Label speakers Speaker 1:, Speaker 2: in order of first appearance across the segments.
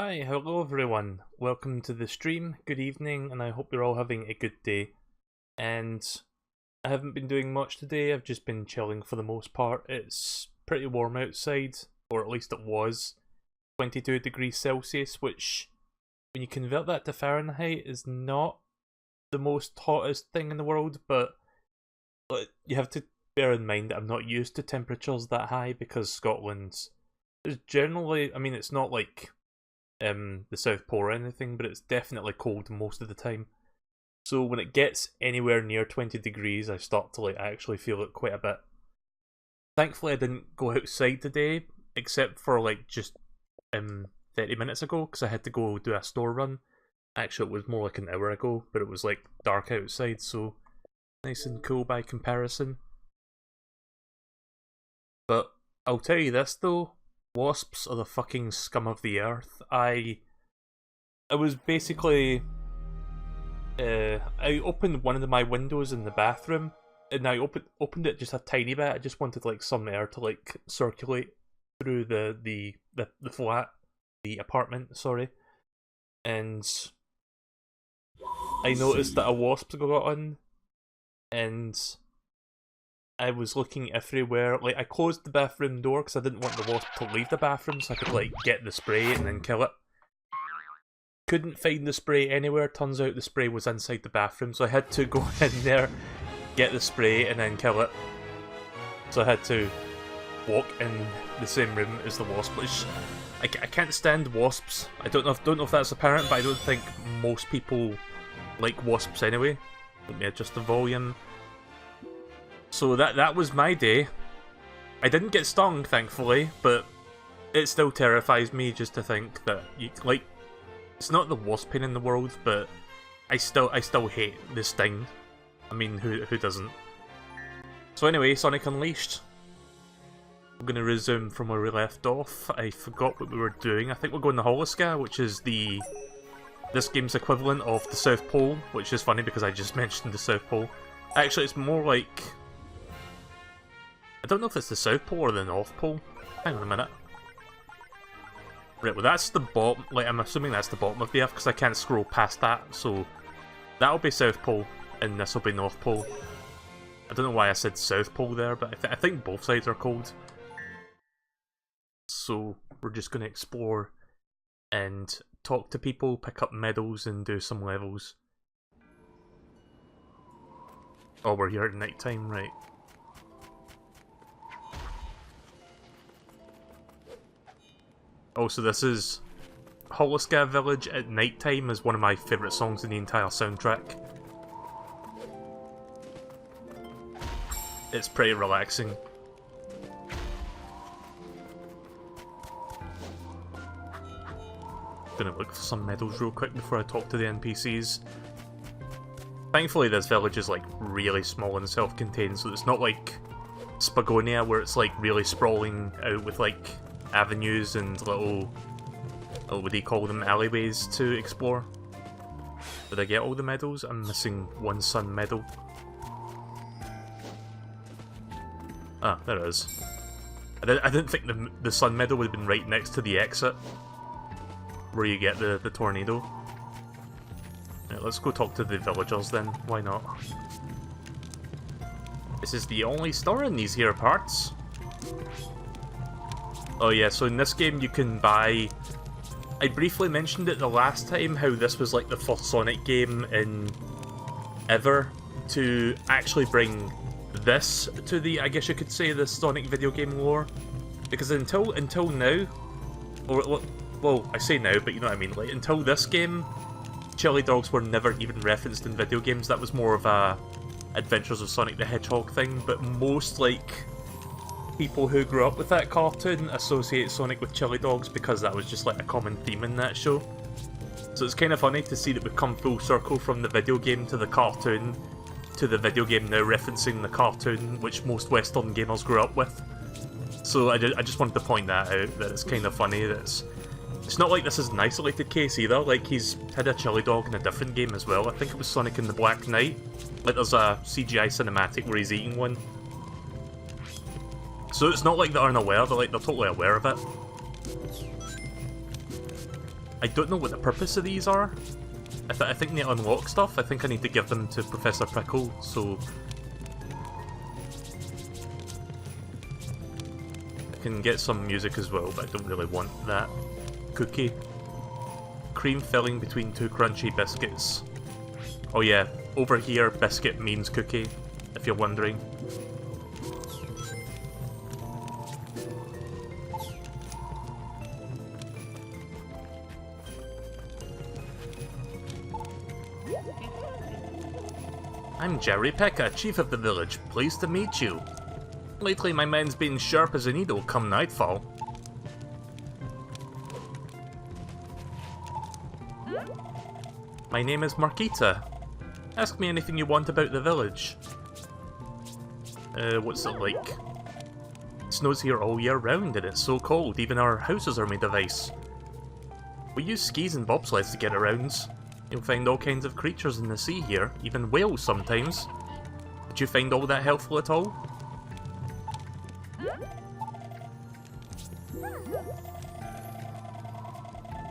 Speaker 1: Hi, hello everyone. Welcome to the stream. Good evening, and I hope you're all having a good day. And I haven't been doing much today. I've just been chilling for the most part. It's pretty warm outside, or at least it was. 22 degrees Celsius, which, when you convert that to Fahrenheit, is not the most hottest thing in the world, but you have to bear in mind that I'm not used to temperatures that high because Scotland is generally, I mean, it's not like the South Pole or anything, but it's definitely cold most of the time. So when it gets anywhere near 20 degrees, I start to actually feel it quite a bit. Thankfully, I didn't go outside today, except for just 30 minutes ago, because I had to go do a store run. Actually, it was more like an hour ago, but it was dark outside, so nice and cool by comparison. But I'll tell you this though, wasps are the fucking scum of the earth. I was basically I opened one of my windows in the bathroom, and I opened it just a tiny bit. I just wanted some air to circulate through the flat, the apartment, sorry. And I noticed that a wasp got on, and I was looking everywhere. I closed the bathroom door because I didn't want the wasp to leave the bathroom, so I could get the spray and then kill it. Couldn't find the spray anywhere. Turns out the spray was inside the bathroom, so I had to go in there, get the spray, and then kill it. So I had to walk in the same room as the wasp, which I can't stand wasps. I don't know if that's apparent, but I don't think most people like wasps anyway. Let me adjust the volume. So that was my day. I didn't get stung, thankfully, but it still terrifies me just to think that it's not the worst pain in the world, but I still hate the sting. I mean, who doesn't? So anyway, Sonic Unleashed. We're gonna resume from where we left off. I forgot what we were doing. I think we're going to Holoska, which is this game's equivalent of the South Pole, which is funny because I just mentioned the South Pole. Actually, it's more like, I don't know if it's the South Pole or the North Pole. Hang on a minute. Right, well that's the bottom, I'm assuming that's the bottom of the Earth because I can't scroll past that, so that'll be South Pole and this will be North Pole. I don't know why I said South Pole there, but I think both sides are cold. So we're just going to explore and talk to people, pick up medals and do some levels. Oh, we're here at night time, right. Oh, so this is Holoska Village at night time is one of my favourite songs in the entire soundtrack. It's pretty relaxing. Gonna look for some medals real quick before I talk to the NPCs. Thankfully this village is really small and self-contained, so it's not like Spagonia where it's really sprawling out with avenues and little, what do you call them, alleyways to explore. Did I get all the medals? I'm missing one sun medal. Ah, there it is. I didn't think the sun medal would have been right next to the exit where you get the tornado. Right, let's go talk to the villagers then, why not? This is the only store in these here parts. Oh yeah, so in this game you can buy... I briefly mentioned it the last time, how this was the first Sonic game in ever to actually bring this to the, I guess you could say, the Sonic video game lore. Because until now, or well, I say now, but you know what I mean, until this game, chili dogs were never even referenced in video games. That was more of a Adventures of Sonic the Hedgehog thing, but most people who grew up with that cartoon associate Sonic with chili dogs because that was just a common theme in that show. So it's kind of funny to see that we've come full circle from the video game to the cartoon, to the video game now referencing the cartoon, which most Western gamers grew up with. So I just wanted to point that out, that it's kind of funny that it's not like this is an isolated case either. He's had a chili dog in a different game as well. I think it was Sonic and the Black Knight. There's a CGI cinematic where he's eating one. So it's not like they're unaware, they're totally aware of it. I don't know what the purpose of these are. I think they unlock stuff. I think I need to give them to Professor Prickle, so... I can get some music as well, but I don't really want that. Cookie. Cream filling between 2 crunchy biscuits. Oh yeah, over here, biscuit means cookie, if you're wondering. I'm Jerry Picker, chief of the village. Pleased to meet you. Lately my mind's been sharp as a needle come nightfall. My name is Marquita. Ask me anything you want about the village. What's it like? It snows here all year round and it's so cold, even our houses are made of ice. We use skis and bobsleds to get around. You'll find all kinds of creatures in the sea here, even whales sometimes. Did you find all that helpful at all?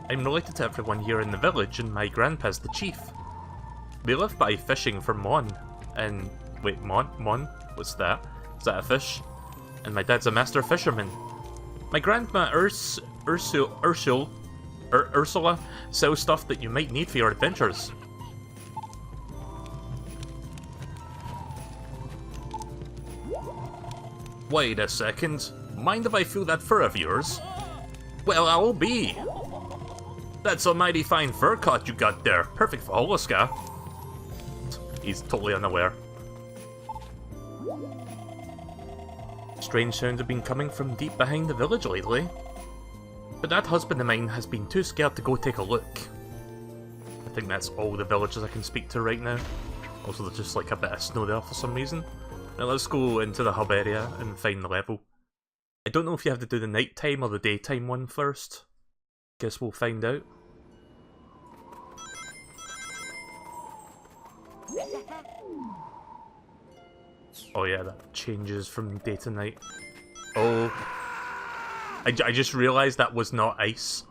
Speaker 1: I'm related to everyone here in the village, and my grandpa's the chief. We live by fishing for mon. And... wait, mon? What's that? Is that a fish? And my dad's a master fisherman. My grandma Ursula sells stuff that you might need for your adventures. Wait a second. Mind if I feel that fur of yours? Well, I'll be. That's a mighty fine fur coat you got there. Perfect for Holoska. He's totally unaware. Strange sounds have been coming from deep behind the village lately. But that husband of mine has been too scared to go take a look. I think that's all the villagers I can speak to right now. Also, there's just like a bit of snow there for some reason. Now let's go into the hub area and find the level. I don't know if you have to do the nighttime or the daytime one first. Guess we'll find out. Oh yeah, that changes from day to night. Oh. I just realised that was not ice.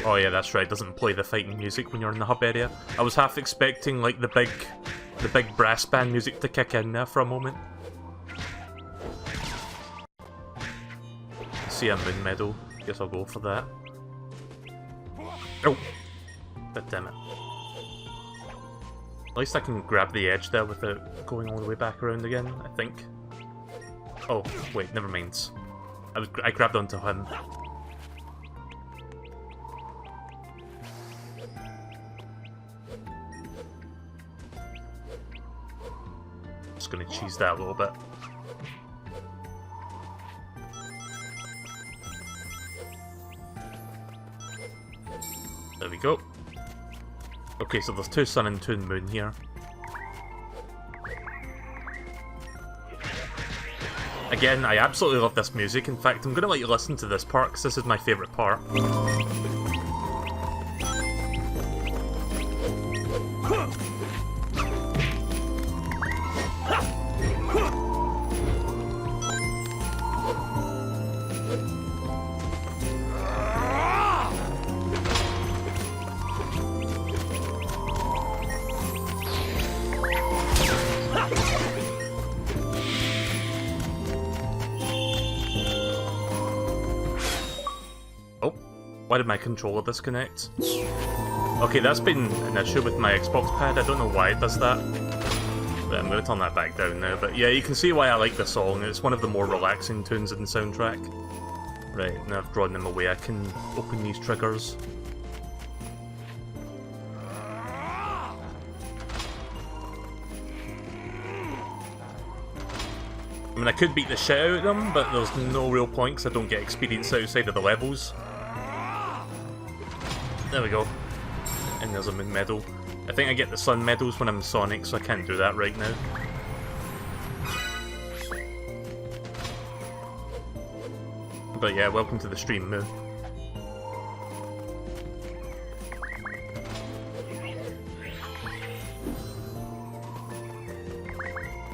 Speaker 1: Oh yeah, that's right, it doesn't play the fighting music when you're in the hub area. I was half expecting like the big brass band music to kick in there for a moment. See a moon medal. Guess I'll go for that. Oh! God damn it. At least I can grab the edge there without going all the way back around again, I think. Oh, wait, never mind. I grabbed onto him. Just gonna cheese that a little bit. There we go. Okay, so there's 2 sun and 2 moon here. Again, I absolutely love this music. In fact, I'm going to let you listen to this part, because this is my favourite part. Why did my controller disconnect? Okay, that's been an issue with my Xbox pad. I don't know why it does that. But I'm going to turn that back down now. But yeah, you can see why I like the song. It's one of the more relaxing tunes in the soundtrack. Right, now I've drawn them away, I can open these triggers. I mean, I could beat the shit out of them, but there's no real point because I don't get experience outside of the levels. There we go. And there's a moon medal. I think I get the sun medals when I'm Sonic, so I can't do that right now. But yeah, welcome to the stream, Moo.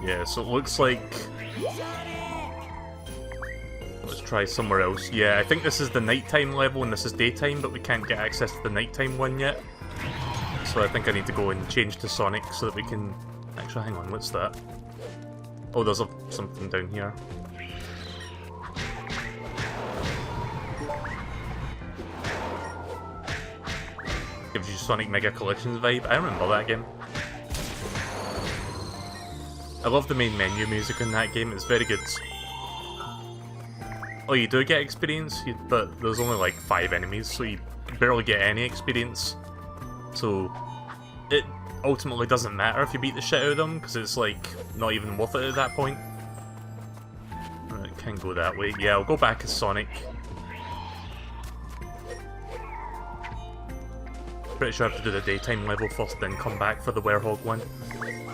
Speaker 1: Yeah, so it looks like... Let's try somewhere else. Yeah, I think this is the nighttime level and this is daytime, but we can't get access to the nighttime one yet. So I think I need to go and change to Sonic so that we can... Actually, hang on, what's that? Oh, there's something down here. Gives you Sonic Mega Collections vibe. I remember that game. I love the main menu music in that game, it's very good. Oh, you do get experience, but there's only like 5 enemies, so you barely get any experience. So, it ultimately doesn't matter if you beat the shit out of them, because it's like, not even worth it at that point. Right, can't go that way. Yeah, I'll go back as Sonic. Pretty sure I have to do the daytime level first, then come back for the Werehog one.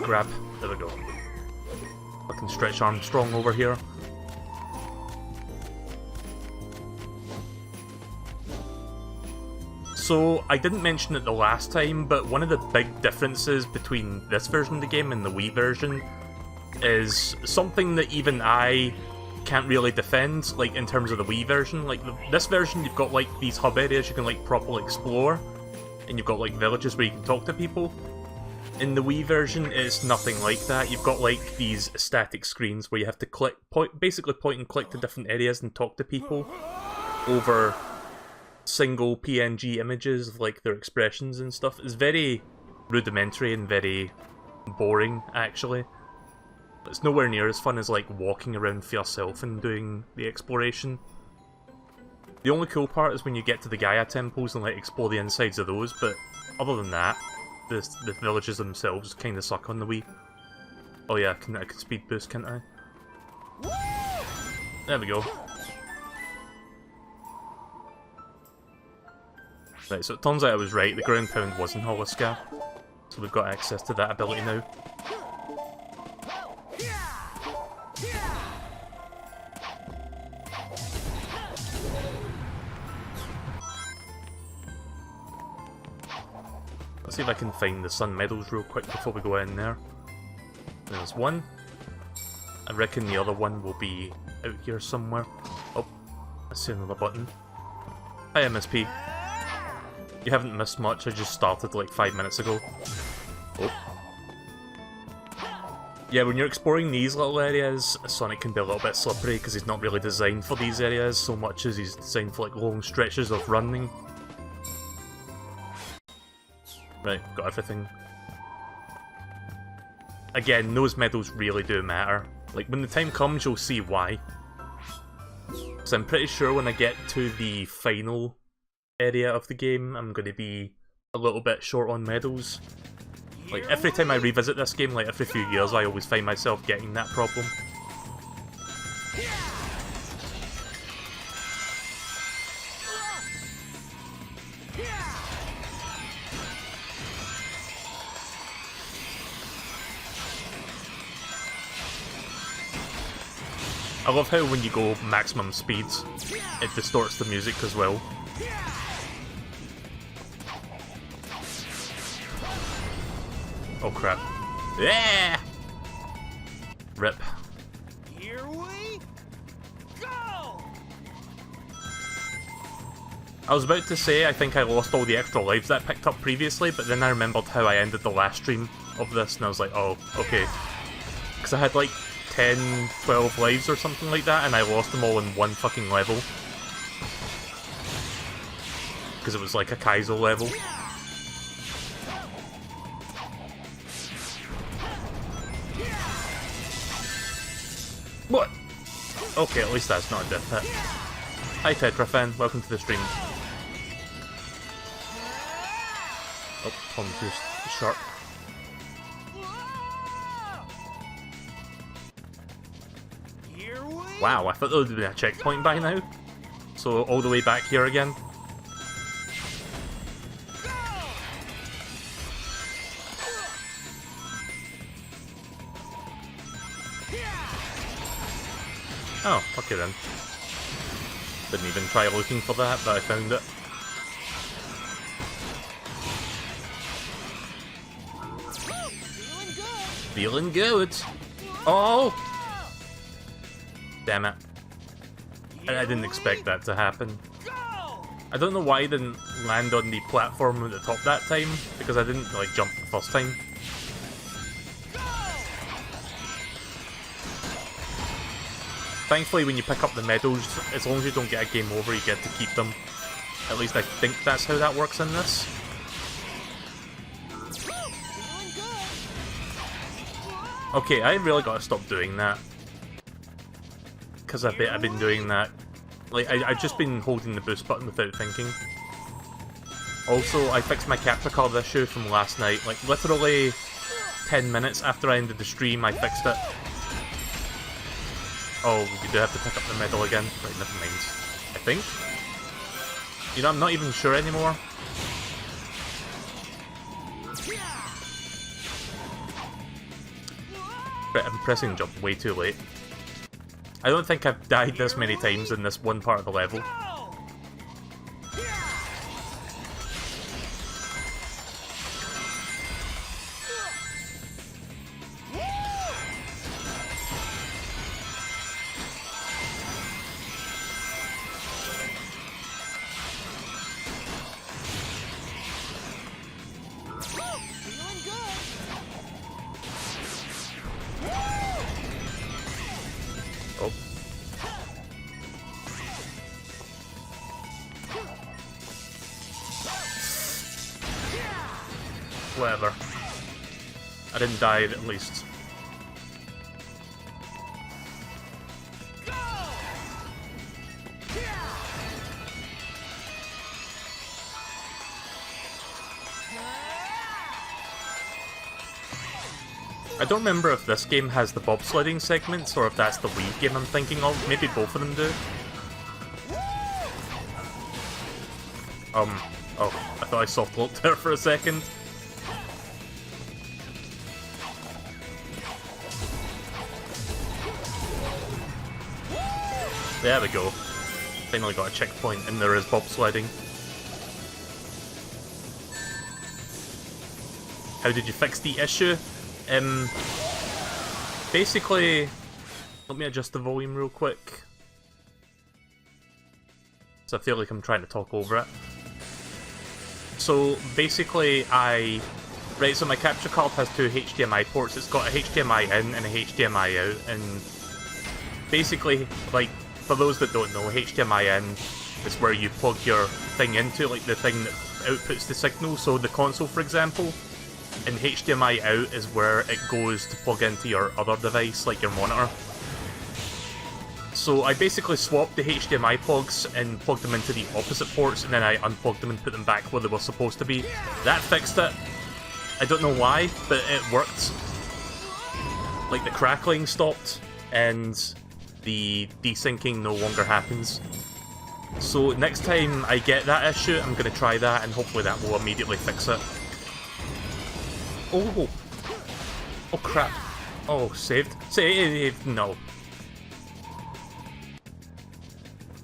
Speaker 1: Grab. There we go. Fucking Stretch Armstrong over here. So, I didn't mention it the last time, but one of the big differences between this version of the game and the Wii version is something that even I can't really defend, like, in terms of the Wii version. Like, this version, you've got, like, these hub areas you can, like, properly explore, and you've got, like, villages where you can talk to people. In the Wii version, it's nothing like that. You've got, like, these static screens where you have to basically point and click to different areas and talk to people over single PNG images of, like, their expressions and stuff. It's very rudimentary and very boring, actually. It's nowhere near as fun as, like, walking around for yourself and doing the exploration. The only cool part is when you get to the Gaia temples and, like, explore the insides of those, but other than that, the villages themselves kind of suck on the Wii. Oh yeah, I can speed boost, can't I? There we go. Right, so it turns out I was right, the ground pound was in Holoska, so we've got access to that ability now. Let's see if I can find the Sun Medals real quick before we go in there. There's one. I reckon the other one will be out here somewhere. Oh, I see another button. Hi MSP. You haven't missed much, I just started like 5 minutes ago. Oh. Yeah, when you're exploring these little areas, Sonic can be a little bit slippery because he's not really designed for these areas so much as he's designed for like long stretches of running. Right, got everything. Again, those medals really do matter. Like, when the time comes, you'll see why. So I'm pretty sure when I get to the final area of the game, I'm going to be a little bit short on medals. Like, every time I revisit this game, like every few years, I always find myself getting that problem. I love how when you go maximum speeds, it distorts the music as well. Oh crap. Yeah! Rip.
Speaker 2: Here we go!
Speaker 1: I was about to say I think I lost all the extra lives that I picked up previously, but then I remembered how I ended the last stream of this, and I was like, oh, okay. Because I had like 10, 12 lives or something like that, and I lost them all in one fucking level. Because it was like a Kaizo level. What? Okay, at least that's not a death hit. Hi Tetrafan, welcome to the stream. Oh, plumb too sharp. Wow, I thought there would be a checkpoint by now. So all the way back here again. Oh, okay then. Didn't even try looking for that, but I found it. Feeling good! Oh! Damn it. I didn't expect that to happen. I don't know why I didn't land on the platform at the top that time, because I didn't like jump the first time. Thankfully, when you pick up the medals, as long as you don't get a game over, you get to keep them. At least I think that's how that works in this. Okay, I really gotta stop doing that. Because I've been doing that. Like, I've just been holding the boost button without thinking. Also, I fixed my capture card issue from last night. Like, literally 10 minutes after I ended the stream, I fixed it. Oh, we do have to pick up the medal again. Right, never mind. I think. You know, I'm not even sure anymore. But I'm pressing jump way too late. I don't think I've died this many times in this one part of the level. Oh. Whatever. I didn't die at least. I don't remember if this game has the bobsledding segments or if that's the Wii game I'm thinking of. Maybe both of them do. Oh, I thought I soft-locked there for a second. There we go. Finally got a checkpoint and there is bobsledding. How did you fix the issue? Basically, let me adjust the volume real quick. So I feel like I'm trying to talk over it. So basically right, so my capture card has two HDMI ports. It's got a HDMI in and a HDMI out, and basically, like, for those that don't know, HDMI in is where you plug your thing into, like the thing that outputs the signal, so the console for example. And HDMI out is where it goes to plug into your other device, like your monitor. So I basically swapped the HDMI plugs and plugged them into the opposite ports, and then I unplugged them and put them back where they were supposed to be. That fixed it. I don't know why, but it worked. Like, the crackling stopped, and the desyncing no longer happens. So next time I get that issue, I'm going to try that, and hopefully that will immediately fix it. Oh! Oh crap. Oh, saved. Saved! No.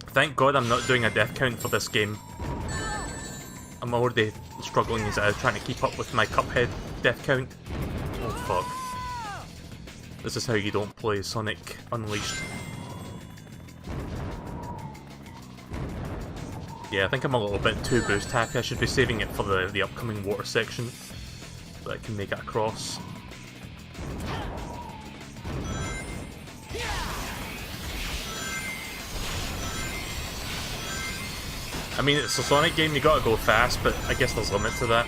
Speaker 1: Thank God I'm not doing a death count for this game. I'm already struggling as I was trying to keep up with my Cuphead death count. Oh fuck. This is how you don't play Sonic Unleashed. Yeah, I think I'm a little bit too boost happy. I should be saving it for the upcoming water section. So I can make it across. I mean, it's a Sonic game, you gotta go fast, but I guess there's a limit to that.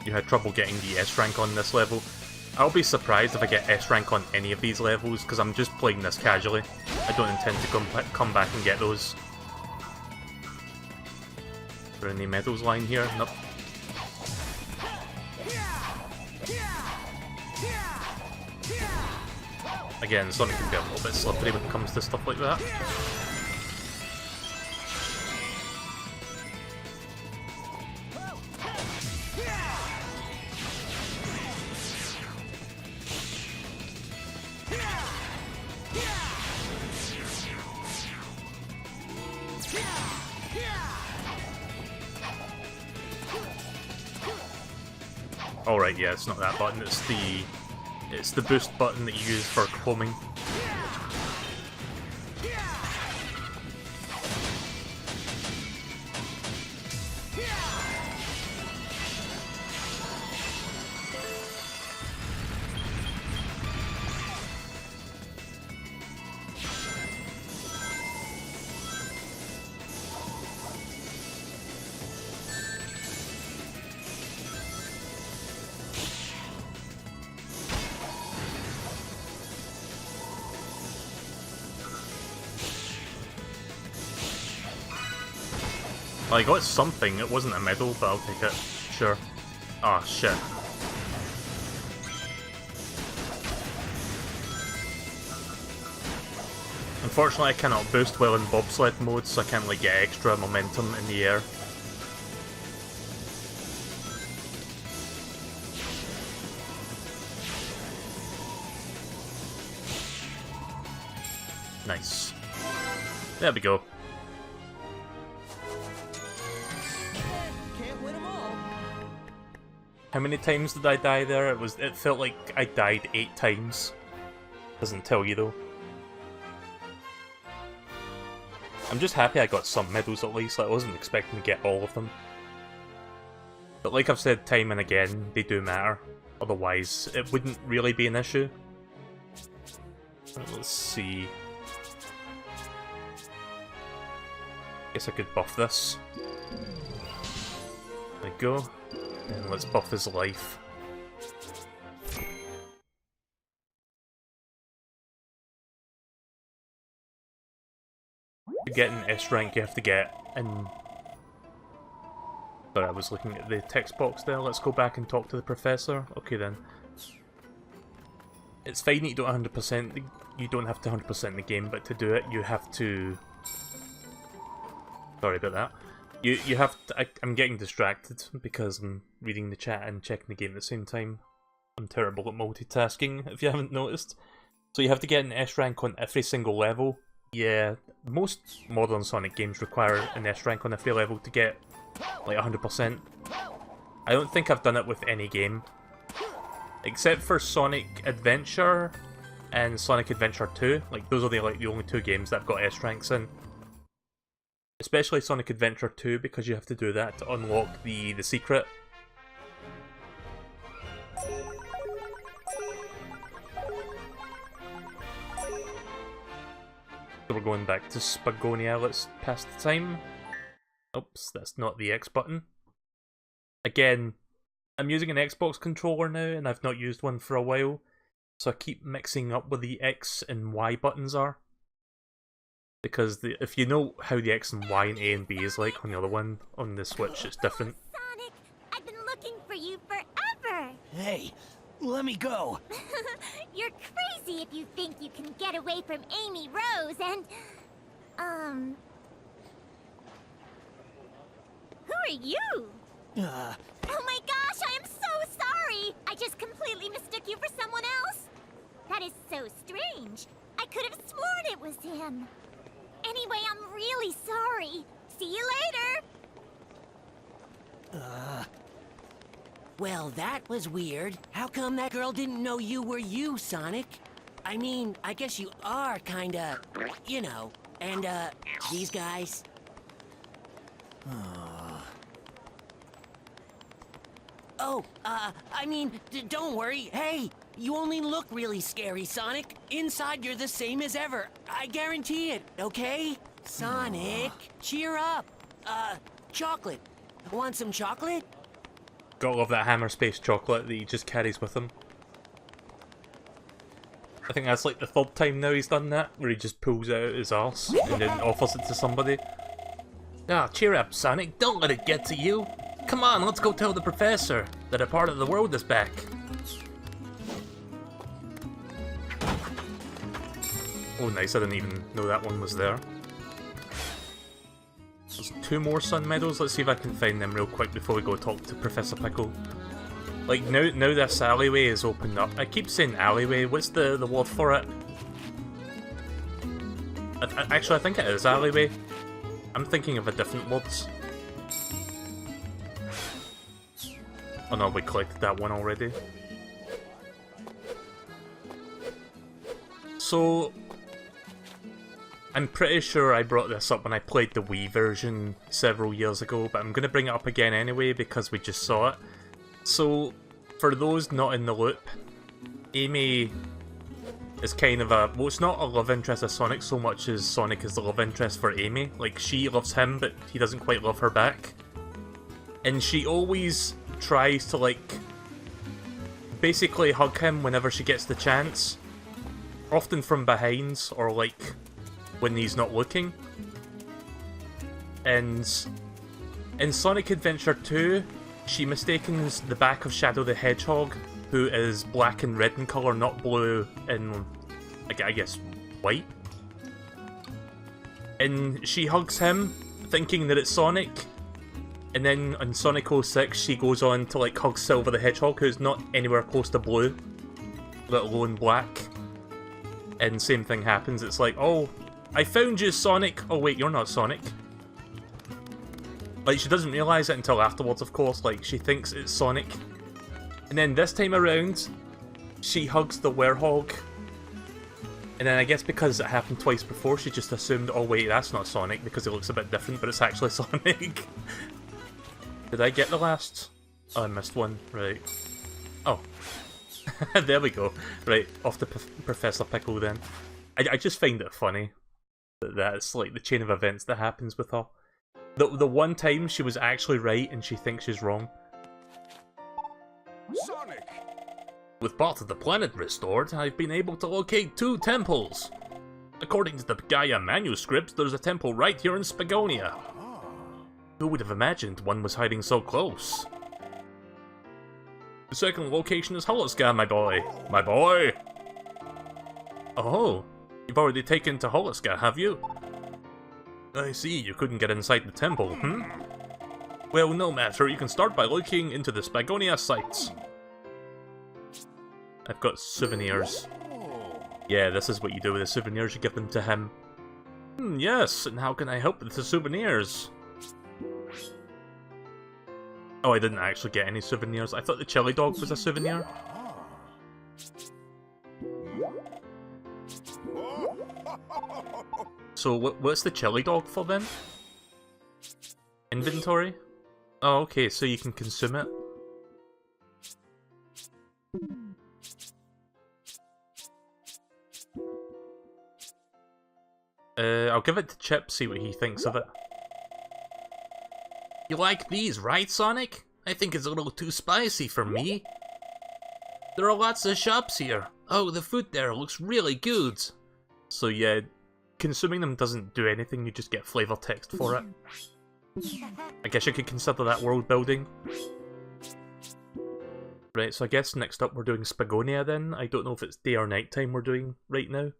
Speaker 1: You had trouble getting the S rank on this level. I'll be surprised if I get S rank on any of these levels, because I'm just playing this casually. I don't intend to come back and get those. Is there any medals lying here? Nope. Again, Sonic can be a little bit slippery when it comes to stuff like that. Alright, yeah, it's not that button, it's the boost button that you use for homing. Well, I got something, it wasn't a medal, but I'll take it. Sure. Ah, shit. Unfortunately, I cannot boost well in bobsled mode, so I can't like get extra momentum in the air. Nice. There we go. How many times did I die there? It felt like I died 8 times. Doesn't tell you though. I'm just happy I got some medals at least, like, I wasn't expecting to get all of them. But like I've said time and again, they do matter. Otherwise, it wouldn't really be an issue. Right, let's see. Guess I could buff this. There we go. And let's buff his life. To get an S rank, you have to get in... Sorry, I was looking at the text box there. Let's go back and talk to the professor. Okay then. It's fine that you don't 100%. You don't have to 100% the game, but to do it, you have to... Sorry about that. You have to... I'm getting distracted because I'm reading the chat and checking the game at the same time. I'm terrible at multitasking, if you haven't noticed. So you have to get an S rank on every single level. Yeah, most modern Sonic games require an S rank on every level to get like 100%. I don't think I've done it with any game. Except for Sonic Adventure and Sonic Adventure 2. Like, those are the only 2 games that I've got S ranks in. Especially Sonic Adventure 2, because you have to do that to unlock the secret. So we're going back to Spagonia, let's pass the time. Oops, that's not the X button. Again, I'm using an Xbox controller now, and I've not used one for a while, so I keep mixing up what the X and Y buttons are. Because if you know how the X and Y and A and B is like on the other one, on the Switch, it's different.
Speaker 3: Sonic, I've been looking for you forever!
Speaker 2: Hey, let me go.
Speaker 3: You're crazy if you think you can get away from Amy Rose and... Who are you? Oh my gosh, I am so sorry! I just completely mistook you for someone else. That is so strange. I could have sworn it was him. Anyway, I'm really sorry. See you later!
Speaker 4: Well, that was weird. How come that girl didn't know you were you, Sonic? I mean, I guess you are kinda, you know, and, these guys. Oh, I mean, don't worry. Hey, you only look really scary, Sonic. Inside, you're the same as ever. I guarantee it, okay? Sonic, cheer up. Chocolate. Want some chocolate?
Speaker 1: Gotta love that Hammer Space chocolate that he just carries with him. I think that's like the 3rd time now he's done that, where he just pulls it out his arse and then offers it to somebody. Ah, cheer up, Sonic. Don't let it get to you. Come on, let's go tell the professor that a part of the world is back. Oh nice, I didn't even know that one was there. There's 2 more Sun Medals, let's see if I can find them real quick before we go talk to Professor Pickle. Like, now this alleyway is opened up. I keep saying alleyway, what's the word for it? Actually, I think it is alleyway. I'm thinking of a different words. Oh no, we collected that one already. So, I'm pretty sure I brought this up when I played the Wii version several years ago, but I'm going to bring it up again anyway because we just saw it. So, for those not in the loop, Amy is kind of a... well, it's not a love interest of Sonic so much as Sonic is the love interest for Amy. Like, she loves him, but he doesn't quite love her back. And she always tries to, like, basically hug him whenever she gets the chance. Often from behind, or, like, when he's not looking. And in Sonic Adventure 2, she mistakes the back of Shadow the Hedgehog, who is black and red in colour, not blue and, I guess, white. And she hugs him, thinking that it's Sonic. And then on Sonic 06, she goes on to, like, hug Silver the Hedgehog, who's not anywhere close to blue, let alone black. And same thing happens, it's like, oh, I found you, Sonic! Oh wait, you're not Sonic. Like, she doesn't realise it until afterwards, of course, like, she thinks it's Sonic. And then this time around, she hugs the Werehog. And then I guess because it happened twice before, she just assumed, oh wait, that's not Sonic, because it looks a bit different, but it's actually Sonic. Did I get the last? Oh, I missed one, right. Oh. There we go. Right, off to Professor Pickle then. I just find it funny that it's like the chain of events that happens with her. The one time she was actually right and she thinks she's wrong.
Speaker 5: Sonic!
Speaker 1: With part of the planet restored, I've been able to locate 2 temples. According to the Gaia manuscripts, there's a temple right here in Spagonia. Who would have imagined one was hiding so close? The second location is Holoscan, my boy. My boy! Oh, you've already taken to Holoscan, have you? I see, you couldn't get inside the temple, hmm? Well, no matter, you can start by looking into the Spagonia sites. I've got souvenirs. Yeah, this is what you do with the souvenirs, you give them to him. Yes, and how can I help with the souvenirs? Oh, I didn't actually get any souvenirs. I thought the chili dog was a souvenir. So, what's the chili dog for then? Inventory? Oh, okay, so you can consume it. I'll give it to Chip, see what he thinks of it. You like these, right, Sonic? I think it's a little too spicy for me. There are lots of shops here. Oh, the food there looks really good. So yeah, consuming them doesn't do anything, you just get flavor text for it. I guess you could consider that world building. Right, so I guess next up we're doing Spagonia then. I don't know if it's day or night time we're doing right now.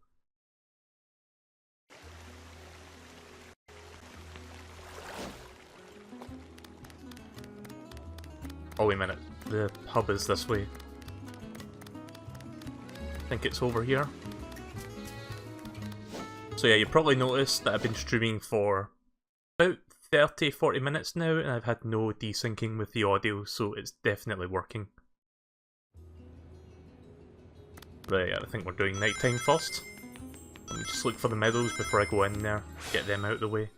Speaker 1: Oh wait a minute, the hub is this way. I think it's over here. So yeah, you probably noticed that I've been streaming for about 30-40 minutes now and I've had no desyncing with the audio, so it's definitely working. Right, I think we're doing nighttime first. Let me just look for the medals before I go in there, get them out of the way.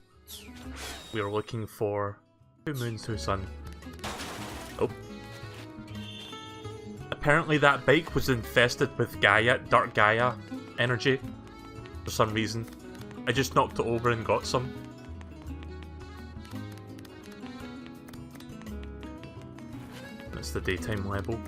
Speaker 1: We are looking for 2 moons, 2 sun. Oh. Apparently that bike was infested with Gaia, Dark Gaia energy for some reason. I just knocked it over and got some. That's the daytime level.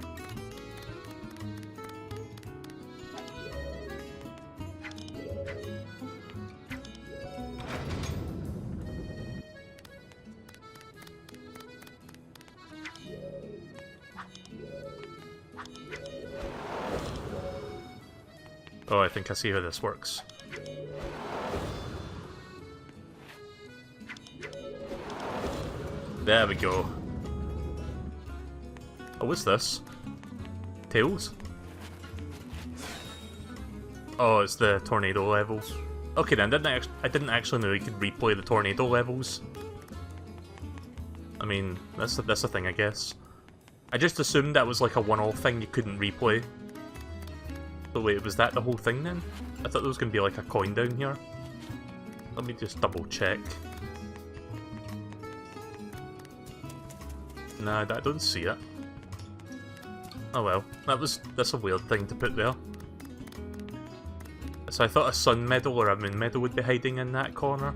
Speaker 1: Oh, I think I see how this works. There we go. Oh, what's this? Tails? Oh, it's the tornado levels. Okay then, I didn't actually know you could replay the tornado levels. I mean, that's a thing, I guess. I just assumed that was like a one-off thing you couldn't replay. So wait, was that the whole thing then? I thought there was going to be like a coin down here. Let me just double check. Nah, I don't see it. Oh well, that's a weird thing to put there. So I thought a sun medal or a moon medal would be hiding in that corner.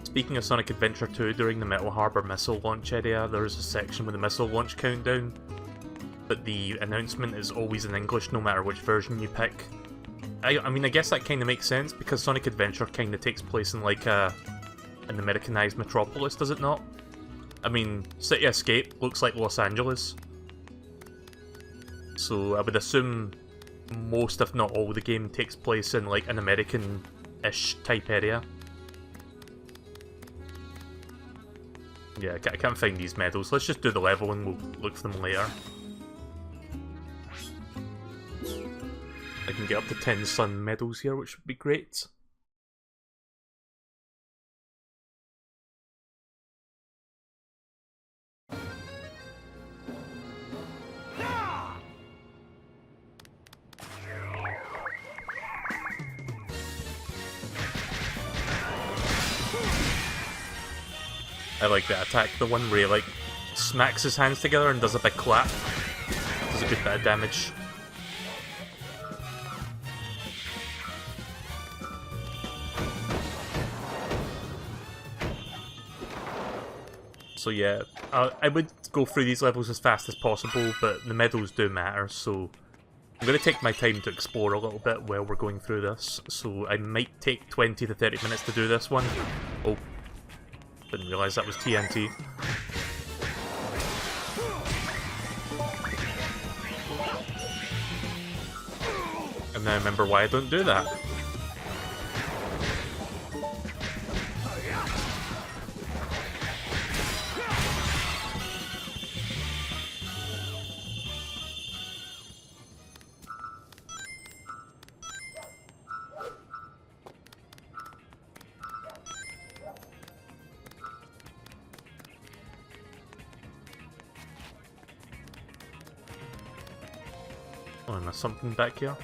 Speaker 1: Speaking of Sonic Adventure 2, during the Metal Harbor missile launch area, there is a section with the missile launch countdown, but the announcement is always in English no matter which version you pick. I mean, I guess that kind of makes sense, because Sonic Adventure kind of takes place in like an Americanized metropolis, does it not? I mean, City Escape looks like Los Angeles. So I would assume most, if not all, the game takes place in like an American-ish type area. Yeah, I can't find these medals. Let's just do the level and we'll look for them later. I can get up to 10 sun medals here, which would be great. I like that attack, the one where he like smacks his hands together and does a big clap. Does a good bit of damage. So yeah, I would go through these levels as fast as possible, but the medals do matter, so I'm going to take my time to explore a little bit while we're going through this. So I might take 20 to 30 minutes to do this one. Oh. Didn't realise that was TNT. And now I remember why I don't do that. Oh, and there's something back here.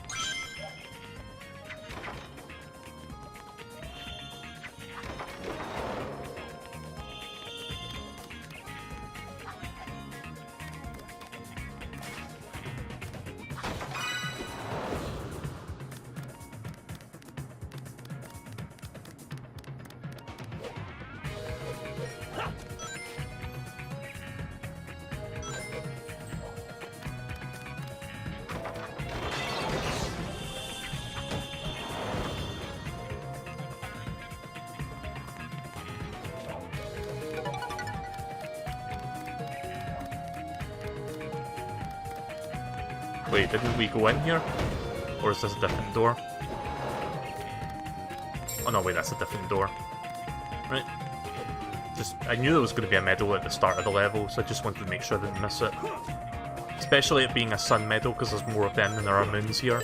Speaker 1: Wait, didn't we go in here? Or is this a different door? Oh no, wait, that's a different door. Right. I knew there was going to be a medal at the start of the level, so I just wanted to make sure I didn't miss it. Especially it being a sun medal, because there's more of them than there are moons here.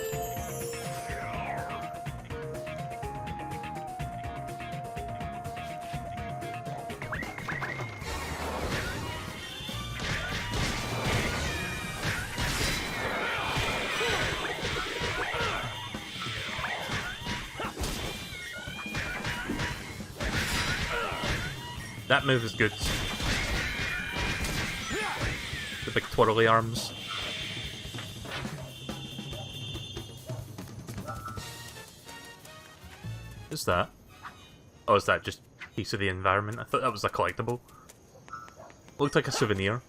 Speaker 1: That move is good. The big twirly arms. Is that? Oh, is that just a piece of the environment? I thought that was a collectible. Looked like a souvenir.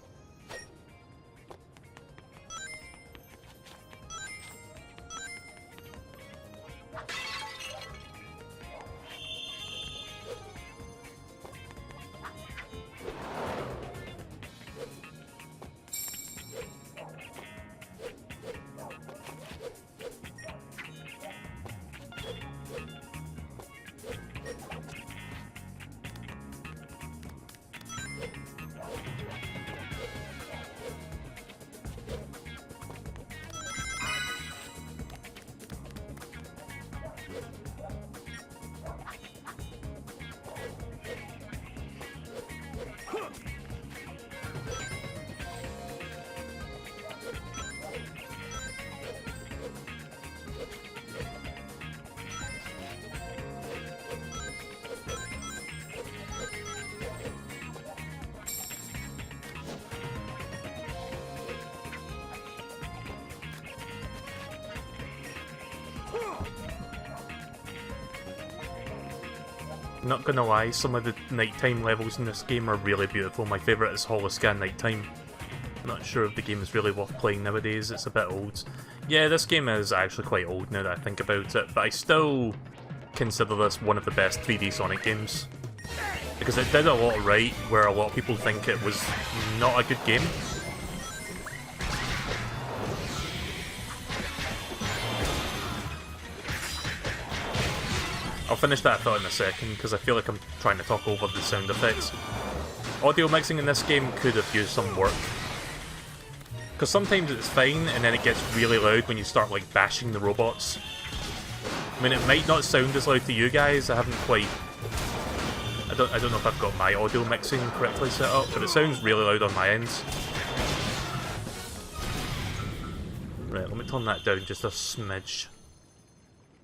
Speaker 1: not gonna lie, some of the nighttime levels in this game are really beautiful. My favourite is Holoscan Nighttime. I'm not sure if the game is really worth playing nowadays, it's a bit old. Yeah, this game is actually quite old now that I think about it, but I still consider this one of the best 3D Sonic games. Because it did a lot right, where a lot of people think it was not a good game. I'll finish that thought in a second, because I feel like I'm trying to talk over the sound effects. Audio mixing in this game could have used some work. Because sometimes it's fine, and then it gets really loud when you start, like, bashing the robots. I mean, it might not sound as loud to you guys, I haven't quite... I don't know if I've got my audio mixing correctly set up, but it sounds really loud on my end. Right, let me turn that down just a smidge.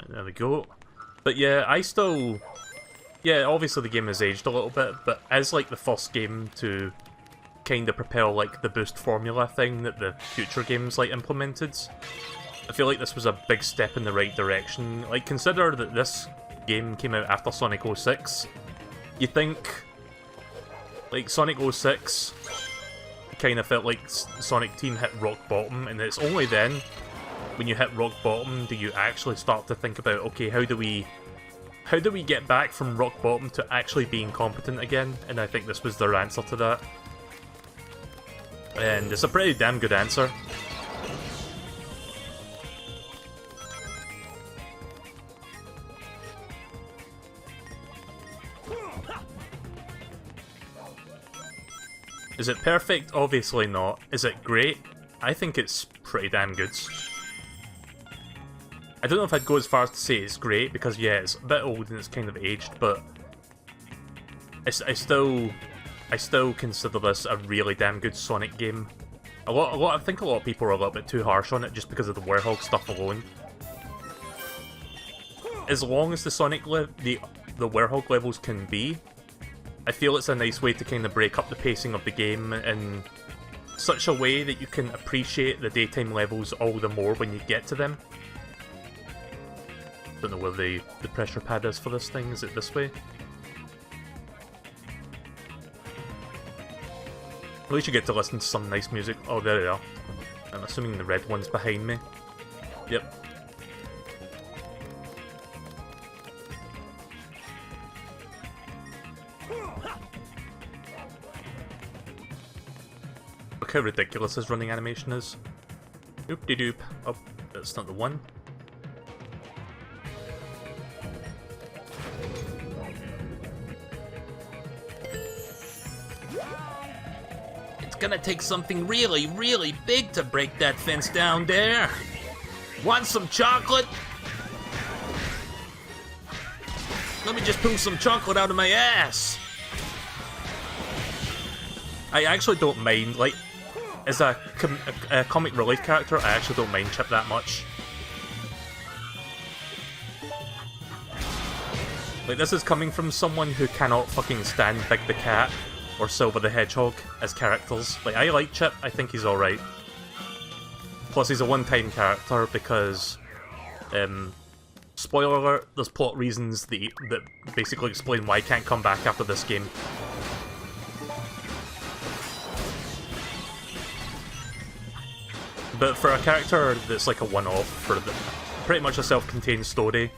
Speaker 1: There we go. But yeah, I still... Yeah, obviously the game has aged a little bit, but as like the first game to kind of propel like the boost formula thing that the future games like implemented, I feel like this was a big step in the right direction. Like, consider that this game came out after Sonic 06. You think, like, Sonic 06 kind of felt like Sonic Team hit rock bottom, and it's only then, when you hit rock bottom, do you actually start to think about, okay, how do we get back from rock bottom to actually being competent again? And I think this was their answer to that. And it's a pretty damn good answer. Is it perfect? Obviously not. Is it great? I think it's pretty damn good. I don't know if I'd go as far as to say it's great, because yeah, it's a bit old and it's kind of aged, but I still consider this a really damn good Sonic game. I think a lot of people are a little bit too harsh on it just because of the Werehog stuff alone. As long as the Werehog levels can be, I feel it's a nice way to kind of break up the pacing of the game in such a way that you can appreciate the daytime levels all the more when you get to them. Don't know where the pressure pad is for this thing. Is it this way? At least you get to listen to some nice music. Oh, there they are. I'm assuming the red one's behind me. Yep. Look how ridiculous his running animation is. Oop-de-doop. Oh, that's not the one.
Speaker 5: It's gonna take something really, really big to break that fence down there. Want some chocolate? Let me just pull some chocolate out of my ass. I actually don't mind, like, as a comic relief character, I actually don't mind Chip that much. Like, this is coming from someone who cannot fucking stand Big the Cat or Silver the Hedgehog as characters. Like, I like Chip, I think he's alright. Plus, he's a one-time character because, spoiler alert, there's plot reasons that basically explain why he can't come back after this game. But for a character that's like a one-off, for pretty much a self-contained story,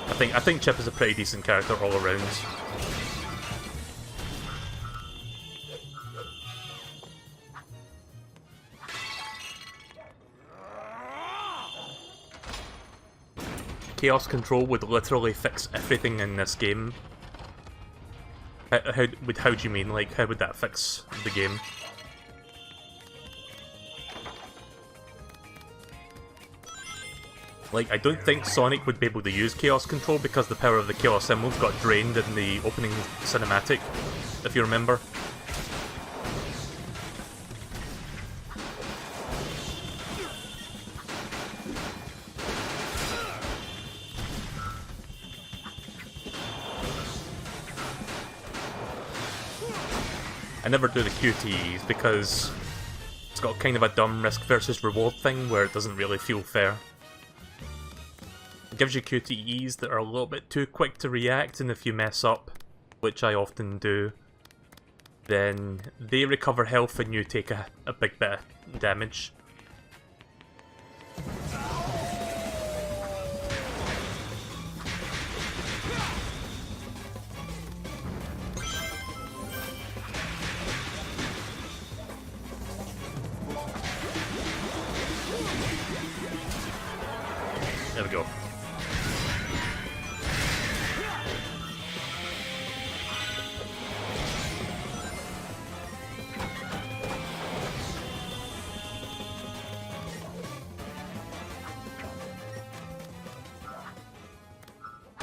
Speaker 5: I think Chip is a pretty decent character all around. Chaos Control would literally fix everything in this game. How do you mean? Like, how would that fix the game? Like, I don't think Sonic would be able to use Chaos Control because the power of the Chaos Emeralds got drained in the opening cinematic, if you remember. I never do the QTEs because it's got kind of a dumb risk versus reward thing where it doesn't really feel fair. gives you QTEs that are a little bit too quick to react, and if you mess up, which I often do, then they recover health and you take a big bit of damage. There we go.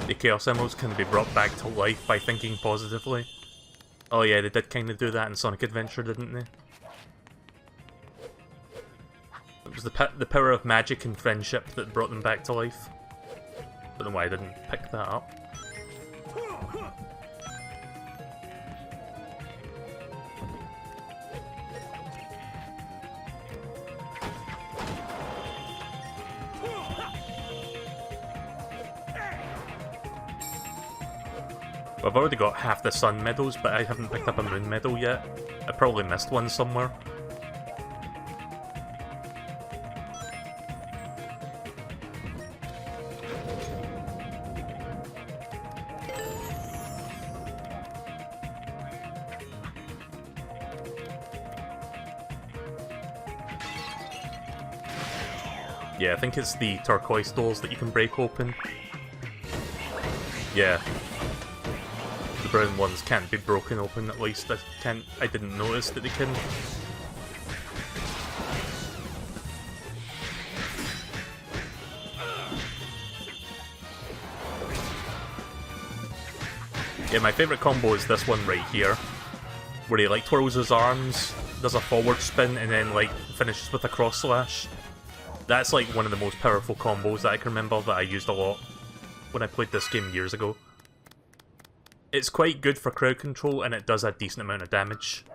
Speaker 5: The Chaos Emeralds can be brought back to life by thinking positively. Oh yeah, they did kind of do that in Sonic Adventure, didn't they? It was the power of magic and friendship that brought them back to life. Don't know why I didn't pick that up. I've already got half the Sun medals, but I haven't picked up a Moon medal yet. I probably missed one somewhere. Yeah, I think it's the turquoise doors that you can break open. Yeah. The brown ones can't be broken open, at least. I didn't notice that they can. Yeah, my favourite combo is this one right here, where he like twirls his arms, does a forward spin, and then like finishes with a cross slash. That's like one of the most powerful combos that I can remember that I used a lot when I played this game years ago. It's quite good for crowd control, and it does a decent amount of damage.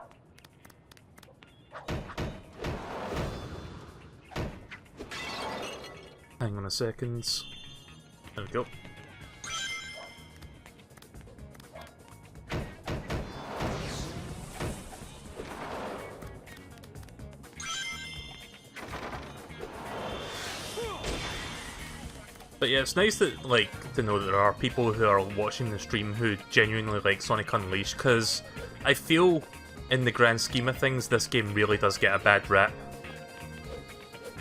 Speaker 5: Hang on a second. There we go. But yeah, it's nice that, like, to know that there are people who are watching the stream who genuinely like Sonic Unleashed, because I feel, in the grand scheme of things, this game really does get a bad rap.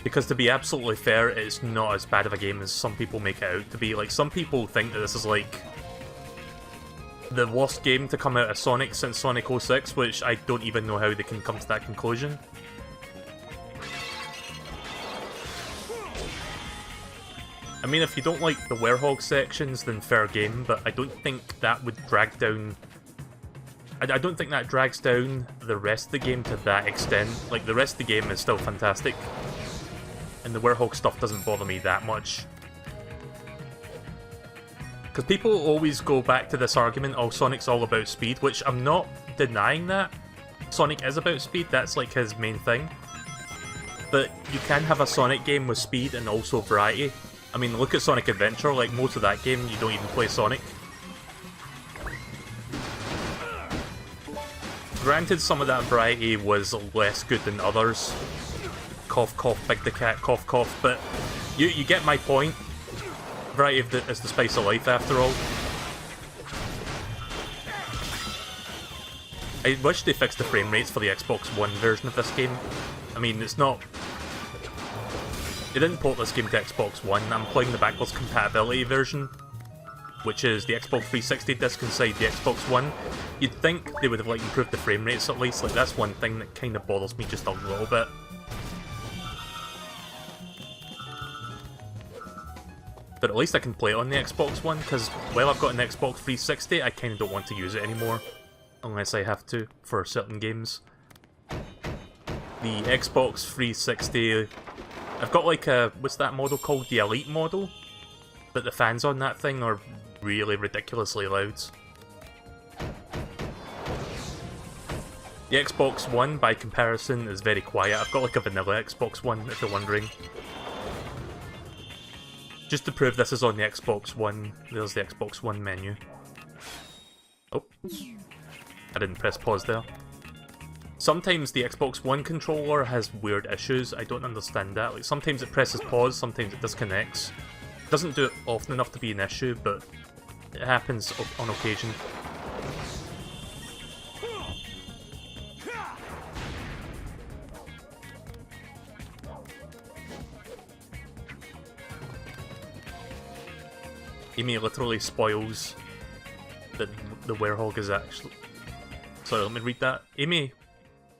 Speaker 5: Because to be absolutely fair, it's not as bad of a game as some people make it out to be. Like, some people think that this is, like, the worst game to come out of Sonic since Sonic 06, which I don't even know how they can come to that conclusion. I mean, if you don't like the Werehog sections, then fair game, but I don't think that would drag down... I don't think that drags down the rest of the game to that extent. Like, the rest of the game is still fantastic, and the Werehog stuff doesn't bother me that much. Because people always go back to this argument, oh, Sonic's all about speed, which I'm not denying that. Sonic is about speed, that's like his main thing. But you can have a Sonic game with speed and also variety. I mean, look at Sonic Adventure, like most of that game you don't even play Sonic. Granted, some of that variety was less good than others. Cough, cough, big the cat, cough, cough, but you get my point. Variety is the spice of life, after all. I wish they fixed the frame rates for the Xbox One version of this game. I mean, it's not... They didn't port this game to Xbox One. I'm playing the backwards compatibility version, which is the Xbox 360 disc inside the Xbox One. You'd think they would have like improved the frame rates at least. Like, that's one thing that kind of bothers me just a little bit. But at least I can play it on the Xbox One, because while I've got an Xbox 360, I kind of don't want to use it anymore, unless I have to for certain games. The Xbox 360... I've got like a, what's that model called? The Elite model? But the fans on that thing are really ridiculously loud. The Xbox One, by comparison, is very quiet. I've got like a vanilla Xbox One, if you're wondering. Just to prove this is on the Xbox One, there's the Xbox One menu. Oh. I didn't press pause there. Sometimes the Xbox One controller has weird issues. I don't understand that. Like, sometimes it presses pause, sometimes it disconnects. It doesn't do it often enough to be an issue, but it happens on occasion. Amy literally spoils that the Werehog is actually... Sorry, let me read that. Amy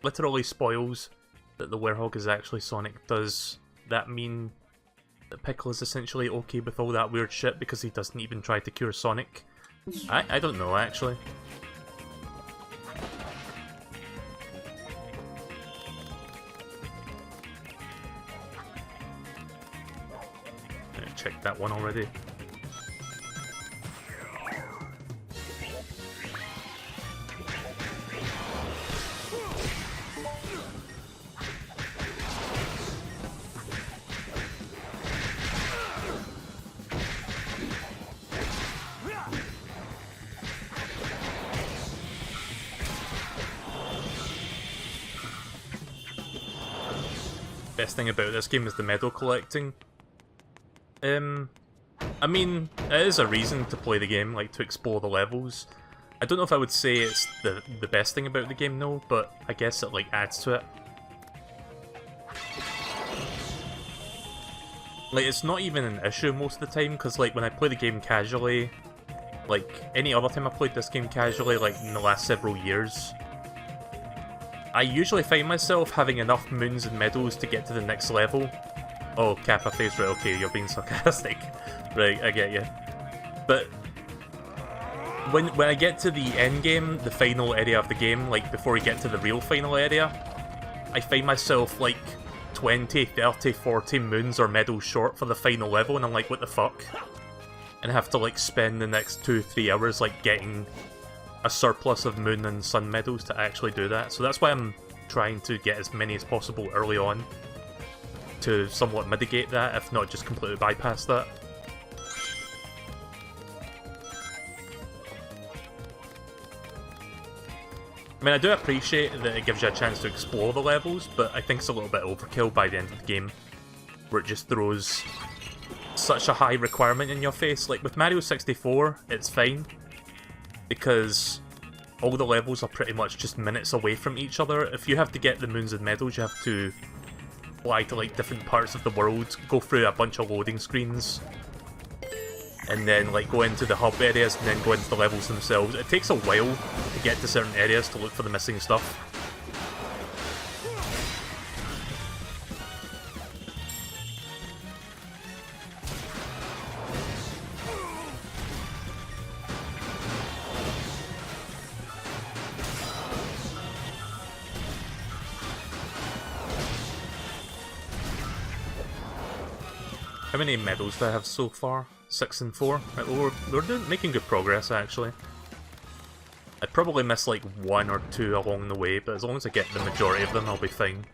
Speaker 5: literally spoils that the Werehog is actually Sonic. Does that mean that Pickle is essentially okay with all that weird shit because he doesn't even try to cure Sonic? I don't know, actually. I checked that one already. Best thing about this game is the medal collecting. I mean, it is a reason to play the game, like to explore the levels. I don't know if I would say it's the best thing about the game, no, but I guess it like adds to it. Like, it's not even an issue most of the time, because like when I play the game casually, like any other time I played this game casually, like in the last several years, I usually find myself having enough moons and medals to get to the next level. Oh, Kappa face, right, okay, you're being sarcastic. Right, I get you. But when I get to the end game, the final area of the game, like before we get to the real final area, I find myself like 20, 30, 40 moons or medals short for the final level, and I'm like, what the fuck? And I have to like spend the next 2-3 hours like getting a surplus of moon and sun medals to actually do that. So that's why I'm trying to get as many as possible early on to somewhat mitigate that, if not just completely bypass that. I mean, I do appreciate that it gives you a chance to explore the levels, but I think it's a little bit overkill by the end of the game, where it just throws such a high requirement in your face. Like with Mario 64, it's fine, because all the levels are pretty much just minutes away from each other. If you have to get the moons and medals, you have to fly to like different parts of the world, go through a bunch of loading screens, and then like go into the hub areas and then go into the levels themselves. It takes a while to get to certain areas to look for the missing stuff. How many medals do I have so far? 6 and 4? Right, well, we're making good progress, actually. I'd probably miss like 1 or 2 along the way, but as long as I get the majority of them, I'll be fine.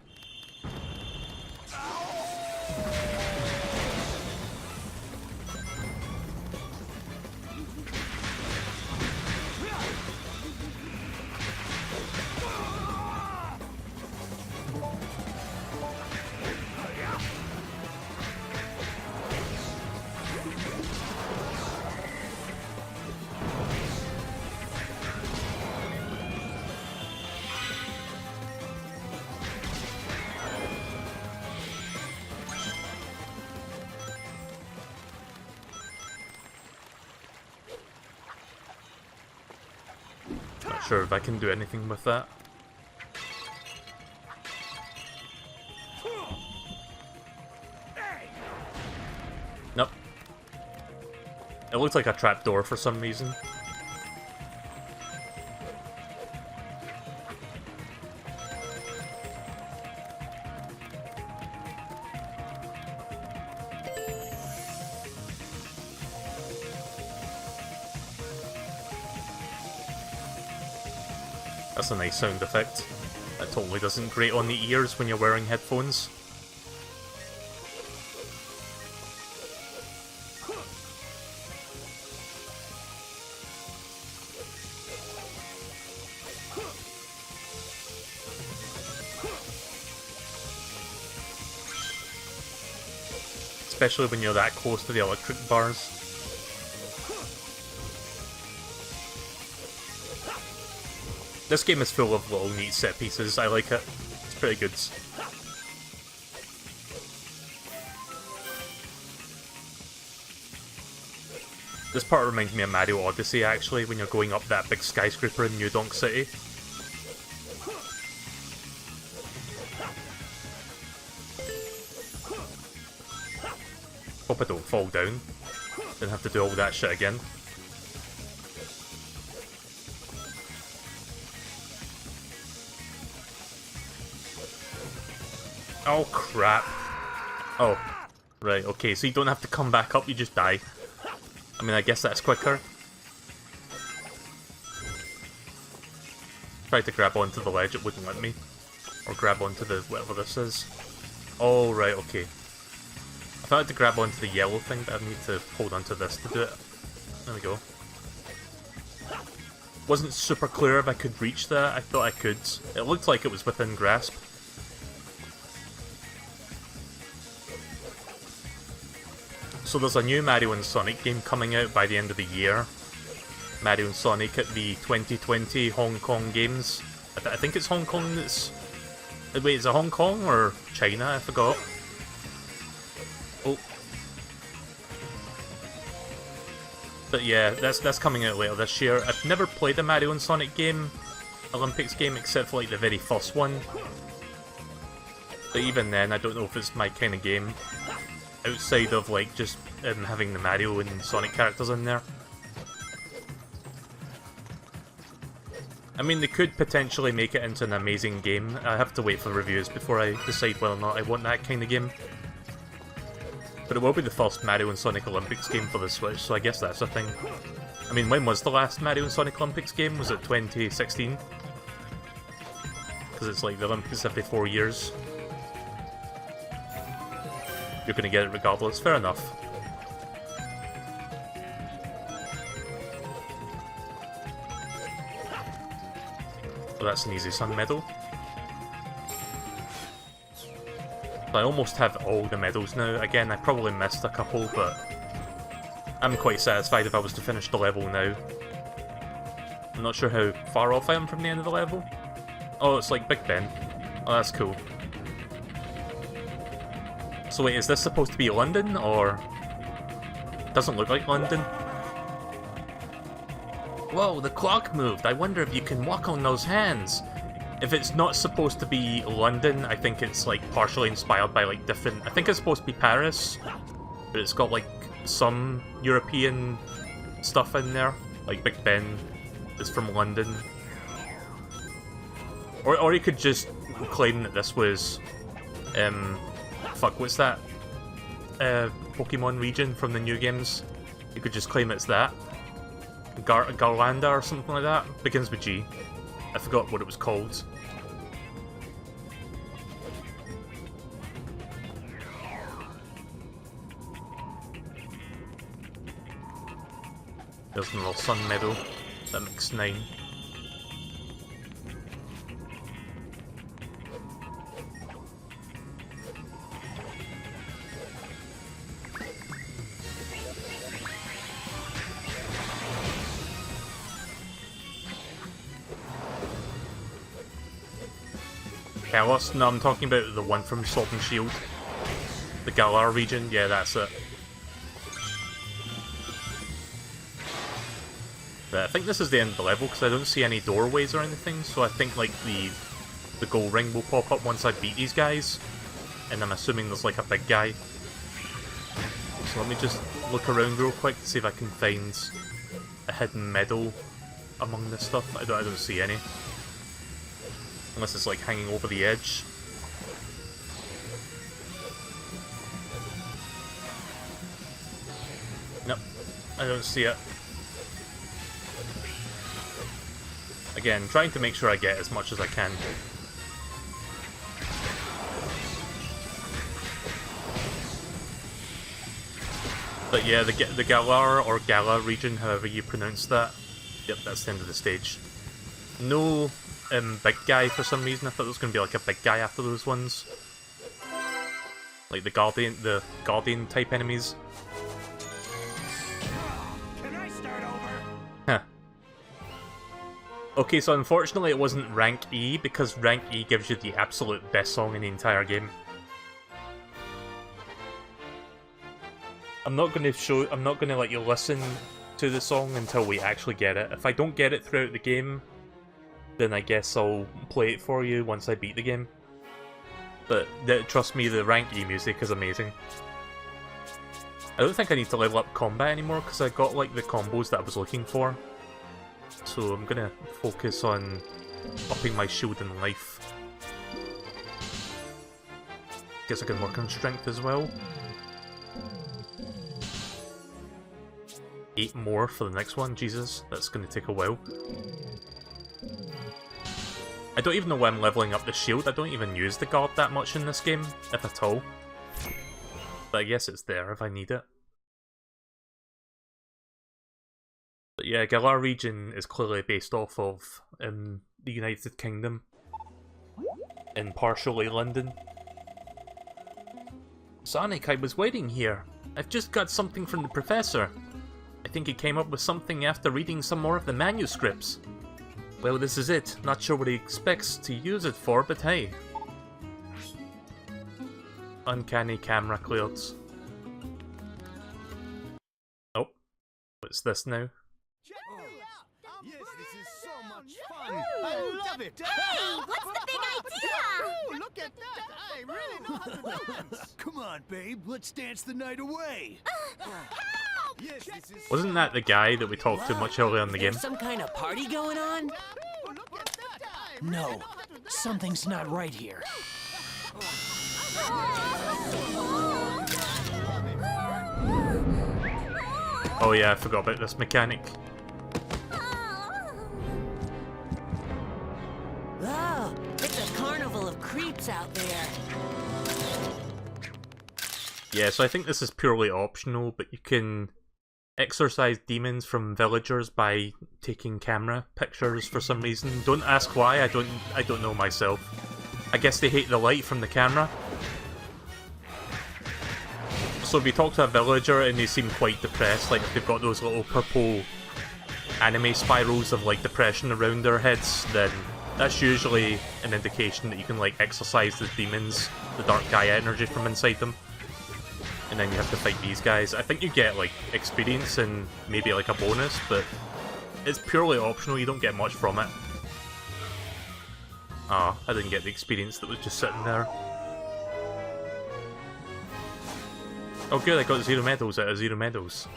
Speaker 5: Not sure if I can do anything with that. Nope. It looks like a trapdoor for some reason. That's a nice sound effect. That totally doesn't grate on the ears when you're wearing headphones.
Speaker 1: especially when you're that close to the electric bars. This game is full of little neat set pieces, I like it. It's pretty good. This part reminds me of Mario Odyssey actually, when you're going up that big skyscraper in New Donk City. Hope I don't fall down. Then have to do all that shit again. Oh crap. Oh. Right, okay, so you don't have to come back up, you just die. I mean, I guess that's quicker. Tried to grab onto the ledge, it wouldn't let me. Or grab onto the whatever this is. Oh, right, okay. I thought I had to grab onto the yellow thing, but I need to hold onto this to do it. There we go. Wasn't super clear if I could reach that. I thought I could. It looked like it was within grasp. So there's a new Mario and Sonic game coming out by the end of the year. Mario and Sonic at the 2020 Hong Kong Games. I think it's Hong Kong that's... Wait, is it Hong Kong or China? I forgot. Oh. But yeah, that's coming out later this year. I've never played a Mario and Sonic game, Olympics game, except for like the very first one. But even then, I don't know if it's my kind of game. Outside of like just having the Mario and Sonic characters in there. I mean, they could potentially make it into an amazing game. I have to wait for reviews before I decide whether or not I want that kind of game. But it will be the first Mario and Sonic Olympics game for the Switch, so I guess that's a thing. I mean, when was the last Mario and Sonic Olympics game? Was it 2016? Because it's like the Olympics every 4 years. You're gonna get it regardless, fair enough. So that's an easy Sun medal. I almost have all the medals now. Again, I probably missed a couple, but I'm quite satisfied if I was to finish the level now. I'm not sure how far off I am from the end of the level. Oh, it's like Big Ben. Oh, that's cool. So wait, is this supposed to be London, or... Doesn't look like London. Whoa, the clock moved. I wonder if you can walk on those hands. If it's not supposed to be London, I think it's like partially inspired by like different... I think it's supposed to be Paris, but it's got like some European stuff in there. Like Big Ben is from London. Or you could just claim that this was... Fuck, what's that? Pokemon region from the new games? You could just claim it's that. Garlanda or something like that. Begins with G. I forgot what it was called. There's another Sun medal. That makes 9. Kalos? No, I'm talking about the one from Sword and Shield. The Galar region, yeah, that's it. But I think this is the end of the level, because I don't see any doorways or anything, so I think like the gold ring will pop up once I beat these guys. And I'm assuming there's like a big guy. So let me just look around real quick to see if I can find a hidden medal among this stuff. I don't see any. Unless it's like hanging over the edge. Nope, I don't see it. Again, trying to make sure I get as much as I can. But yeah, the Galar or Gala region, however you pronounce that. Yep, that's the end of the stage. No big guy for some reason. I thought there was going to be like a big guy after those ones.
Speaker 5: Like the Guardian type enemies.
Speaker 2: Can I start over?
Speaker 5: Huh. Okay, so unfortunately it wasn't rank E, because rank E gives you the absolute best song in the entire game. I'm not gonna let you listen to the song until we actually get it. If I don't get it throughout the game, then I guess I'll play it for you once I beat the game. But trust me, the rank E music is amazing. I don't think I need to level up combat anymore, because I got like the combos that I was looking for. So I'm gonna focus on upping my shield and life. Guess I can work on strength as well. 8 more for the next one, Jesus, that's gonna take a while. I don't even know why I'm leveling up the shield. I don't even use the guard that much in this game, if at all. But I guess it's there if I need it. But yeah, Galar region is clearly based off of the United Kingdom. And partially London. Sonic, I was waiting here. I've just got something from the professor. I think he came up with something after reading some more of the manuscripts. Well, this is it. Not sure what he expects to use it for, but hey. Uncanny camera cleared. Oh. What's this now?
Speaker 2: Yes, this is so much fun. I love it.
Speaker 3: Hey, what's the big idea?
Speaker 2: Ooh, look at that. I really know how to dance. Come on, babe. Let's dance the night away. Yes, this is
Speaker 5: Wasn't that the guy that we talked to much earlier in the game?
Speaker 4: There's some kind of party going on?
Speaker 2: Ooh, look at that. I
Speaker 6: No, something's not right here.
Speaker 5: Oh yeah, I forgot about this mechanic.
Speaker 4: Oh, it's a carnival of creeps out there.
Speaker 5: Yeah, so I think this is purely optional, but you can exorcise demons from villagers by taking camera pictures for some reason. Don't ask why, I don't know myself. I guess they hate the light from the camera. So if you talk to a villager and they seem quite depressed, like if they've got those little purple anime spirals of like depression around their heads, then that's usually an indication that you can like exorcise the demons, the dark guy energy from inside them. And then you have to fight these guys. I think you get like experience and maybe like a bonus, but it's purely optional, you don't get much from it. Ah, I didn't get the experience that was just sitting there. Oh good, I got 0 medals out of 0 medals.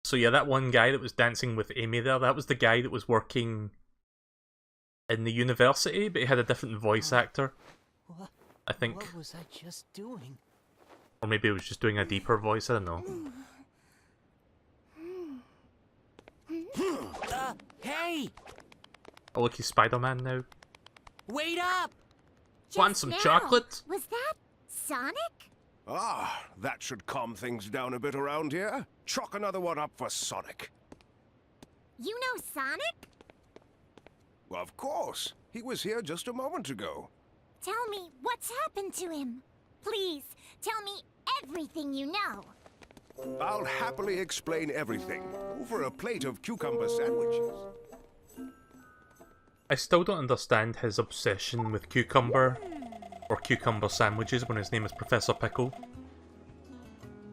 Speaker 5: So yeah, that one guy that was dancing with Amy there, that was the guy that was working in the university, but he had a different voice actor, I think.
Speaker 6: What was I just doing?
Speaker 5: Or maybe he was just doing a deeper voice, I don't know.
Speaker 4: Hey!
Speaker 5: Oh look, he's Spider-Man now.
Speaker 4: Wait up!
Speaker 5: Want
Speaker 3: Just
Speaker 5: some
Speaker 3: now.
Speaker 5: chocolate?
Speaker 3: Was that Sonic?
Speaker 7: Ah, that should calm things down a bit around here. Chalk another one up for Sonic.
Speaker 3: You know Sonic?
Speaker 7: Of course. He was here just a moment ago.
Speaker 3: Tell me what's happened to him. Please, tell me everything you know.
Speaker 7: I'll happily explain everything over a plate of cucumber sandwiches.
Speaker 5: I still don't understand his obsession with cucumber, or cucumber sandwiches when his name is Professor Pickle.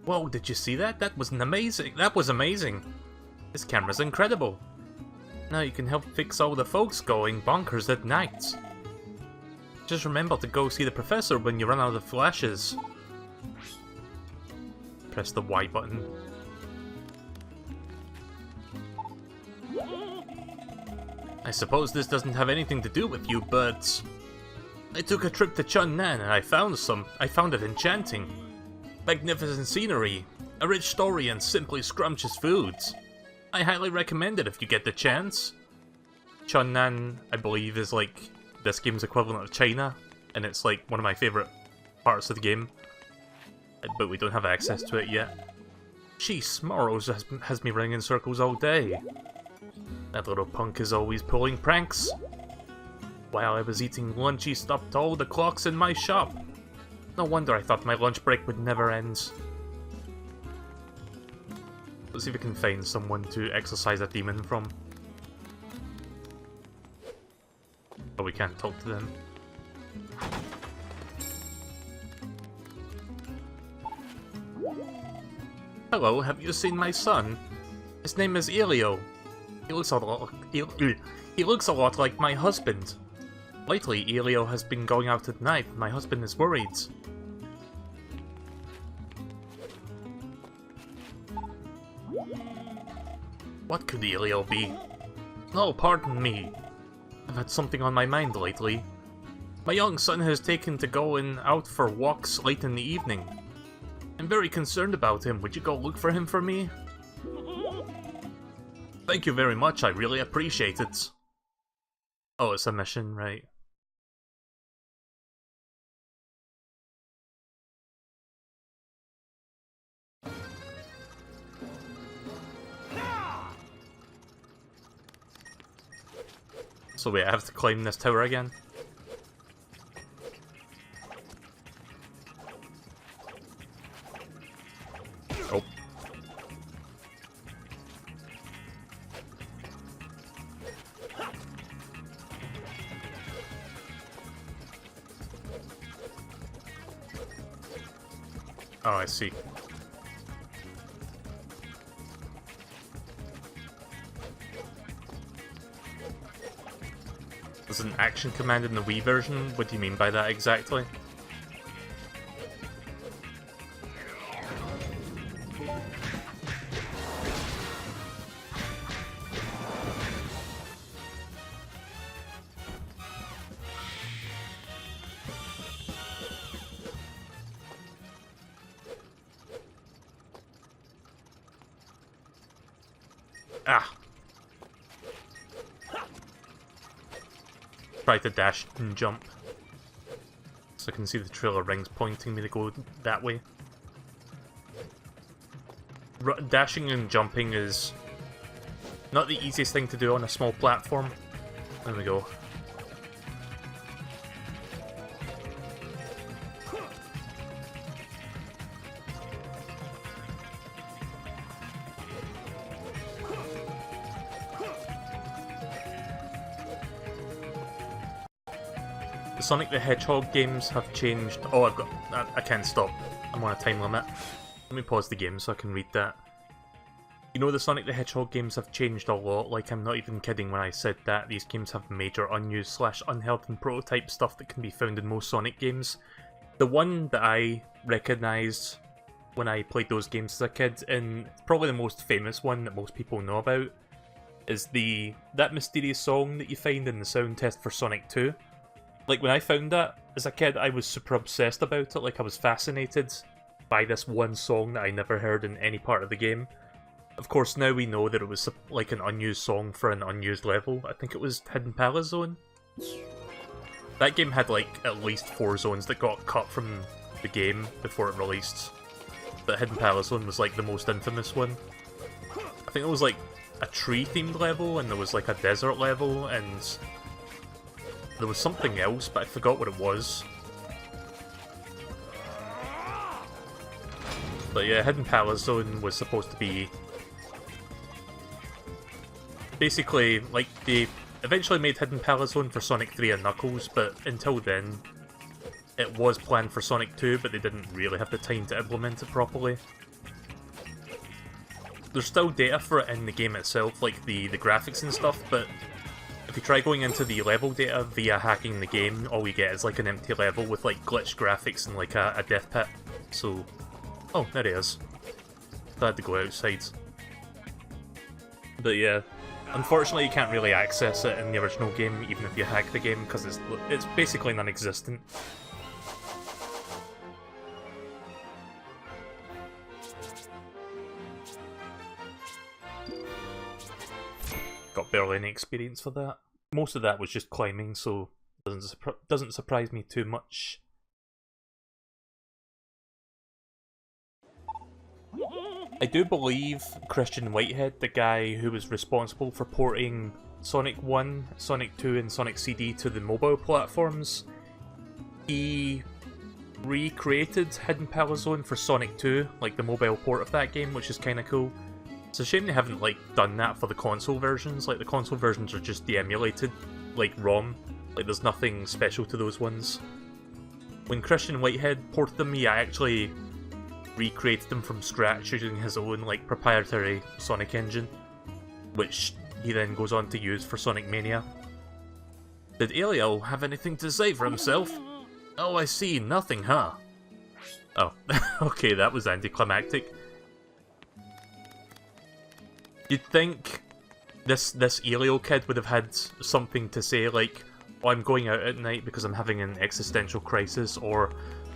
Speaker 5: Whoa, did you see that? That was amazing! That was amazing! This camera's incredible! Now you can help fix all the folks going bonkers at night. Just remember to go see the professor when you run out of flashes. Press the Y button. I suppose this doesn't have anything to do with you, but I took a trip to Chunnan and I found it enchanting. Magnificent scenery, a rich story and simply scrumptious foods. I highly recommend it if you get the chance. Chunnan, I believe, is like this game's equivalent of China, and it's like one of my favourite parts of the game. But we don't have access to it yet. Gee, Smorrows has me running in circles all day. That little punk is always pulling pranks. While I was eating lunch, he stopped all the clocks in my shop. No wonder I thought my lunch break would never end. Let's see if we can find someone to exorcise a demon from. But we can't talk to them. Hello, have you seen my son? His name is Elio. He looks a lot like my husband. Lately, Elio has been going out at night. My husband is worried. What could Elio be? Oh, pardon me. I've had something on my mind lately. My young son has taken to going out for walks late in the evening. I'm very concerned about him. Would you go look for him for me? Thank you very much, I really appreciate it. Oh, it's a mission, right. So wait, I have to climb this tower again? Oh. Oh, I see. There's an action command in the Wii version. What do you mean by that exactly? Ah! Try to dash and jump. So I can see the trail of rings pointing me to go that way. Dashing and jumping is not the easiest thing to do on a small platform. There we go. The Sonic the Hedgehog games have changed. Oh, I can't stop. I'm on a time limit. Let me pause the game so I can read that. You know, the Sonic the Hedgehog games have changed a lot. Like, I'm not even kidding when I said that. These games have major unused / unheld and prototype stuff that can be found in most Sonic games. The one that I recognised when I played those games as a kid, and probably the most famous one that most people know about, is that mysterious song that you find in the sound test for Sonic 2. Like, when I found that as a kid, I was super obsessed about it. Like, I was fascinated by this one song that I never heard in any part of the game. Of course, now we know that it was like an unused song for an unused level. I think it was Hidden Palace Zone. That game had like at least 4 zones that got cut from the game before it released. But Hidden Palace Zone was like the most infamous one. I think it was like a tree-themed level, and there was like a desert level, and there was something else, but I forgot what it was. But yeah, Hidden Palace Zone was supposed to be basically, like, they eventually made Hidden Palace Zone for Sonic 3 and Knuckles, but until then, it was planned for Sonic 2, but they didn't really have the time to implement it properly. There's still data for it in the game itself, like the graphics and stuff, but if you try going into the level data via hacking the game, all you get is like an empty level with like glitched graphics and like a death pit. So, oh, there he is. I had to go outside. But yeah, unfortunately you can't really access it in the original game, even if you hack the game, because it's basically non-existent. Got barely any experience for that. Most of that was just climbing, so doesn't surprise me too much.
Speaker 1: I do believe Christian Whitehead, the guy who was responsible for porting Sonic 1, Sonic 2, and Sonic CD to the mobile platforms, he recreated Hidden Palazone for Sonic 2, like the mobile port of that game, which is kind of cool. It's a shame they haven't like done that for the console versions. Like the console versions are just the emulated, like ROM. Like there's nothing special to those ones. When Christian Whitehead ported them, he actually recreated them from scratch using his own like proprietary Sonic engine, which he then goes on to use for Sonic Mania. Did Elio have anything to say for himself? Oh, I see, nothing, huh? Oh, okay, that was anticlimactic. You'd think this Elio kid would have had something to say like, oh, I'm going out at night because I'm having an existential crisis, or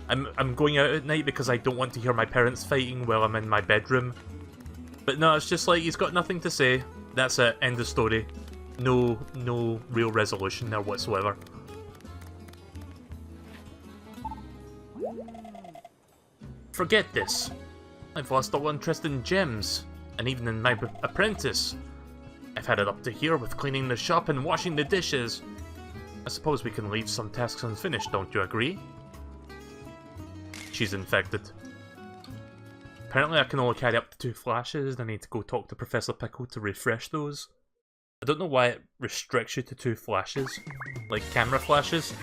Speaker 1: I'm going out at night because I don't want to hear my parents fighting while I'm in my bedroom. But no, it's just like, he's got nothing to say. That's it, end of story. No real resolution there whatsoever. Forget this. I've lost all interest in gems, and even in my apprentice. I've had it up to here with cleaning the shop and washing the dishes. I suppose we can leave some tasks unfinished, don't you agree? She's infected. Apparently I can only carry up to 2 flashes, and I need to go talk to Professor Pickle to refresh those. I don't know why it restricts you to 2 flashes, like camera flashes.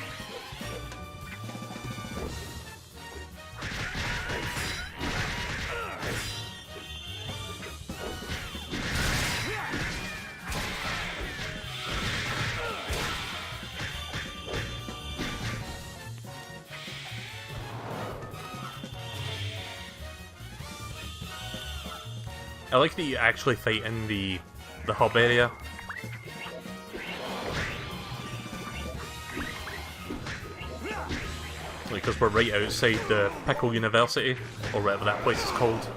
Speaker 1: I like that you actually fight in the hub area. Because we're right outside the Pickle University, or whatever that place is called.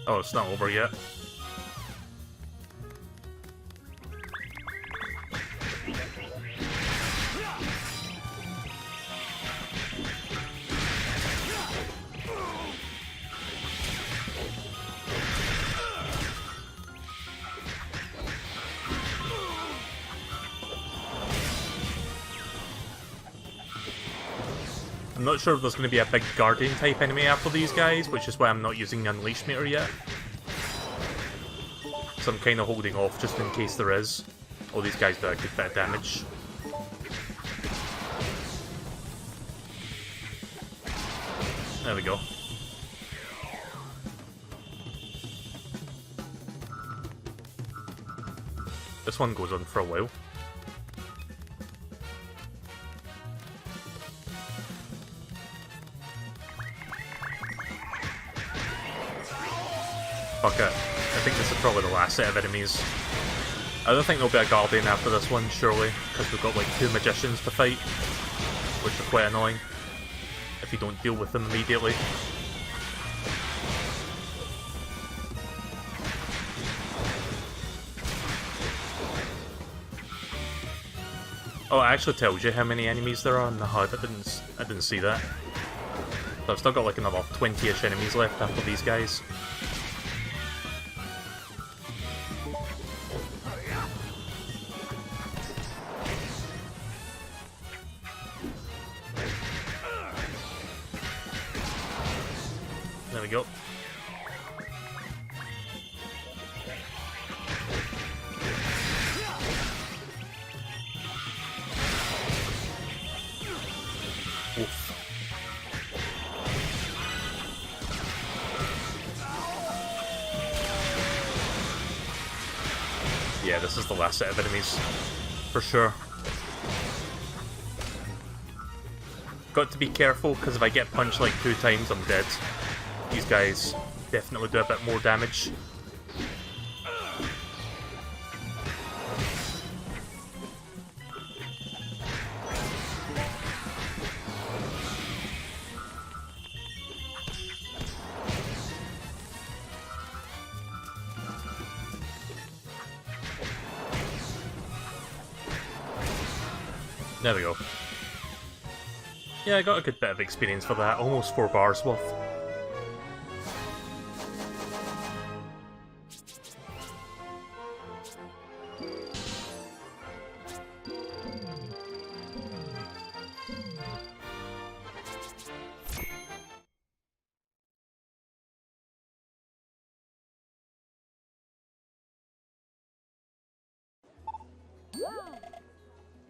Speaker 1: Oh, it's not over yet. I'm not sure if there's going to be a big Guardian type enemy after these guys, which is why I'm not using the Unleash meter yet. So I'm kind of holding off just in case there is. Oh, these guys do a good bit of damage. There we go. This one goes on for a while. Fuck it. I think this is probably the last set of enemies. I don't think there'll be a Guardian after this one, surely, because we've got like 2 Magicians to fight, which are quite annoying if you don't deal with them immediately. Oh, it actually tells you how many enemies there are in the HUD. I didn't see that. So I've still got like another 20-ish enemies left after these guys. There we go. Oof.
Speaker 5: Yeah, this is the last set of enemies. For sure. Got to be careful, because if I get punched like 2 times, I'm dead. These guys definitely do a bit more damage. There we go. Yeah, I got a good bit of experience for that, almost 4 bars worth.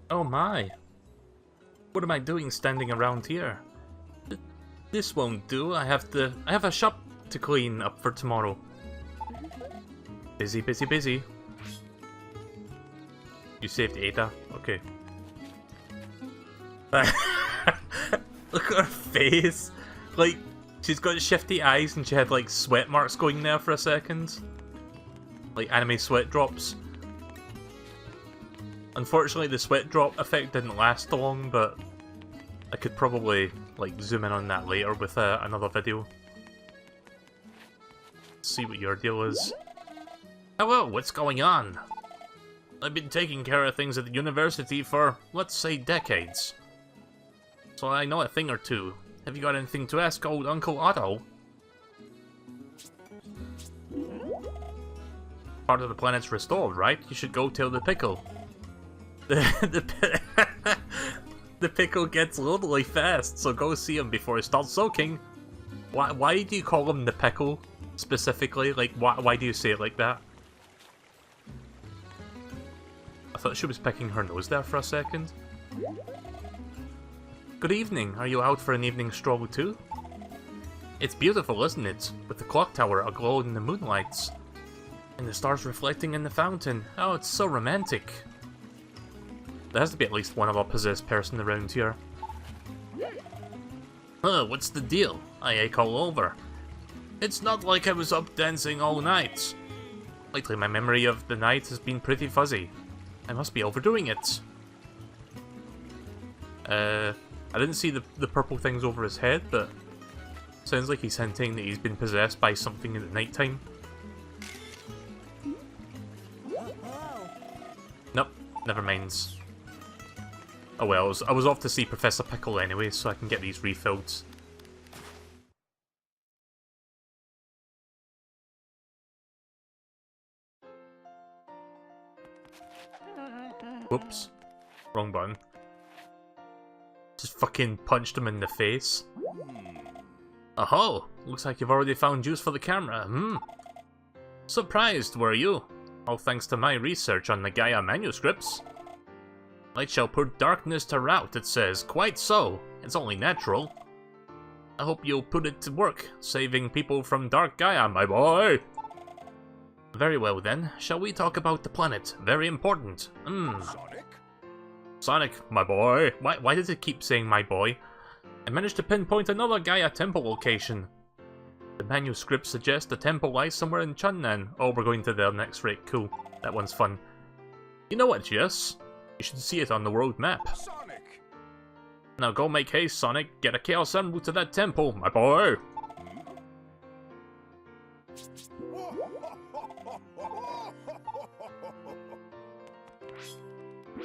Speaker 5: Oh my! What am I doing standing around here? This won't do. I have a shop to clean up for tomorrow. Busy, busy, busy. You saved Ada? Okay. Look at her face! Like, she's got shifty eyes and she had like sweat marks going there for a second. Like anime sweat drops. Unfortunately, the sweat drop effect didn't last long, but I could probably like zoom in on that later with another video. See what your deal is. Hello, what's going on? I've been taking care of things at the university for, let's say, decades. So I know a thing or two. Have you got anything to ask old Uncle Otto? Part of the planet's restored, right? You should go tell the pickle. The pickle gets lonely fast, so go see him before he starts soaking. Why do you call him the pickle, specifically? Like, why do you say it like that? I thought she was picking her nose there for a second. Good evening, are you out for an evening stroll too? It's beautiful, isn't it? With the clock tower aglow in the moonlights. And the stars reflecting in the fountain. Oh, it's so romantic. There has to be at least one other possessed person around here. Huh, what's the deal? I ache all over. It's not like I was up dancing all night. Lately my memory of the night has been pretty fuzzy. I must be overdoing it. I didn't see the purple things over his head, but sounds like he's hinting that he's been possessed by something in the nighttime. Nope, never mind. Oh well, I was off to see Professor Pickle anyway, so I can get these refilled. Whoops. Wrong button. Just fucking punched him in the face. Oh, looks like you've already found use for the camera. Surprised, were you? All thanks to my research on the Gaia manuscripts. Light shall put darkness to rout, it says. Quite so. It's only natural. I hope you'll put it to work, saving people from Dark Gaia, my boy. Very well then. Shall we talk about the planet? Very important.
Speaker 7: Sonic?
Speaker 5: Sonic, my boy. Why does it keep saying my boy? I managed to pinpoint another Gaia temple location. The manuscript suggests the temple lies somewhere in Chunnan. Oh, we're going to there next, right? Cool. That one's fun. You know what, yes? You should see it on the world map.
Speaker 7: Sonic!
Speaker 5: Now go make haste, Sonic. Get a Chaos Emerald to that temple, my boy.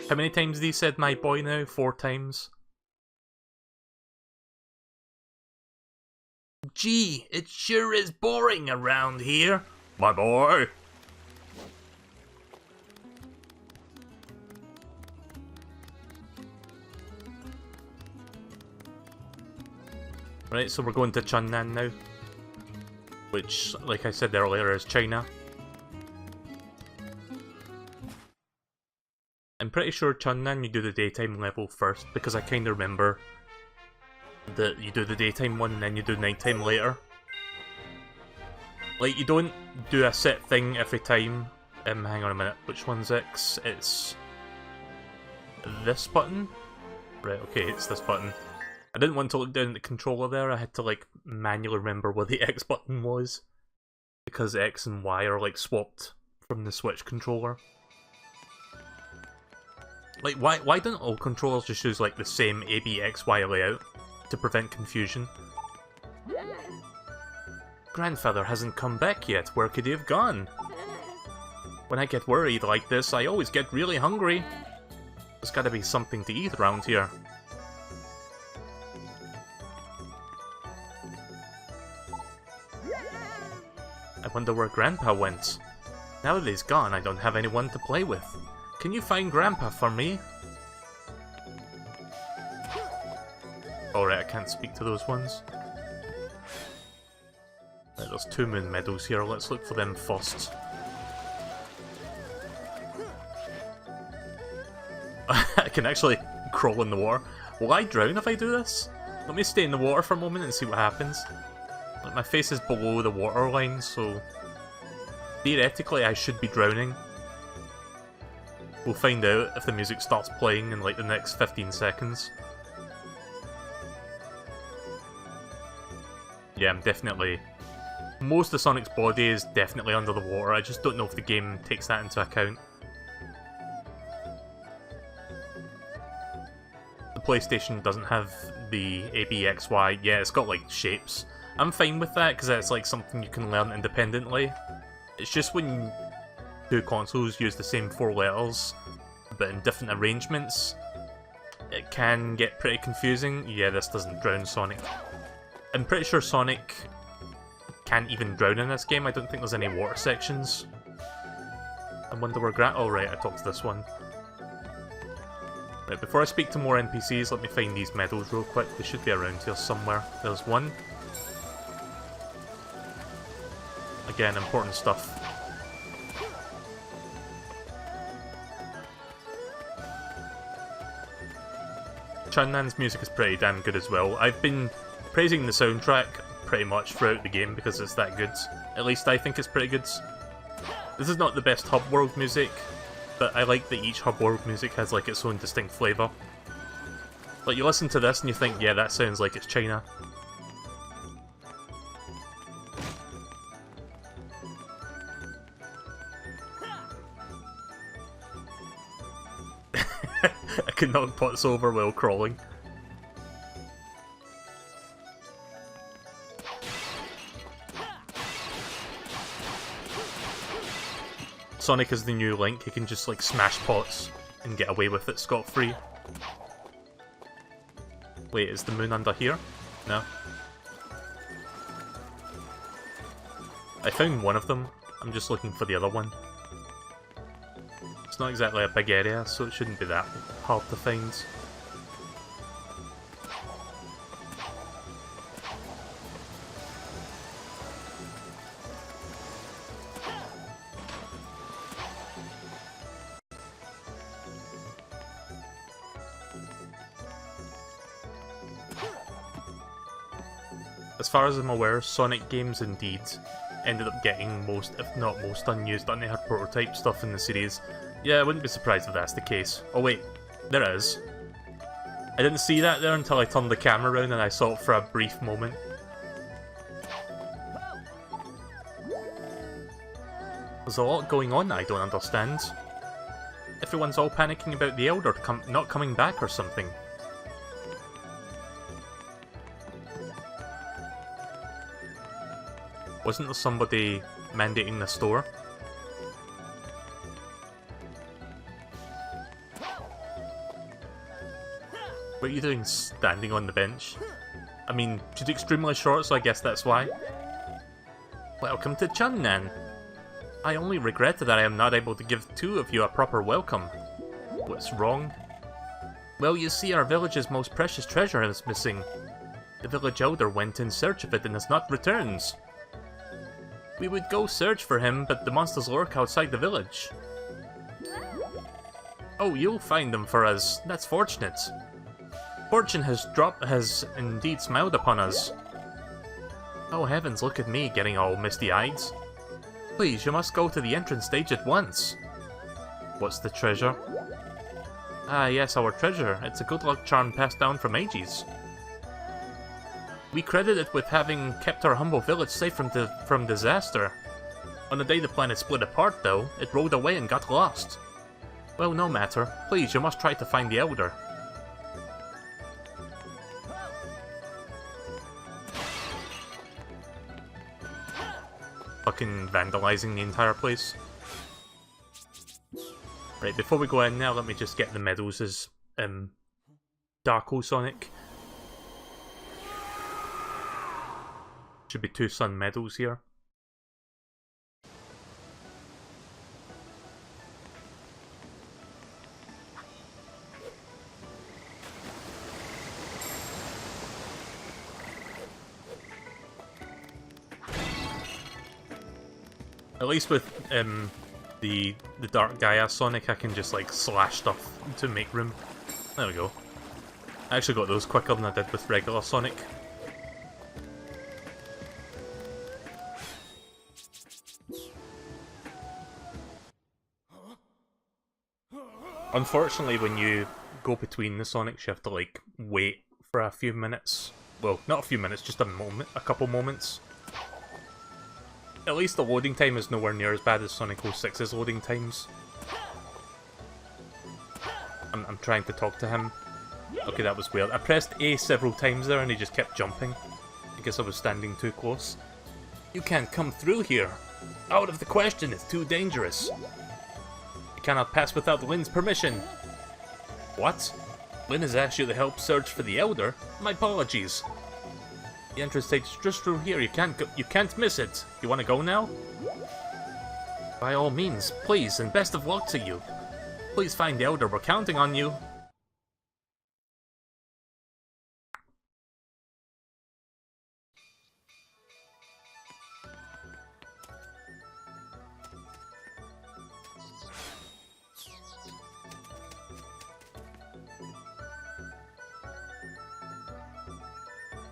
Speaker 5: How many times have you said my boy now? 4 times? Gee, it sure is boring around here, my boy. Right, so we're going to Chunnan now. Which, like I said earlier, is China. I'm pretty sure Chunnan you do the daytime level first, because I kinda remember that you do the daytime one and then you do nighttime later. Like, you don't do a set thing every time Hang on a minute. Which one's X? It's this button? Right, okay, it's this button. I didn't want to look down at the controller there, I had to like manually remember where the X button was. Because X and Y are like swapped from the Switch controller. Like, why don't all controllers just use like the same A, B, X, Y layout to prevent confusion? Grandfather hasn't come back yet, where could he have gone? When I get worried like this, I always get really hungry. There's gotta be something to eat around here. I wonder where Grandpa went. Now that he's gone, I don't have anyone to play with. Can you find Grandpa for me? Alright, I can't speak to those ones. Right, there's 2 moon medals here, let's look for them first. I can actually crawl in the water. Will I drown if I do this? Let me stay in the water for a moment and see what happens. Like, my face is below the water line, so theoretically I should be drowning. We'll find out if the music starts playing in like the next 15 seconds. Yeah, I'm definitely... Most of Sonic's body is definitely under the water, I just don't know if the game takes that into account. The PlayStation doesn't have the ABXY, yeah, it's got like shapes. I'm fine with that because that's like something you can learn independently. It's just when 2 consoles use the same 4 letters, but in different arrangements, it can get pretty confusing. Yeah, this doesn't drown Sonic. I'm pretty sure Sonic can't even drown in this game. I don't think there's any water sections. I wonder where oh right, I talked to this one. Right, before I speak to more NPCs, let me find these medals real quick. They should be around here somewhere. There's one. Again, important stuff. Chun-Nan's music is pretty damn good as well. I've been praising the soundtrack pretty much throughout the game because it's that good. At least I think it's pretty good. This is not the best hub world music, but I like that each hub world music has like its own distinct flavour. Like you listen to this and you think, yeah, that sounds like it's China. I can knock pots over while crawling. Sonic is the new Link, he can just like smash pots and get away with it scot-free. Wait, is the moon under here? No. I found one of them, I'm just looking for the other one. It's not exactly a big area, so it shouldn't be that hard to find. As far as I'm aware, Sonic games indeed ended up getting most, if not most, unused unaired prototype stuff in the series. Yeah, I wouldn't be surprised if that's the case. Oh wait, there is. I didn't see that there until I turned the camera around and I saw it for a brief moment. There's a lot going on that I don't understand. Everyone's all panicking about the Elder not coming back or something. Wasn't there somebody mandating the store? What are you doing standing on the bench? I mean, she's extremely short, so I guess that's why. Welcome to Chun-Nan. I only regret that I am not able to give 2 of you a proper welcome. What's wrong? Well, you see, our village's most precious treasure is missing. The village elder went in search of it and has not returned. We would go search for him, but the monsters lurk outside the village. Oh, you'll find them for us. That's fortunate. Fortune has indeed smiled upon us. Oh heavens, look at me getting all misty-eyed. Please, you must go to the entrance stage at once. What's the treasure? Ah, yes, our treasure. It's a good luck charm passed down from ages. We credit it with having kept our humble village safe from disaster. On the day the planet split apart, though, it rolled away and got lost. Well, no matter. Please, you must try to find the Elder. Fucking vandalizing the entire place. Right, before we go in now, let me just get the medals as Darko Sonic. Should be 2 Sun medals here. At least with the Dark Gaia Sonic, I can just like slash stuff to make room. There we go. I actually got those quicker than I did with regular Sonic. Unfortunately, when you go between the Sonics, you have to like wait for a few minutes. Well, not a few minutes, just a couple moments. At least the loading time is nowhere near as bad as Sonic 06's loading times. I'm trying to talk to him. Okay, that was weird. I pressed A several times there and he just kept jumping. I guess I was standing too close. You can't come through here. Out of the question, it's too dangerous. You cannot pass without Lynn's permission. What? Lynn has asked you to help search for the Elder? My apologies. The entrance stage is just through here. You can't miss it. You want to go now? By all means, please, and best of luck to you. Please find the Elder. We're counting on you.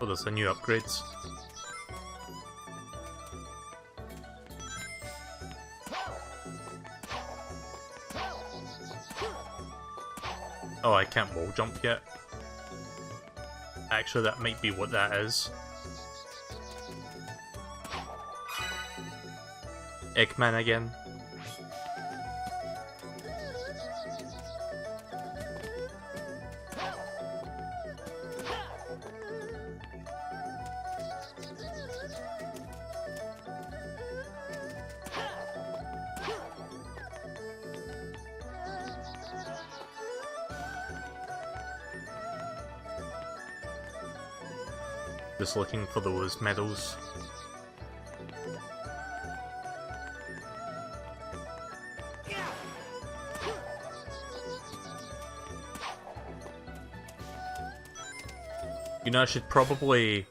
Speaker 5: Oh, there's the new upgrades. Oh, I can't wall jump yet. Actually, that might be what that is. Eggman again. Just looking for those medals. You know, I should probably...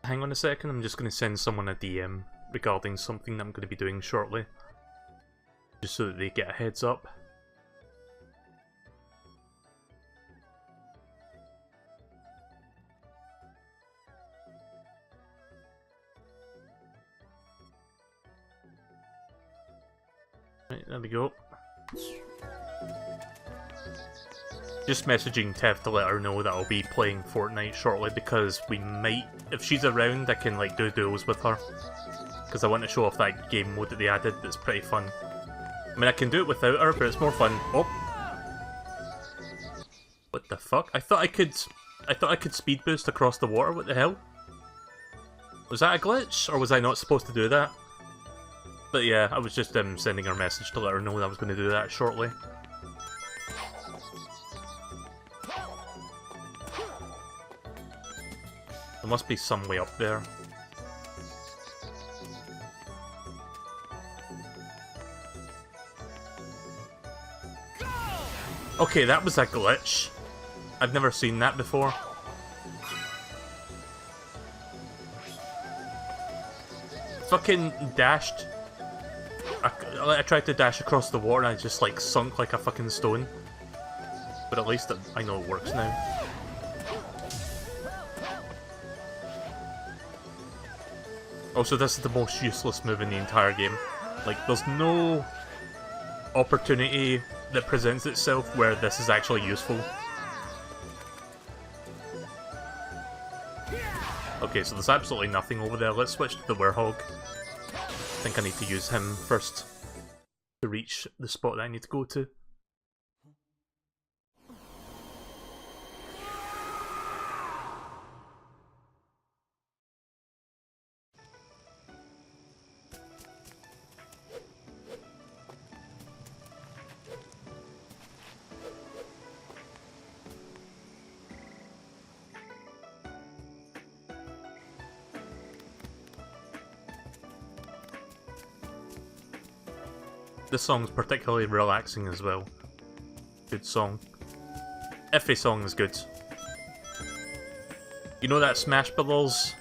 Speaker 5: Hang on a second, I'm just going to send someone a DM regarding something that I'm going to be doing shortly. Just so that they get a heads up. Right, there we go. Just messaging Tev to let her know that I'll be playing Fortnite shortly because we might, if she's around, I can like do duels with her. Because I want to show off that game mode that they added that's pretty fun. I mean, I can do it without her, but it's more fun. Oh! What the fuck? I thought I could speed boost across the water, what the hell? Was that a glitch? Or was I not supposed to do that? But yeah, I was just sending her a message to let her know that I was going to do that shortly. There must be some way up there. Okay, that was a glitch. I've never seen that before. Fucking dashed. I tried to dash across the water and I just like sunk like a fucking stone. But at least I know it works now. Also, this is the most useless move in the entire game. Like, there's no opportunity that presents itself where this is actually useful. Okay, so there's absolutely nothing over there. Let's switch to the Werehog. I think I need to use him first to reach the spot that I need to go to. This song's particularly relaxing as well. Good song. Every song is good. You know that Smash Brothers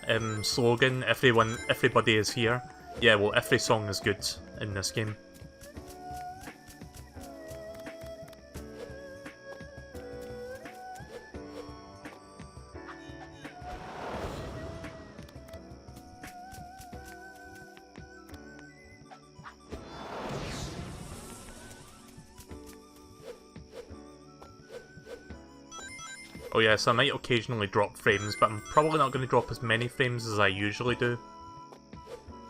Speaker 5: slogan, everybody is here? Yeah, well, every song is good in this game. Oh yes, I might occasionally drop frames, but I'm probably not going to drop as many frames as I usually do.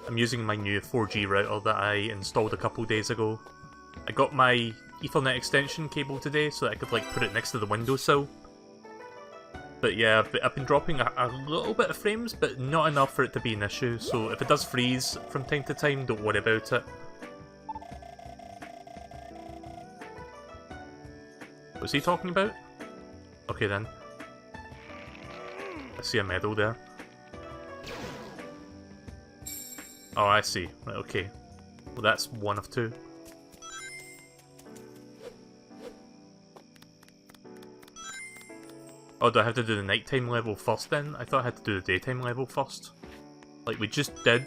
Speaker 5: I'm using my new 4G router that I installed a couple days ago. I got my Ethernet extension cable today so that I could like put it next to the windowsill. But yeah, I've been dropping a little bit of frames, but not enough for it to be an issue, so if it does freeze from time to time, don't worry about it. What's he talking about? Okay then. I see a medal there. Oh, I see. Right, okay. Well, that's one of two. Oh, do I have to do the nighttime level first then? I thought I had to do the daytime level first. Like we just did,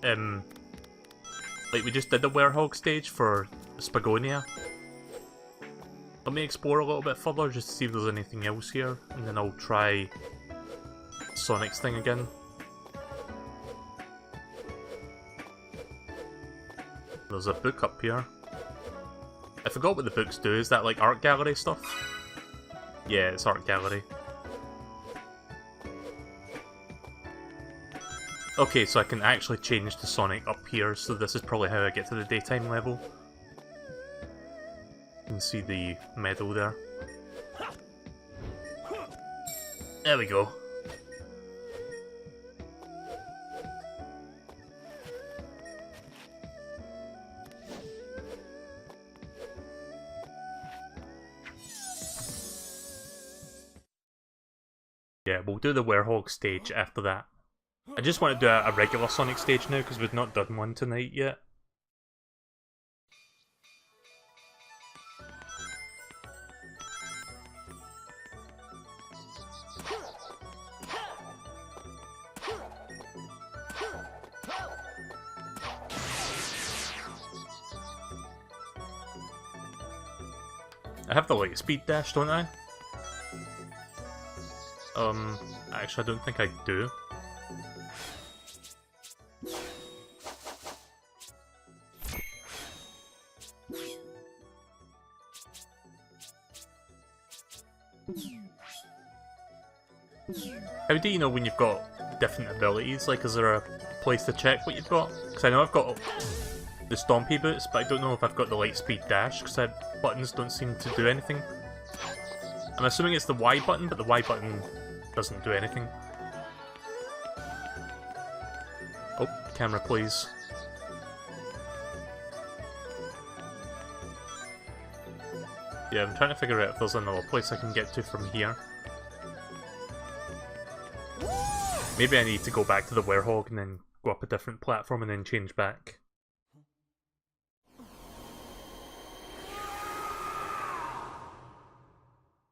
Speaker 5: the Werehog stage for Spagonia. Let me explore a little bit further just to see if there's anything else here, and then I'll try Sonic's thing again. There's a book up here. I forgot what the books do. Is that like art gallery stuff? Yeah, it's art gallery. Okay, so I can actually change to Sonic up here, so this is probably how I get to the daytime level. You can see the medal there. There we go. Yeah, we'll do the Werehog stage after that. I just want to do a regular Sonic stage now because we've not done one tonight yet. I have the light speed dash, don't I? Actually I don't think I do. How do you know when you've got different abilities? Like, is there a place to check what you've got? Because I know I've got the Stompy boots, but I don't know if I've got the light speed dash, because buttons don't seem to do anything. I'm assuming it's the Y button, but the Y button doesn't do anything. Oh, camera please. Yeah, I'm trying to figure out if there's another place I can get to from here. Maybe I need to go back to the Werehog and then go up a different platform and then change back.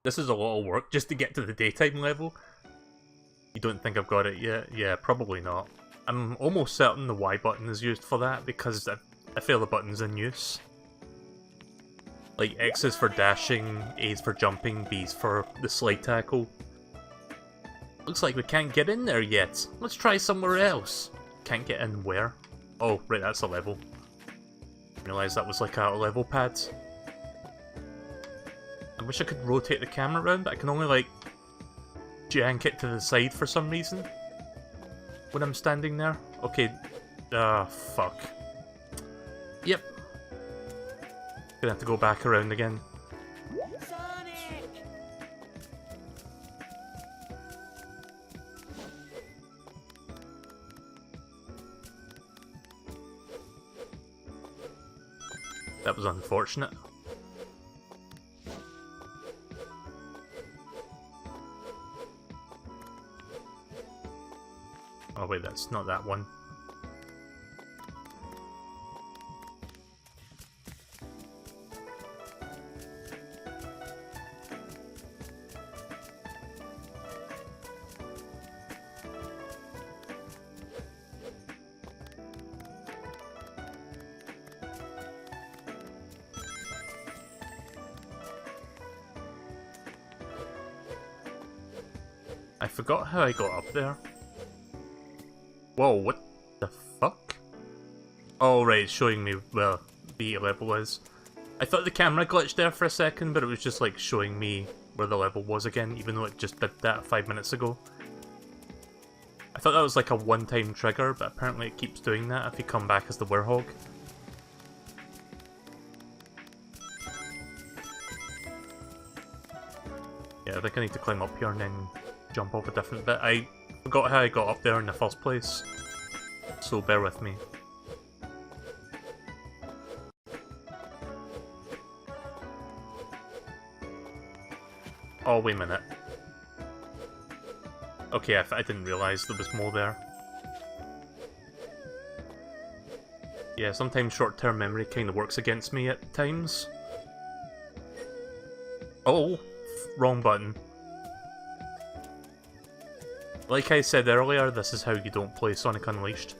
Speaker 5: This is a lot of work just to get to the daytime level. You don't think I've got it yet? Yeah, probably not. I'm almost certain the Y button is used for that because I feel the button's in use. Like, X is for dashing, A is for jumping, B is for the slide tackle. Looks like we can't get in there yet. Let's try somewhere else. Can't get in where? Oh, right, that's a level. realise that was like a level pad. I wish I could rotate the camera around, but I can only like jank it to the side for some reason when I'm standing there. Okay, fuck. Yep. Gonna have to go back around again.
Speaker 4: Sonic!
Speaker 5: That was unfortunate. Oh wait, that's not that one. I forgot how I got up there. Whoa, what the fuck? Oh right, it's showing me where the level is. I thought the camera glitched there for a second, but it was just like showing me where the level was again, even though it just did that 5 minutes ago. I thought that was like a one-time trigger, but apparently it keeps doing that if you come back as the Werehog. Yeah, I think I need to climb up here and then jump off a different bit. I forgot how I got up there in the first place, so bear with me. Oh, wait a minute. Okay, I didn't realise there was more there. Yeah, sometimes short-term memory kind of works against me at times. Oh, wrong button. Like I said earlier, this is how you don't play Sonic Unleashed.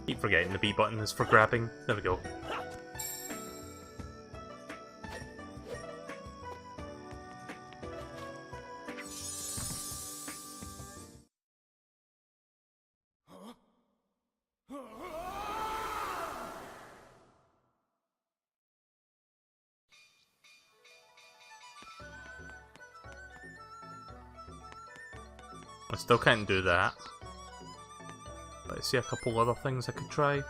Speaker 5: Keep forgetting the B button is for grabbing. There we go. I still can't do that. But I see a couple other things I could try.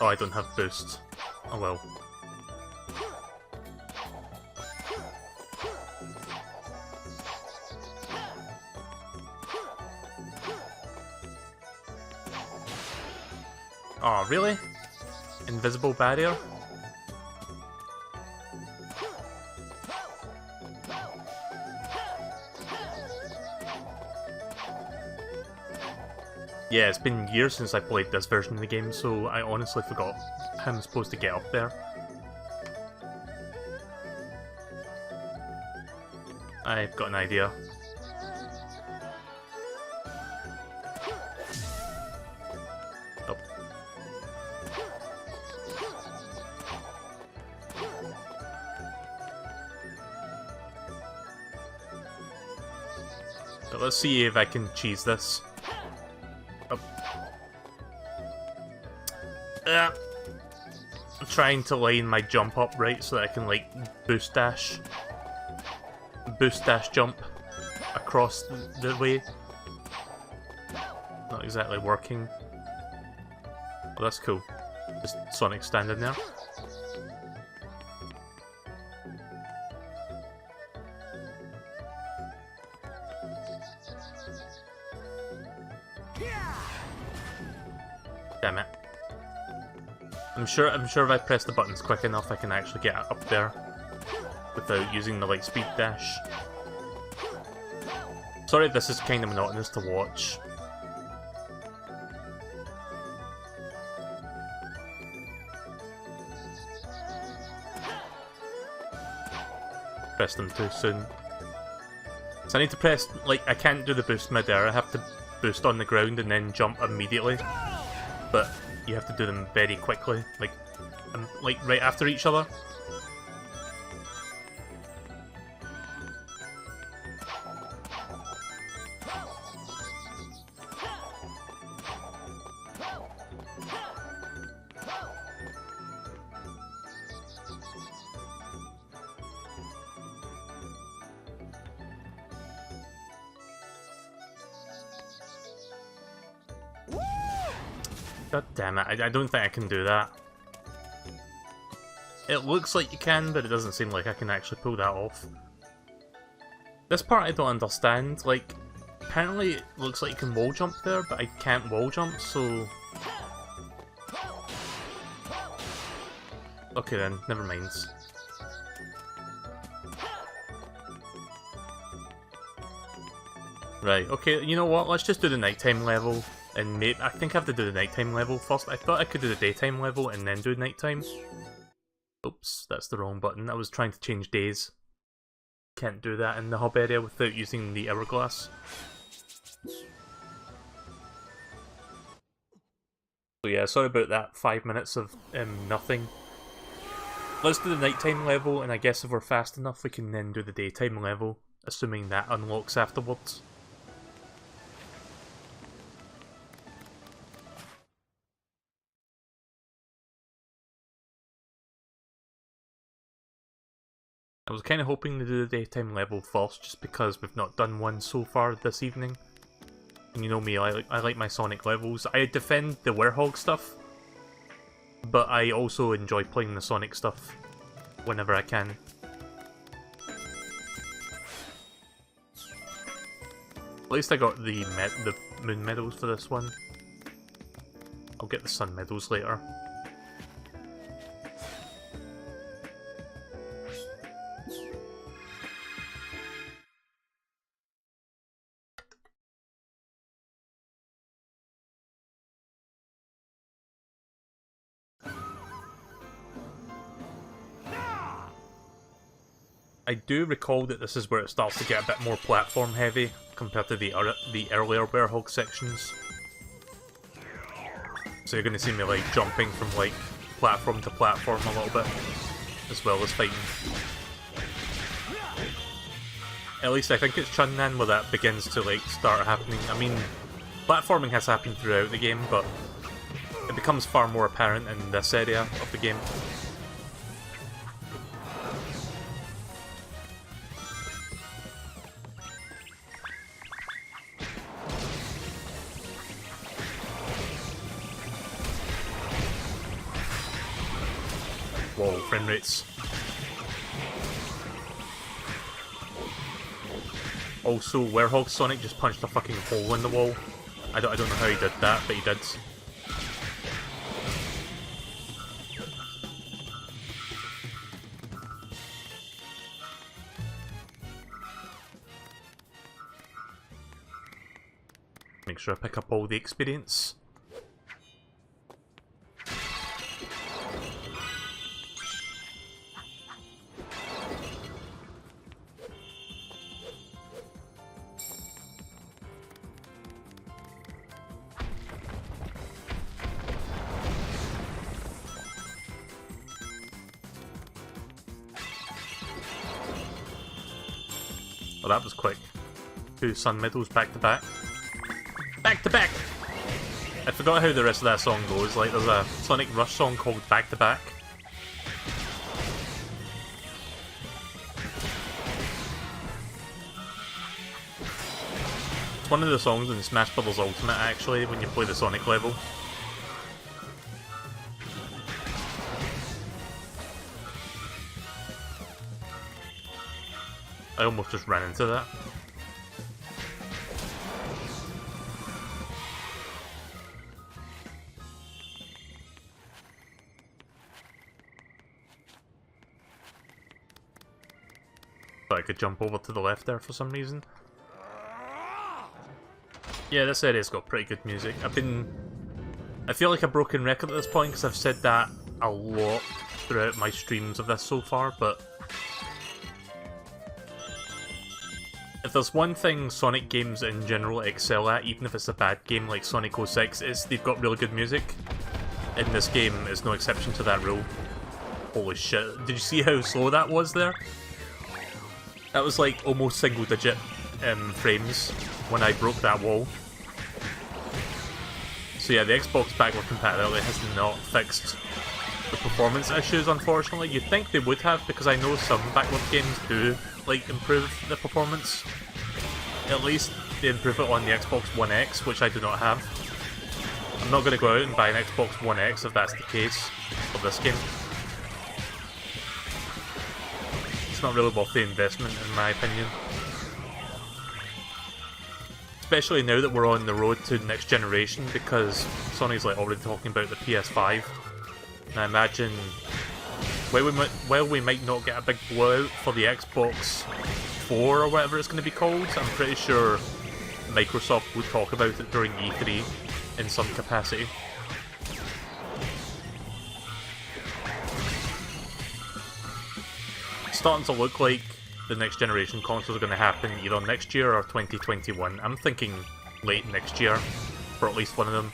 Speaker 5: Oh, I don't have boost. Oh well. Oh, really? Invisible barrier? Yeah, it's been years since I played this version of the game, so I honestly forgot how I'm supposed to get up there. I've got an idea. Oh. But let's see if I can cheese this. I'm trying to line my jump up right so that I can like boost dash jump across the way. Not exactly working. Oh, that's cool. Just Sonic standing there. Damn it. I'm sure if I press the buttons quick enough I can actually get up there without using the light speed dash. Sorry if this is kind of monotonous to watch. Pressed them too soon. So I need to press, like, I can't do the boost mid-air, I have to boost on the ground and then jump immediately, but you have to do them very quickly, like right after each other. God damn it, I don't think I can do that. It looks like you can, but it doesn't seem like I can actually pull that off. This part I don't understand, like, apparently it looks like you can wall jump there, but I can't wall jump, so... Okay then, never mind. Right, okay, you know what, let's just do the nighttime level. And maybe, I think I have to do the nighttime level first. I thought I could do the daytime level and then do nighttime. Oops, that's the wrong button. I was trying to change days. Can't do that in the hub area without using the hourglass. So yeah, sorry about that 5 minutes of nothing. Let's do the nighttime level, and I guess if we're fast enough we can then do the daytime level, assuming that unlocks afterwards. I was kind of hoping to do the daytime level first, just because we've not done one so far this evening. And you know me, I like my Sonic levels. I defend the Werehog stuff, but I also enjoy playing the Sonic stuff whenever I can. At least I got the moon medals for this one. I'll get the sun medals later. I do recall that this is where it starts to get a bit more platform heavy compared to the earlier Werehog sections. So you're going to see me like jumping from like platform to platform a little bit, as well as fighting. At least I think it's Chunnan where that begins to like start happening. I mean, platforming has happened throughout the game, but it becomes far more apparent in this area of the game. Whoa, frame rates. Also, Werehog-Sonic just punched a fucking hole in the wall. I don't know how he did that, but he did. Make sure I pick up all the experience. Oh, that was quick. 2 sun medals back to back. Back to back! I forgot how the rest of that song goes. Like, there's a Sonic Rush song called Back to Back. It's one of the songs in Smash Bros. Ultimate, actually, when you play the Sonic level. I almost just ran into that. But I could jump over to the left there for some reason. Yeah, this area's got pretty good music. I feel like a broken record at this point because I've said that a lot throughout my streams of this so far, but If there's one thing Sonic games in general excel at, even if it's a bad game like Sonic 06, is they've got really good music. And this game is no exception to that rule. Holy shit, did you see how slow that was there? That was like almost single digit frames when I broke that wall. So yeah, the Xbox backward compatibility has not fixed the performance issues, unfortunately. You'd think they would have, because I know some backward games do like improve the performance. At least they improve it on the Xbox One X, which I do not have. I'm not going to go out and buy an Xbox One X if that's the case for this game. It's not really worth the investment, in my opinion. Especially now that we're on the road to the next generation, because Sony's like already talking about the PS5. And I imagine while we might not get a big blowout for the Xbox 4 or whatever it's going to be called, I'm pretty sure Microsoft would talk about it during E3 in some capacity. It's starting to look like the next generation consoles are going to happen either next year or 2021. I'm thinking late next year for at least one of them.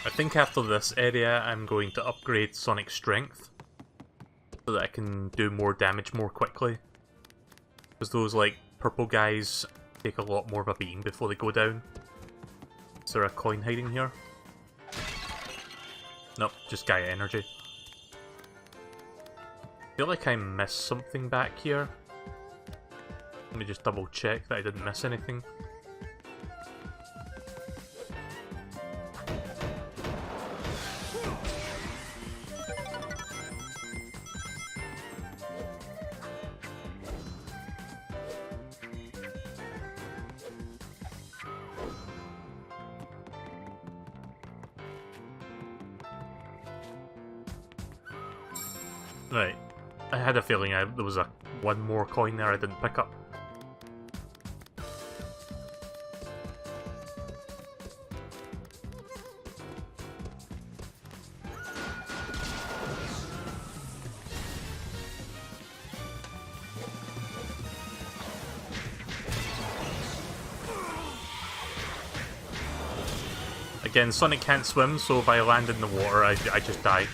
Speaker 5: I think after this area I'm going to upgrade Sonic's strength so that I can do more damage more quickly. Because those like purple guys take a lot more of a beating before they go down. Is there a coin hiding here? Nope, just Gaia energy. I feel like I missed something back here. Let me just double check that I didn't miss anything. Right, I had a feeling there was one more coin there I didn't pick up. Again, Sonic can't swim, so if I land in the water, I just die.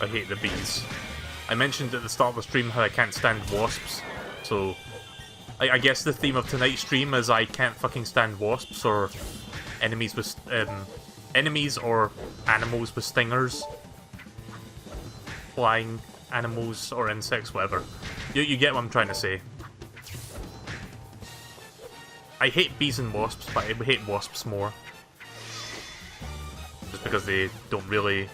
Speaker 5: I hate the bees. I mentioned at the start of the stream how I can't stand wasps, so I guess the theme of tonight's stream is I can't fucking stand wasps or enemies with enemies or animals with stingers, flying animals or insects, whatever. You get what I'm trying to say. I hate bees and wasps, but I hate wasps more, just because they don't really.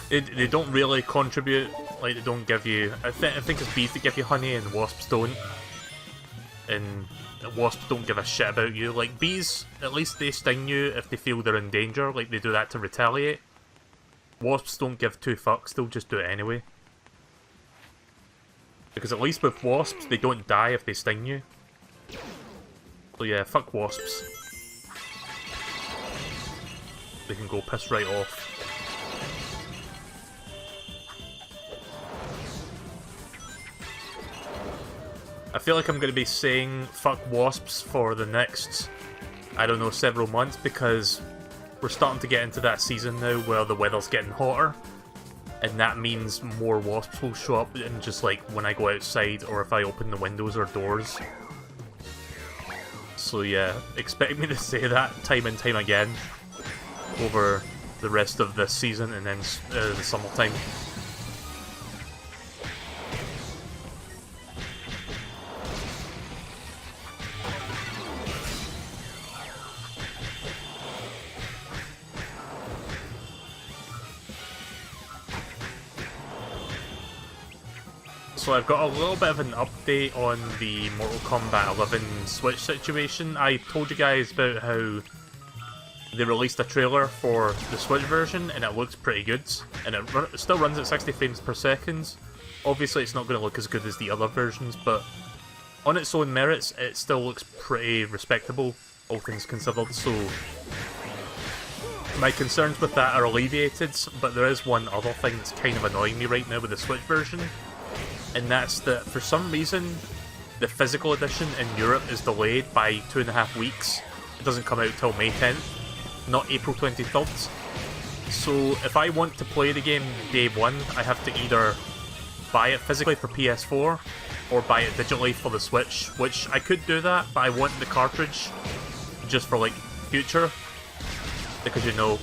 Speaker 5: They don't really contribute, like they don't give you... I think it's bees that give you honey and wasps don't. And wasps don't give a shit about you. Like bees, at least they sting you if they feel they're in danger, like they do that to retaliate. Wasps don't give two fucks, they'll just do it anyway. Because at least with wasps, they don't die if they sting you. So yeah, fuck wasps. They can go piss right off. feel like I'm going to be saying fuck wasps for the next, I don't know, several months, because we're starting to get into that season now where the weather's getting hotter, and that means more wasps will show up, and just like when I go outside or if I open the windows or doors. So yeah, expect me to say that time and time again over the rest of this season and then the summertime. So I've got a little bit of an update on the Mortal Kombat 11 Switch situation. I told you guys about how they released a trailer for the Switch version and it looks pretty good. And it still runs at 60 frames per second. Obviously it's not going to look as good as the other versions, but on its own merits it still looks pretty respectable, all things considered. So my concerns with that are alleviated, but there is one other thing that's kind of annoying me right now with the Switch version. And that's that for some reason the physical edition in Europe is delayed by 2.5 weeks. It doesn't come out till May 10th, not April 23rd. So if I want to play the game day one, I have to either buy it physically for PS4 or buy it digitally for the Switch, which I could do that, but I want the cartridge just for like future, because you know,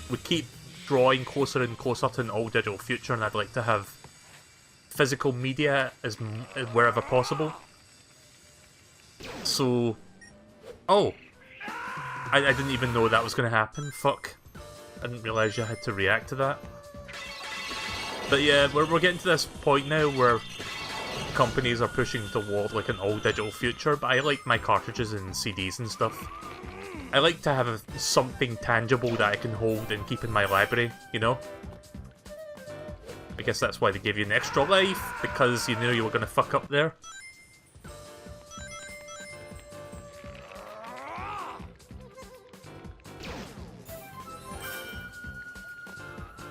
Speaker 5: we keep drawing closer and closer to an all digital future, and I'd like to have physical media as wherever possible. So, oh, I didn't even know that was going to happen. Fuck, I didn't realise you had to react to that. But yeah, we're getting to this point now where companies are pushing toward like an all digital future. But I like my cartridges and CDs and stuff. I like to have something tangible that I can hold and keep in my library, you know? I guess that's why they gave you an extra life, because you knew you were going to fuck up there.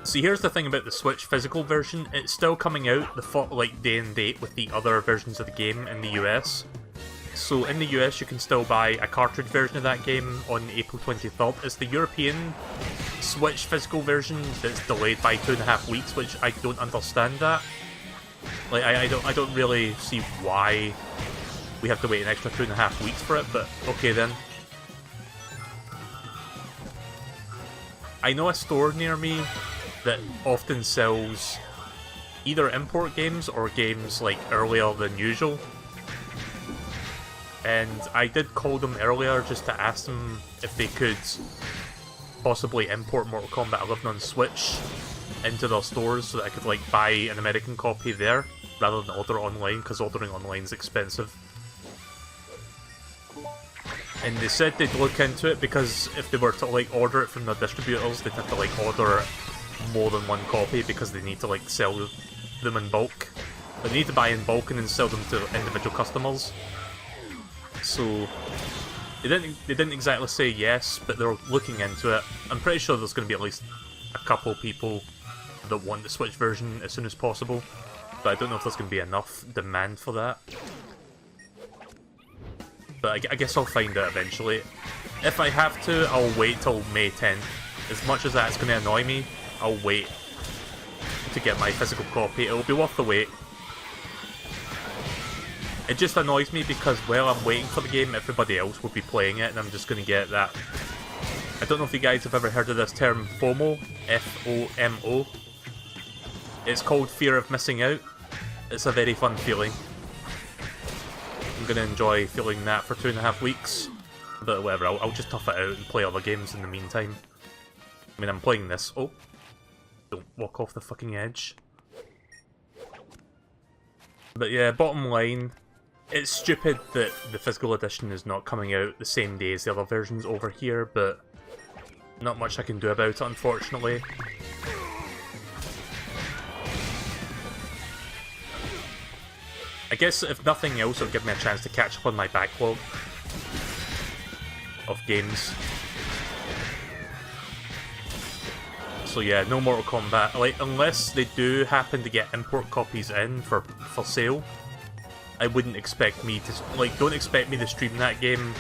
Speaker 5: See, here's the thing about the Switch physical version. It's still coming out the like day and date with the other versions of the game in the US. So in the US you can still buy a cartridge version of that game on April 23rd. It's the European Switch physical version that's delayed by 2.5 weeks, which I don't understand that. Like I don't really see why we have to wait an extra 2.5 weeks for it, but okay then. I know a store near me that often sells either import games or games like earlier than usual. And I did call them earlier just to ask them if they could possibly import Mortal Kombat 11 on Switch into their stores so that I could like buy an American copy there rather than order it online, because ordering online is expensive. And they said they'd look into it, because if they were to like order it from their distributors, they'd have to like order more than one copy because they need to like sell them in bulk. But they need to buy in bulk and then sell them to individual customers. So they didn't exactly say yes, but they're looking into it. I'm pretty sure there's going to be at least a couple people that want the Switch version as soon as possible, but I don't know if there's going to be enough demand for that. But I guess I'll find out eventually. If I have to, I'll wait till May 10th. As much as that's going to annoy me, I'll wait to get my physical copy. It'll be worth the wait. It just annoys me because while I'm waiting for the game, everybody else will be playing it, and I'm just going to get that. I don't know if you guys have ever heard of this term FOMO, F-O-M-O. It's called fear of missing out. It's a very fun feeling. I'm going to enjoy feeling that for 2.5 weeks. But whatever, I'll just tough it out and play other games in the meantime. I mean, I'm playing this. Oh, don't walk off the fucking edge. But yeah, bottom line, it's stupid that the physical edition is not coming out the same day as the other versions over here, but not much I can do about it, unfortunately. I guess if nothing else, it'll give me a chance to catch up on my backlog of games. So yeah, no Mortal Kombat. Like, unless they do happen to get import copies in for sale, I wouldn't expect me to, like, don't expect me to stream that game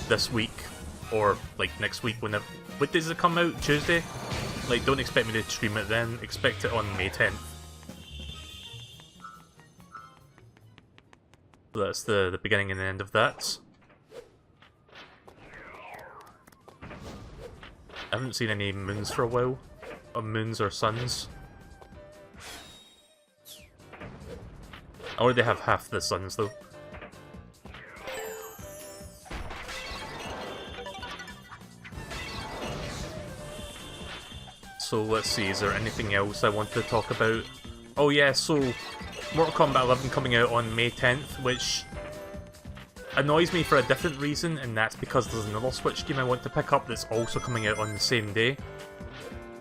Speaker 5: this week, or, like, next week whenever, what days does it come out? Tuesday? Like, don't expect me to stream it then, expect it on May 10th. So that's the beginning and the end of that. I haven't seen any moons for a while, or moons or suns. I already have half the suns though. So let's see, is there anything else I want to talk about? Oh yeah, so Mortal Kombat 11 coming out on May 10th, which annoys me for a different reason, and that's because there's another Switch game I want to pick up that's also coming out on the same day.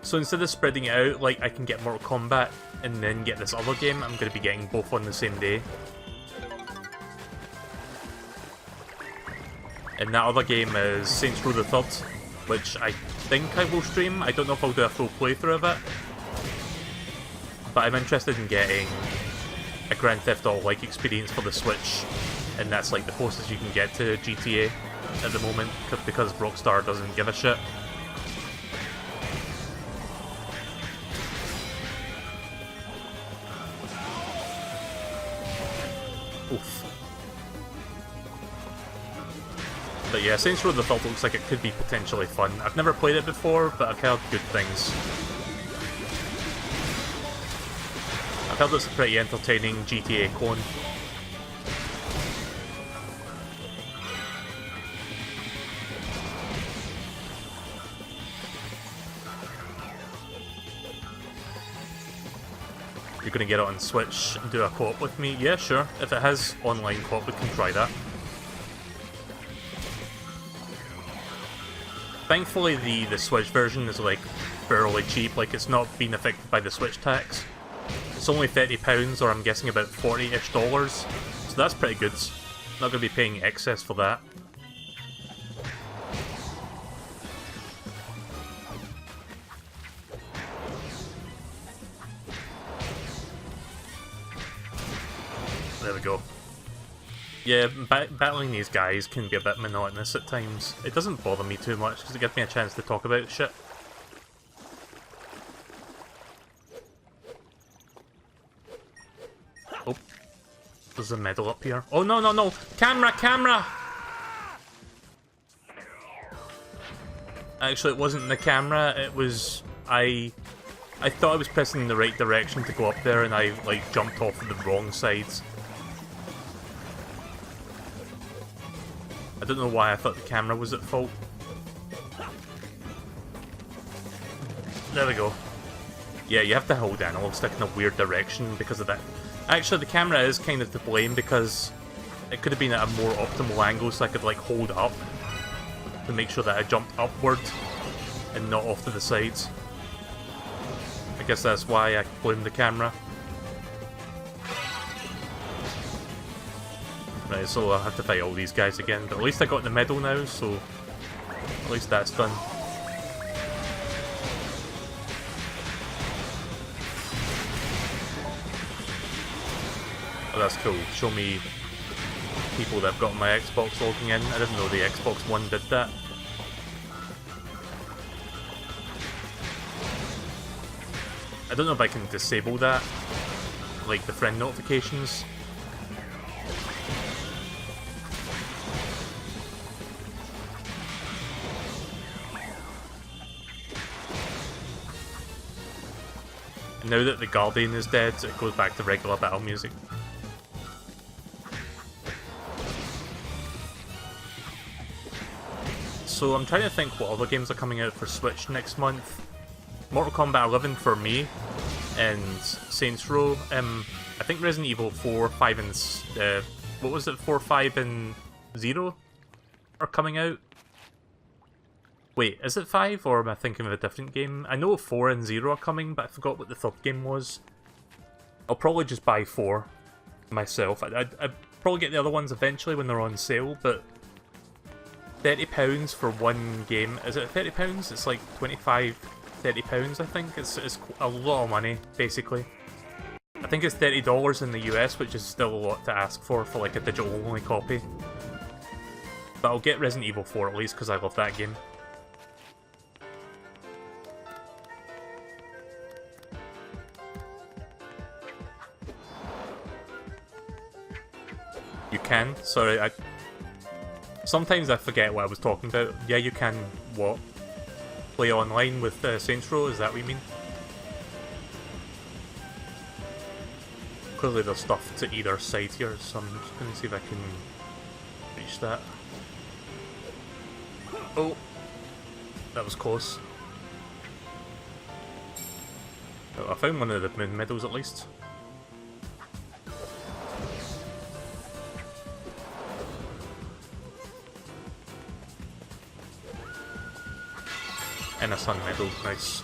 Speaker 5: So instead of spreading it out, like I can get Mortal Kombat and then get this other game, I'm going to be getting both on the same day. And that other game is Saints Row the 3rd, which I think I will stream. I don't know if I'll do a full playthrough of it. But I'm interested in getting a Grand Theft Auto-like experience for the Switch, and that's like the closest you can get to GTA at the moment, because Rockstar doesn't give a shit. Oof. But yeah, Saints Row the 3rd looks like it could be potentially fun. I've never played it before, but I've heard good things. I've heard it's a pretty entertaining GTA clone. You're gonna get it on Switch and do a co-op with me? Yeah, sure. If it has online co-op, we can try that. Thankfully, the Switch version is like fairly cheap. Like, it's not being affected by the Switch tax. It's only £30, or I'm guessing about $40-ish. So that's pretty good. Not gonna be paying excess for that. There we go. Yeah, battling these guys can be a bit monotonous at times. It doesn't bother me too much, because it gives me a chance to talk about shit. Oh. There's a medal up here. Oh, no, no, no! Camera, camera! Actually, it wasn't the camera, it was... I thought I was pressing in the right direction to go up there, and I, like, jumped off of the wrong sides. I don't know why I thought the camera was at fault. There we go. Yeah, you have to hold the analog stick in a weird direction because of that. Actually, the camera is kind of to blame because it could have been at a more optimal angle, so I could like hold up to make sure that I jumped upward and not off to the sides. I guess that's why I blame the camera. Right, so I'll have to fight all these guys again, but at least I got the medal now, so at least that's done. Oh, that's cool. Show me people that have got my Xbox logging in. I didn't know the Xbox One did that. I don't know if I can disable that, like the friend notifications. Now that the Guardian is dead, it goes back to regular battle music. So I'm trying to think what other games are coming out for Switch next month. Mortal Kombat 11 for me, and Saints Row. I think Resident Evil 4, 5, and... what was it? 4, 5, and 0 are coming out. Wait, is it 5, or am I thinking of a different game? I know 4 and 0 are coming, but I forgot what the third game was. I'll probably just buy 4 myself. I'd probably get the other ones eventually when they're on sale, but £30 for one game. Is it £30? It's like 25, £30, I think. It's a lot of money, basically. I think think it's $30 in the US, which is still a lot to ask for like a digital-only copy. But I'll get Resident Evil 4 at least, because I love that game. You can? Sorry, sometimes I forget what I was talking about. Yeah, you can, what? Play online with Saints Row, is that what you mean? Clearly there's stuff to either side here, so I'm just going to see if I can reach that. Oh! That was close. Oh, I found one of the moon medals at least. And a sun medal, nice.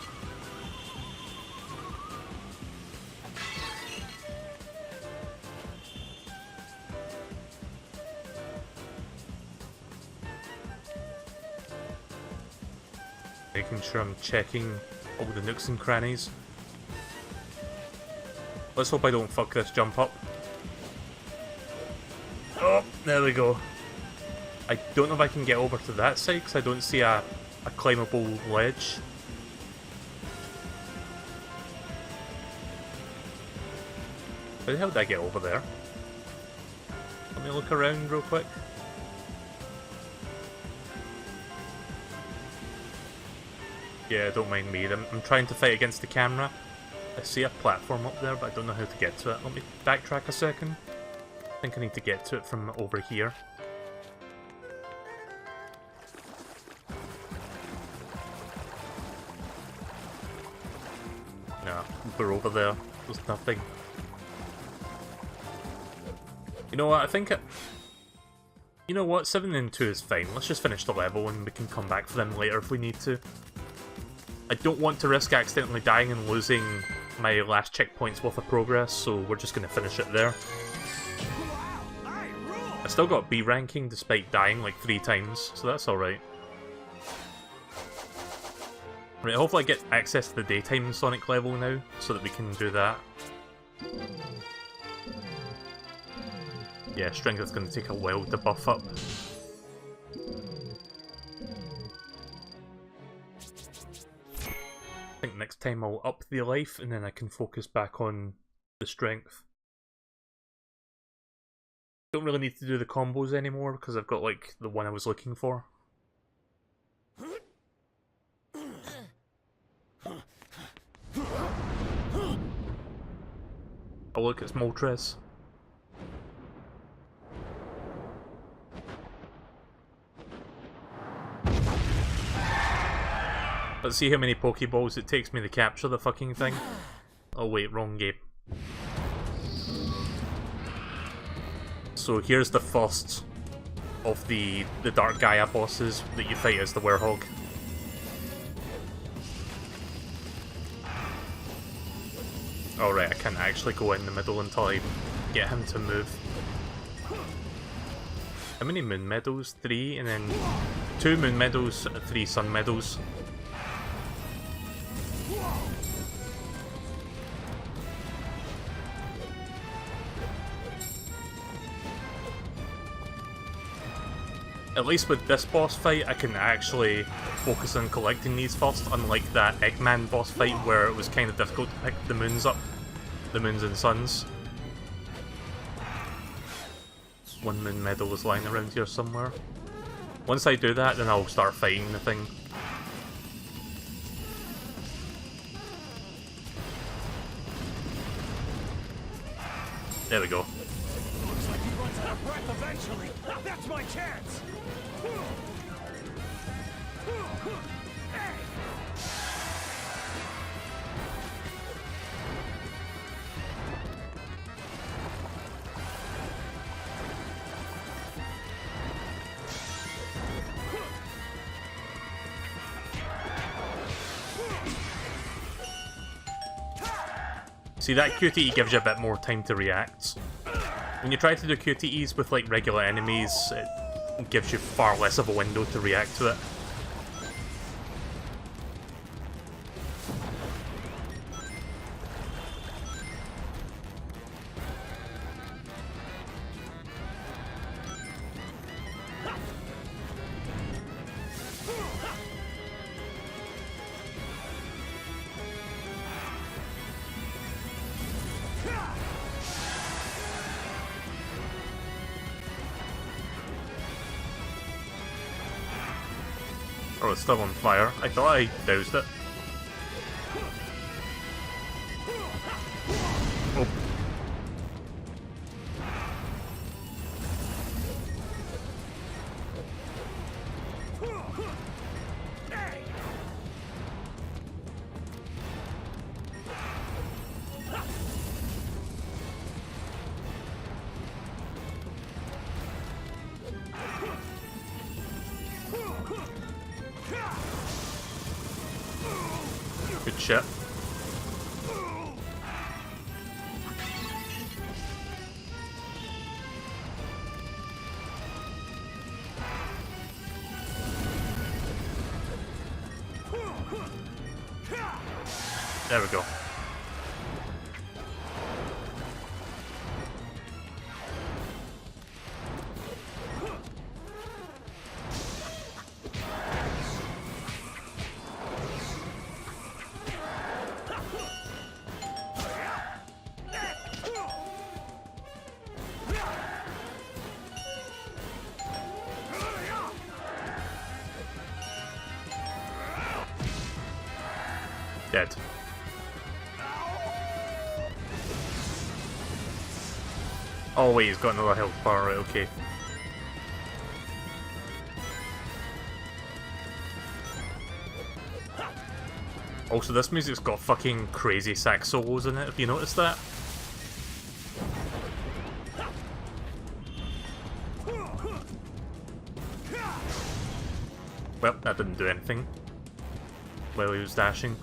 Speaker 5: Making sure I'm checking all the nooks and crannies. Let's hope I don't fuck this jump up. Oh, there we go. I don't know if I can get over to that side because I don't see a climbable ledge. How the hell did I get over there? Let me look around real quick. Yeah, don't mind me. I'm trying to fight against the camera. I see a platform up there, but I don't know how to get to it. Let me backtrack a second. I think I need to get to it from over here. Nah, we're over there. There's nothing. You know what, I think you know what, 7 and 2 is fine. Let's just finish the level and we can come back for them later if we need to. I don't want to risk accidentally dying and losing my last checkpoint's worth of progress, so we're just going to finish it there. I still got B ranking despite dying like 3 times, so that's alright. Right, hopefully I get access to the daytime Sonic level now, so that we can do that. Yeah, strength is going to take a while to buff up. I think next time I'll up the life and then I can focus back on the strength. Don't really need to do the combos anymore because I've got like the one I was looking for. Oh look, it's Moltres. Let's see how many Pokeballs it takes me to capture the fucking thing. Oh wait, wrong game. So here's the first of the Dark Gaia bosses that you fight as the Werehog. Alright, I can't actually go in the middle until I get him to move. How many moon medals? 3, and then 2 moon medals, 3 sun medals. At least with this boss fight, I can actually focus on collecting these first, unlike that Eggman boss fight where it was kind of difficult to pick the moons up. The moons and suns. One moon medal is lying around here somewhere. Once I do that, then I'll start fighting the thing. There we go.
Speaker 2: Looks like he runs out of breath eventually. That's my chance.
Speaker 5: See, that QTE gives you a bit more time to react. When you try to do QTEs with like regular enemies, it gives you far less of a window to react to it. Oh, it's still on fire. I thought I doused it. Oh. Good shit. There we go. Dead. Oh wait, he's got another health bar, right, okay. Also, this music's got fucking crazy sax solos in it, have you noticed that? Well, that didn't do anything while he was dashing.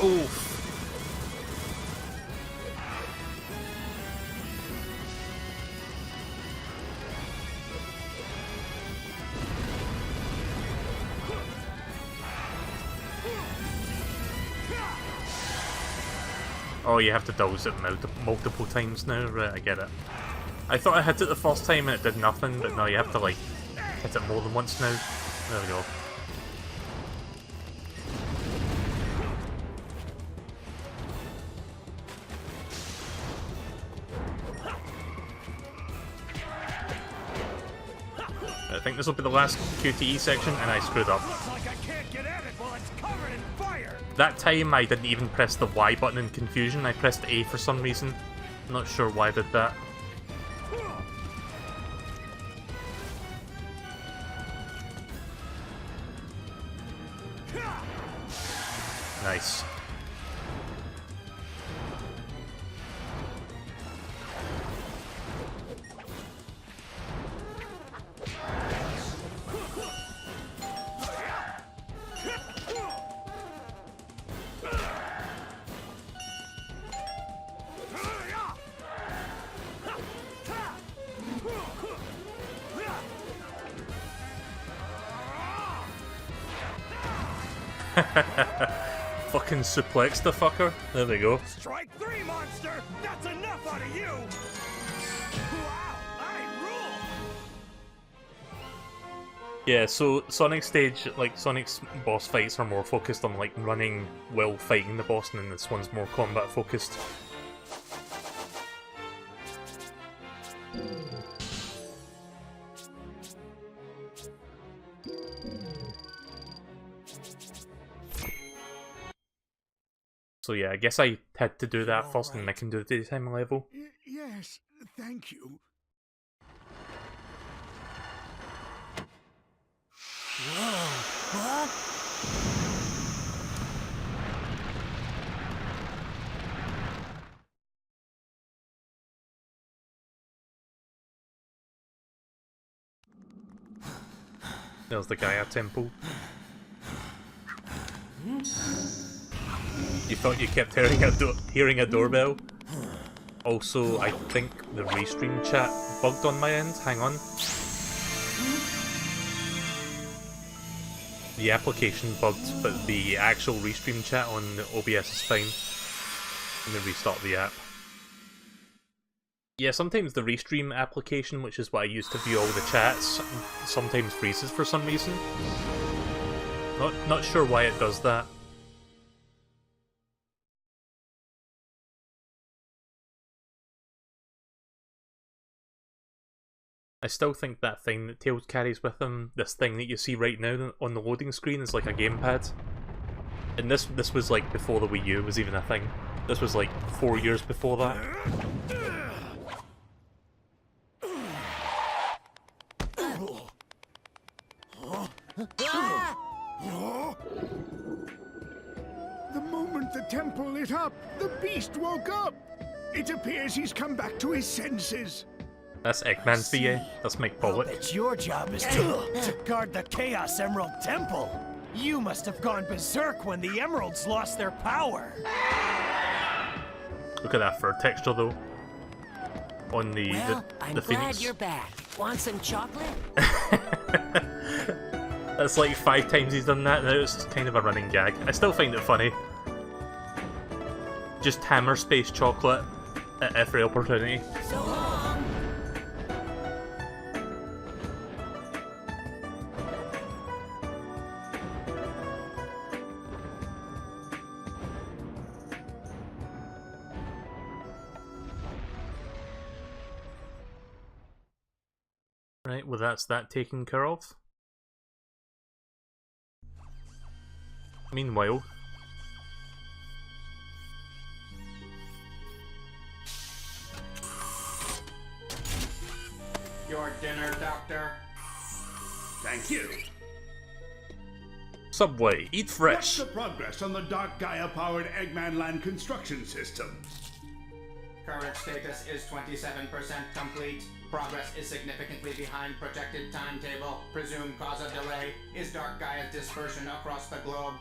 Speaker 5: Oof. Oh, you have to dose it multiple times now? Right, I get it. I thought I hit it the first time and it did nothing, but no, you have to, like, hit it more than once now. There we go. I think this will be the last QTE section, and I screwed up.
Speaker 2: Looks like I can't get at it while it's covered in fire.
Speaker 5: That time I didn't even press the Y button in confusion, I pressed A for some reason. I'm not sure why I did that. Nice. Fucking suplex the fucker. There we go.
Speaker 2: Strike three, monster! That's enough out of you! Wow, I rule!
Speaker 5: Yeah, so Sonic's stage, like Sonic's boss fights are more focused on like running while fighting the boss, and then this one's more combat focused. So yeah, I guess I had to do that first, and then I can do the daytime level.
Speaker 2: Yes, thank you.
Speaker 4: Whoa, what?
Speaker 5: There's the Gaia Temple. You thought you kept hearing a doorbell? Also, I think the restream chat bugged on my end. Hang on. The application bugged, but the actual restream chat on OBS is fine. Let me restart the app.
Speaker 1: Yeah, sometimes the Restream application, which is what I use to view all the chats, sometimes freezes for some reason. Not sure why it does that. I still think that thing that Tails carries with him, this thing that you see right now on the loading screen, is like a gamepad. And this was like before the Wii U was even a thing. This was like 4 years before that.
Speaker 2: The moment the temple lit up, the beast woke up. It appears he's come back to his senses.
Speaker 1: That's Eggman's VA. That's Mike Pollock.
Speaker 6: But your job is to guard the Chaos Emerald Temple. You must have gone berserk when the emeralds lost their power.
Speaker 1: Look at that fur texture though. On the
Speaker 4: Well, I'm glad
Speaker 1: Phoenix.
Speaker 4: you're back. Want some chocolate?
Speaker 1: That's like 5 times he's done that now. It's kind of a running gag. I still find it funny. Just hammer space chocolate at every opportunity.
Speaker 4: So long.
Speaker 1: Right, well that's that taken care of. Meanwhile,
Speaker 8: Your dinner, Doctor.
Speaker 2: Thank you.
Speaker 1: Subway, eat
Speaker 2: What's
Speaker 1: fresh.
Speaker 2: the progress on the Dark Gaia-powered Eggman Land construction system?
Speaker 8: Current status is 27% complete. Progress is significantly behind projected timetable. Presumed cause of delay is Dark Gaia's dispersion across the globe.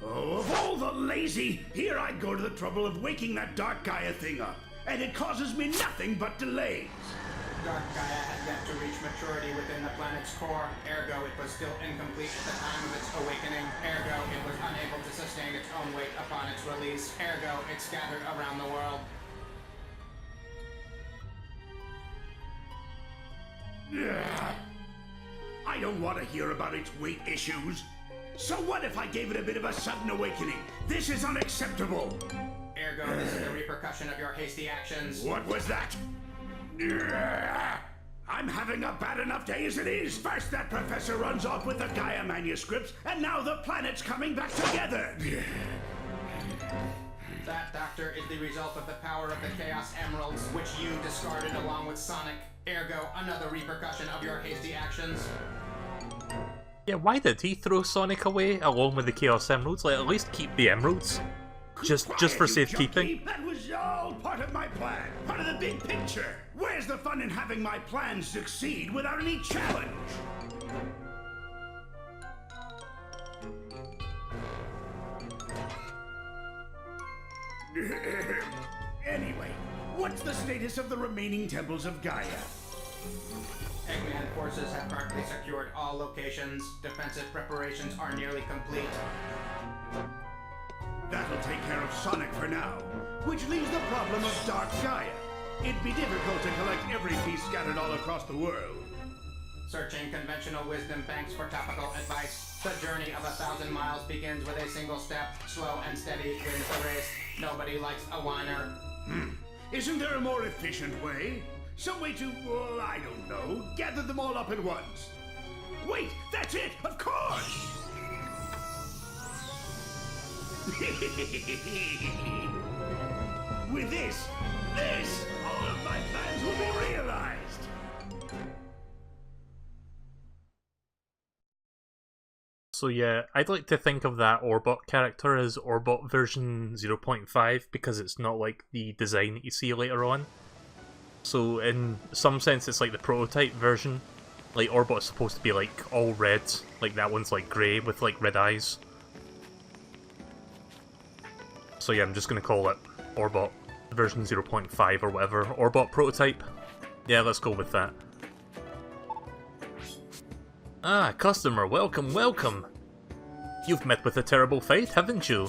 Speaker 2: Oh, of all the lazy, here I go to the trouble of waking that Dark Gaia thing up, and it causes me nothing but delays.
Speaker 8: Dark Gaia had yet to reach maturity within the planet's core, ergo it was still incomplete at the time of its awakening, ergo it was unable to sustain its own weight upon its release, ergo it scattered around the world.
Speaker 2: Ugh. I don't want to hear about its weight issues. So what if I gave it a bit of a sudden awakening? This is unacceptable.
Speaker 8: Ergo this is the repercussion of your hasty actions.
Speaker 2: What was that? Ugh. I'm having a bad enough day as it is. First that professor runs off with the Gaia manuscripts, and now the planet's coming back together.
Speaker 8: That, Doctor, is the result of the power of the Chaos Emeralds, which you discarded along with Sonic. Ergo, another repercussion of your hasty actions.
Speaker 1: Yeah, why did he throw Sonic away along with the Chaos Emeralds? Like, at least keep the emeralds. Just for
Speaker 2: Quiet, you
Speaker 1: safekeeping.
Speaker 2: junkie. That was all part of my plan. Part of the big picture. Where's the fun in having my plans succeed without any challenge? Anyway, what's the status of the remaining temples of Gaia?
Speaker 8: Eggman forces have partly secured all locations. Defensive preparations are nearly complete.
Speaker 2: That'll take care of Sonic for now, which leaves the problem of Dark Gaia. It'd be difficult to collect every piece scattered all across the world.
Speaker 8: Searching conventional wisdom banks for topical advice. The journey of 1,000 miles begins with a single step. Slow and steady wins the race. Nobody likes a whiner.
Speaker 2: Isn't there a more efficient way? Some way to, well, I don't know, gather them all up at once. Wait, that's it, of course! With this, all of my plans will be realized.
Speaker 1: So yeah, I'd like to think of that Orbot character as Orbot version 0.5 because it's not like the design that you see later on. So in some sense it's like the prototype version. Like Orbot's supposed to be like all red, like that one's like grey with like red eyes. So yeah, I'm just gonna call it Orbot version 0.5 or whatever. Orbot prototype. Yeah, let's go with that. Ah, customer, welcome, welcome! You've met with a terrible fate, haven't you?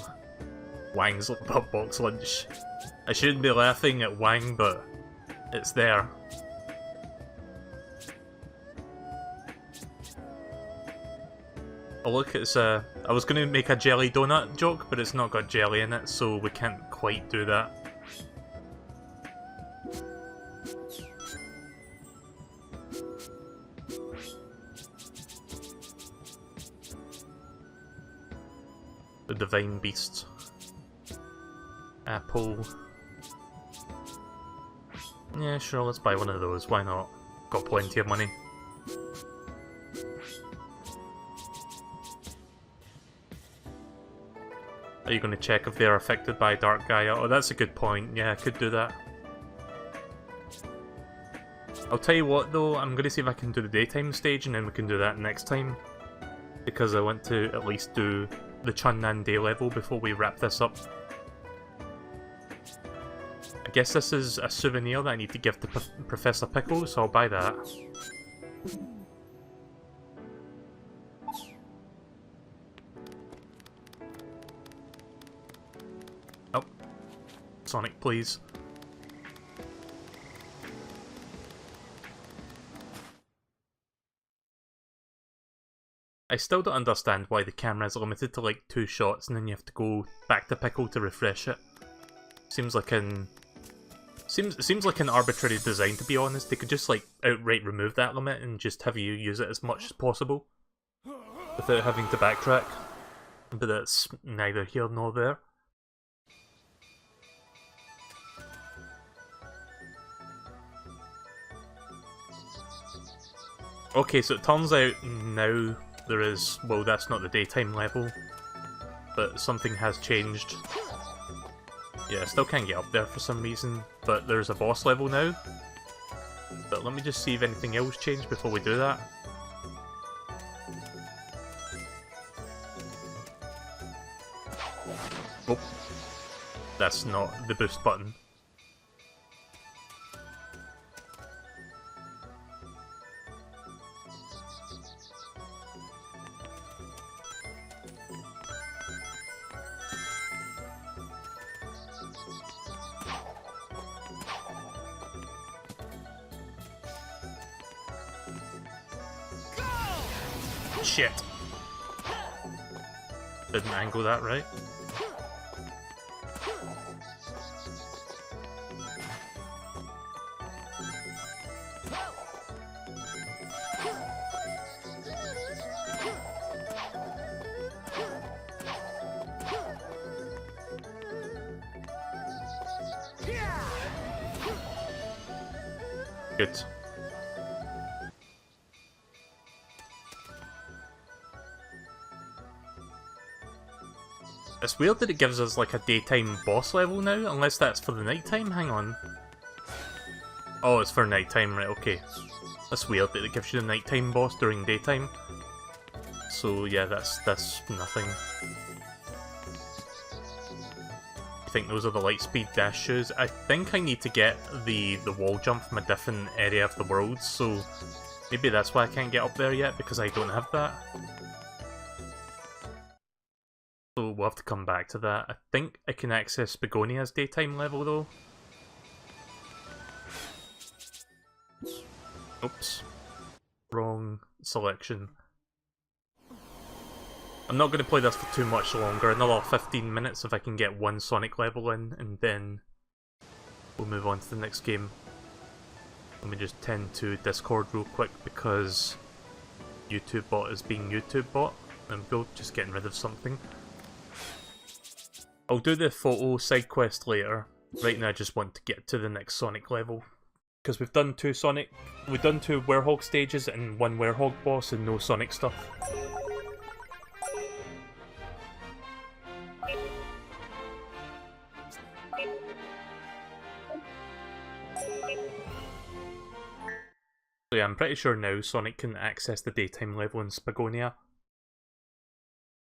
Speaker 1: Wang's box lunch. I shouldn't be laughing at Wang, but
Speaker 5: It's there. Oh look, it's I was going to make a jelly donut joke, but it's not got jelly in it, so we can't quite do that. The Divine Beast. Apple. Yeah, sure, let's buy one of those, why not? Got plenty of money. Are you going to check if they're affected by Dark Gaia? Oh, that's a good point. Yeah, I could do that. I'll tell you what though, I'm going to see if I can do the daytime stage and then we can do that next time. Because I want to at least do the Chunnan Day level before we wrap this up. I guess this is a souvenir that I need to give to Professor Pickle, so I'll buy that. Oh. Sonic, please. I still don't understand why the camera is limited to like 2 shots and then you have to go back to Pickle to refresh it. Seems like an arbitrary design, to be honest. They could just like outright remove that limit and just have you use it as much as possible without having to backtrack. But that's neither here nor there. Okay, so it turns out now there is, well, that's not the daytime level, but something has changed. Yeah, I still can't get up there for some reason, but there's a boss level now. But let me just see if anything else changed before we do that. Oh, that's not the boost button. Shit. Didn't angle that right. Good. It's weird that it gives us like a daytime boss level now, unless that's for the nighttime. Hang on. Oh, it's for nighttime, right, okay. That's weird that it gives you the nighttime boss during daytime. So yeah, that's nothing. I think those are the Lightspeed dash shoes. I think I need to get the wall jump from a different area of the world, so maybe that's why I can't get up there yet, because I don't have that. So we'll have to come back to that. I think I can access Begonia's daytime level though. Oops. Wrong selection. I'm not going to play this for too much longer, another 15 minutes if I can get one Sonic level in, and then we'll move on to the next game. Let me just tend to Discord real quick because YouTube bot is being YouTube bot. There we go, just getting rid of something. I'll do the photo side quest later. Right now I just want to get to the next Sonic level. Because we've done 2 Werehog stages and 1 Werehog boss and no Sonic stuff. So yeah, I'm pretty sure now Sonic can access the daytime level in Spagonia.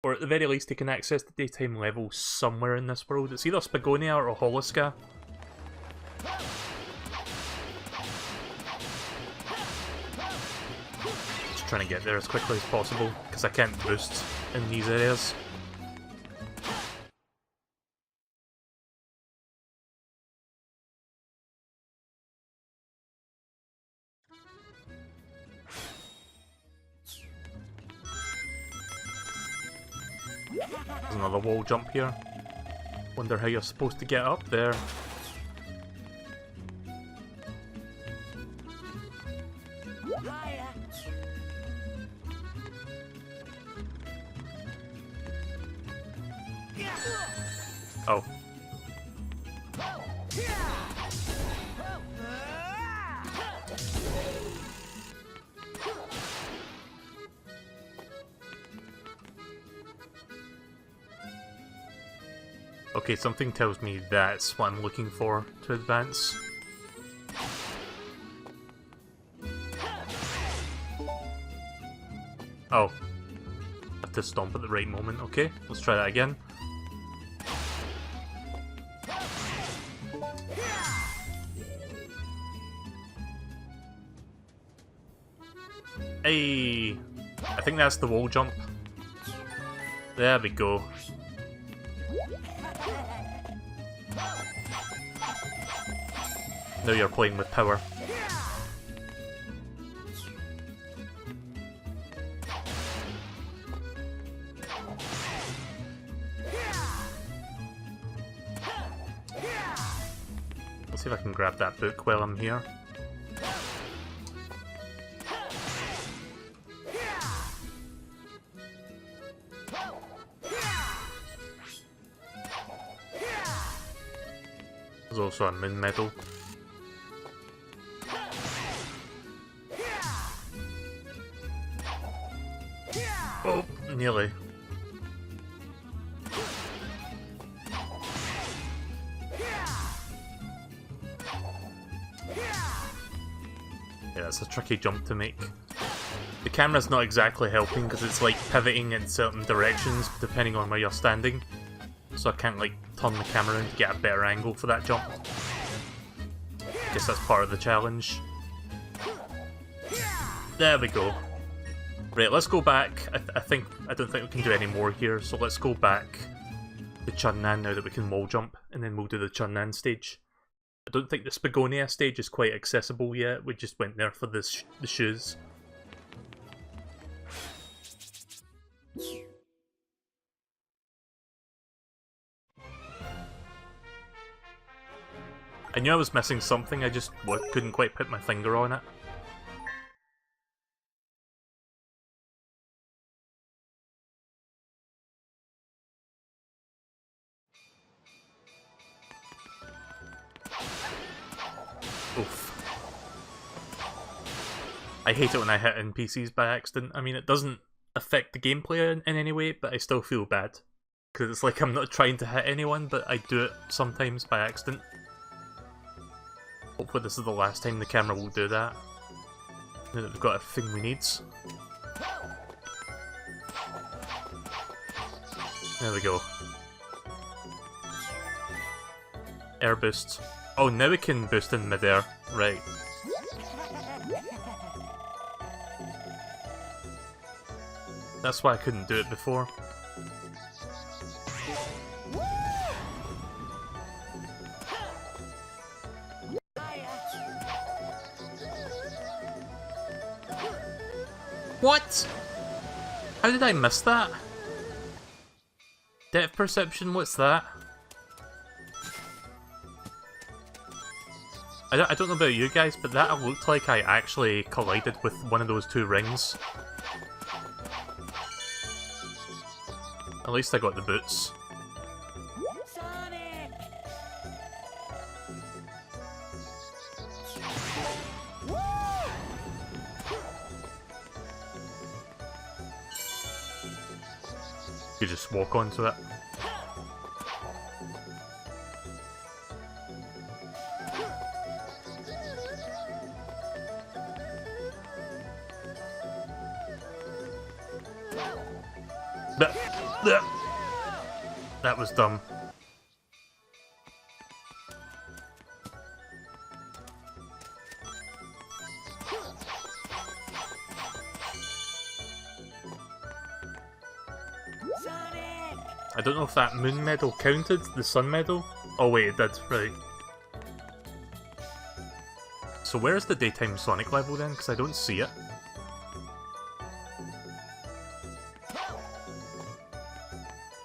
Speaker 5: Or at the very least he can access the daytime level somewhere in this world. It's either Spagonia or Holoska. Just trying to get there as quickly as possible, because I can't boost in these areas. There's another wall jump here. Wonder how you're supposed to get up there. Oh. Okay, something tells me that's what I'm looking for to advance. Oh. Have to stomp at the right moment. Okay, let's try that again. Hey! I think that's the wall jump. There we go. Now you're playing with power. Let's see if I can grab that book while I'm here. There's also a moon medal. Oh, nearly. Yeah, that's a tricky jump to make. The camera's not exactly helping because it's like pivoting in certain directions depending on where you're standing. So I can't like turn the camera around to get a better angle for that jump. Guess that's part of the challenge. There we go. Right, let's go back. I don't think we can do any more here, so let's go back to Chunnan now that we can wall jump, and then we'll do the Chunnan stage. I don't think the Spagonia stage is quite accessible yet. We just went there for the shoes. I knew I was missing something, I just couldn't quite put my finger on it. Oof. I hate it when I hit NPCs by accident. I mean, it doesn't affect the gameplay in any way, but I still feel bad. Because it's like I'm not trying to hit anyone, but I do it sometimes by accident. Hopefully this is the last time the camera will do that. Now that we've got everything we need. There we go. Air boost. Oh, now we can boost in midair. Right. That's why I couldn't do it before. What? How did I miss that? Depth perception, what's that? I don't know about you guys, but that looked like I actually collided with one of those two rings. At least I got the boots.
Speaker 4: Sonic!
Speaker 5: You just walk onto it. That was dumb.
Speaker 4: Sonic!
Speaker 5: I don't know if that moon medal counted, the sun medal. Oh wait, it did, right. So where's the daytime Sonic level then? Because I don't see it.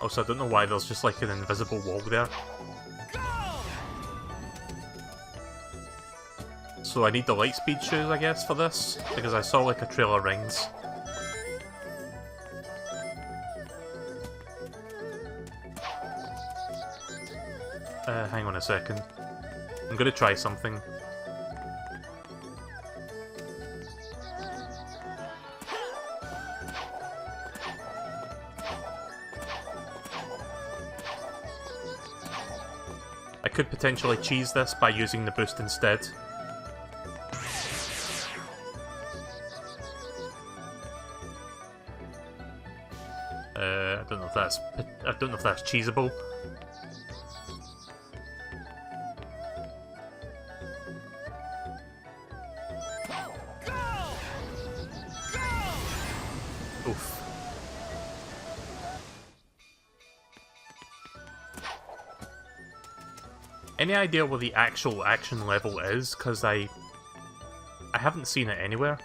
Speaker 5: Also, I don't know why there's just like an invisible wall there. So I need the Lightspeed shoes, I guess, for this, because I saw like a trail of rings. Hang on a second. I'm gonna try something. I could potentially cheese this by using the boost instead. I don't know if that's cheesable. Oof. Any idea where the actual action level is? Because I haven't seen it anywhere.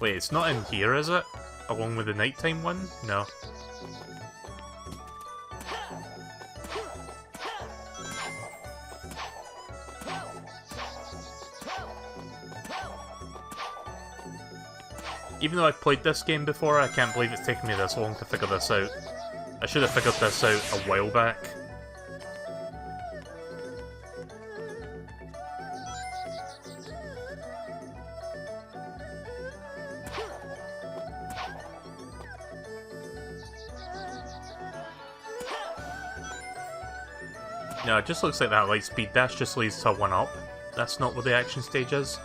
Speaker 5: Wait, it's not in here, is it? Along with the nighttime one? No. Even though I've played this game before, I can't believe it's taken me this long to figure this out. I should have figured this out a while back. No, it just looks like that Lightspeed dash just leads to a 1-up. That's not what the action stage is.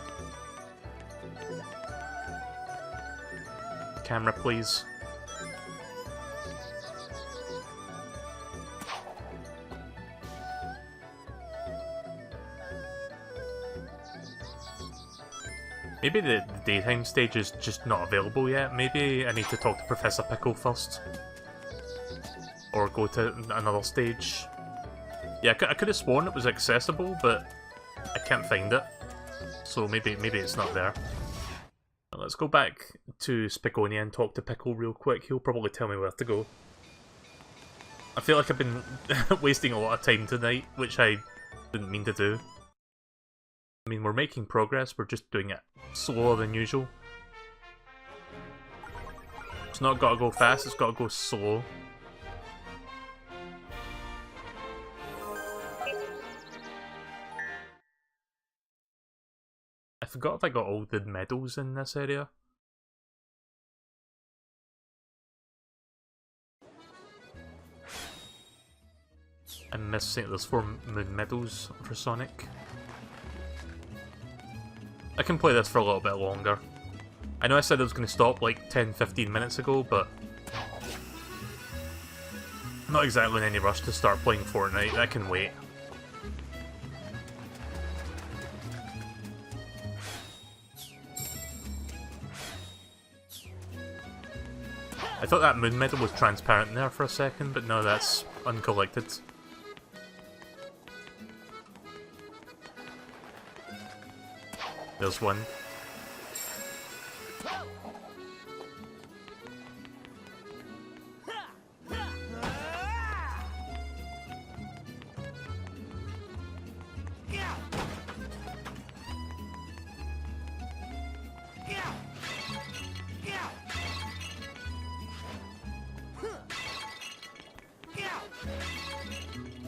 Speaker 5: Camera, please. Maybe the daytime stage is just not available yet. Maybe I need to talk to Professor Pickle first. Or go to another stage. Yeah, I could have sworn it was accessible, but I can't find it. So maybe it's not there. Let's go back to Spigonia and talk to Pickle real quick. He'll probably tell me where to go. I feel like I've been wasting a lot of time tonight, which I didn't mean to do. I mean, we're making progress, we're just doing it slower than usual. It's not gotta go fast, it's gotta go slow. I forgot if I got all the medals in this area. I'm missing there's 4 moon medals for Sonic. I can play this for a little bit longer. I know I said I was going to stop like 10-15 minutes ago, but I'm not exactly in any rush to start playing Fortnite. I can wait. I thought that moon medal was transparent there for a second, but no, that's uncollected. There's one.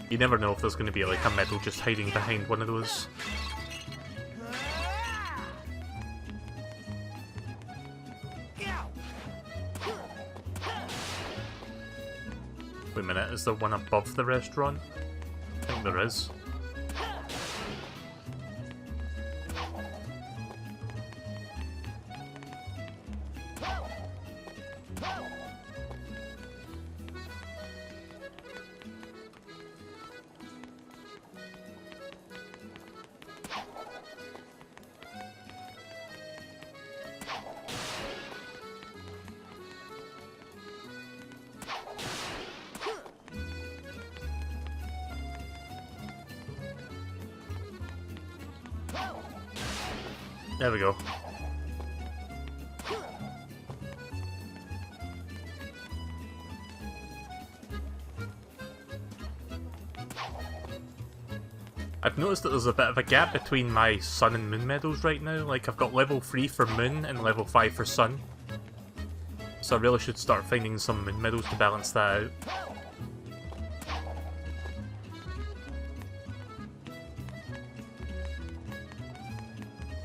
Speaker 5: You never know if there's going to be like a medal just hiding behind one of those. Wait a minute, is there one above the restaurant? I think there is. There we go. I've noticed that there's a bit of a gap between my Sun and Moon medals right now. Like, I've got level 3 for Moon and level 5 for Sun. So I really should start finding some Moon medals to balance that out.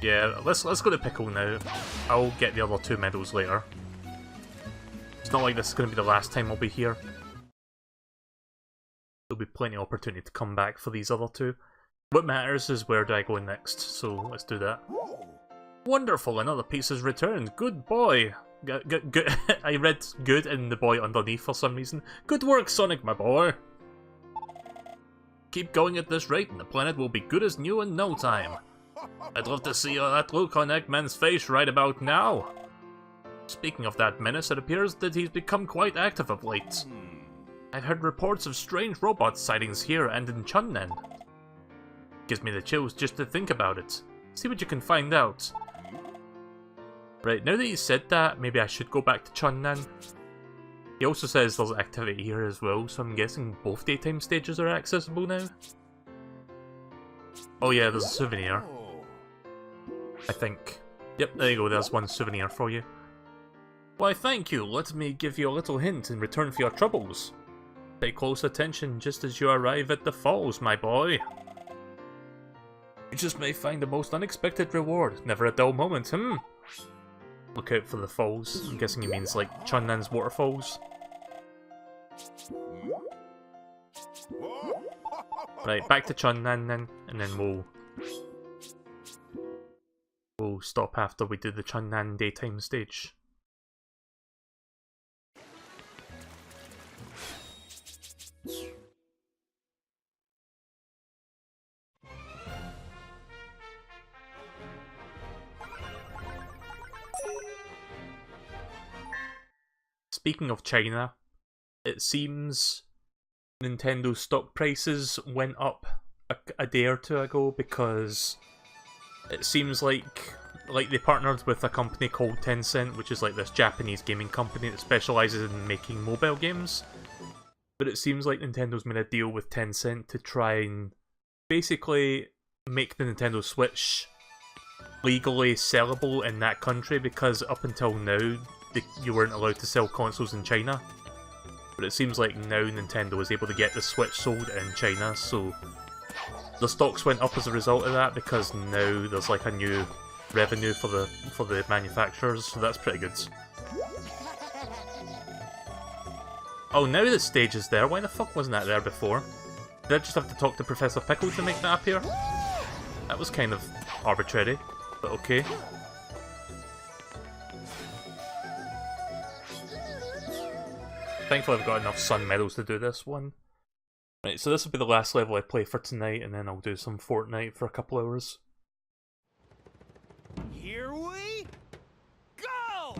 Speaker 5: Yeah, let's go to Pickle now. I'll get the other 2 medals later. It's not like this is going to be the last time I'll be here. There'll be plenty of opportunity to come back for these other 2. What matters is where do I go next, so let's do that. Wonderful, another piece is returned. Good boy. Good. I read good and the boy underneath for some reason. Good work, Sonic, my boy. Keep going at this rate and the planet will be good as new in no time. I'd love to see that look on Eggman's face right about now. Speaking of that menace, it appears that he's become quite active of late. I've heard reports of strange robot sightings here and in Chunnan. Gives me the chills just to think about it. See what you can find out. Right, now that you said that, maybe I should go back to Chunnan. He also says there's activity here as well, so I'm guessing both daytime stages are accessible now. Oh yeah, there's a souvenir. I think. Yep, there you go, there's one souvenir for you. Why thank you, let me give you a little hint in return for your troubles. Pay close attention just as you arrive at the falls, my boy. You just may find the most unexpected reward, never a dull moment, Look out for the falls. I'm guessing he means like Chunnan's waterfalls. Right, back to Chunnan then, and then we'll stop after we do the Chunnan daytime stage. Speaking of China, it seems Nintendo stock prices went up a day or two ago because it seems like they partnered with a company called Tencent, which is like this Japanese gaming company that specializes in making mobile games. But it seems like Nintendo's made a deal with Tencent to try and basically make the Nintendo Switch legally sellable in that country, because up until now you weren't allowed to sell consoles in China. But it seems like now Nintendo is able to get the Switch sold in China, so the stocks went up as a result of that, because now there's like a new revenue for the manufacturers, so that's pretty good. Oh, now the stage is there. Why the fuck wasn't that there before? Did I just have to talk to Professor Pickle to make that appear? That was kind of arbitrary, but okay. Thankfully I've got enough Sun medals to do this one. Right, so this will be the last level I play for tonight, and then I'll do some Fortnite for a couple hours.
Speaker 6: Here we go!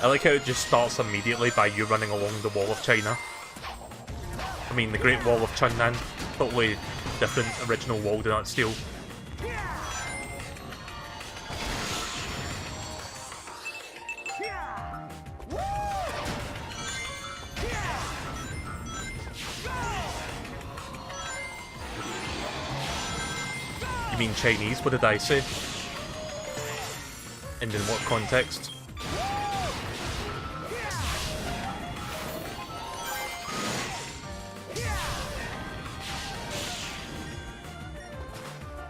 Speaker 5: I like how it just starts immediately by you running along the Wall of China. I mean, the Great Wall of Chunnan. Totally different original wall, do not steal. You mean Chinese? What did I say? And in what context?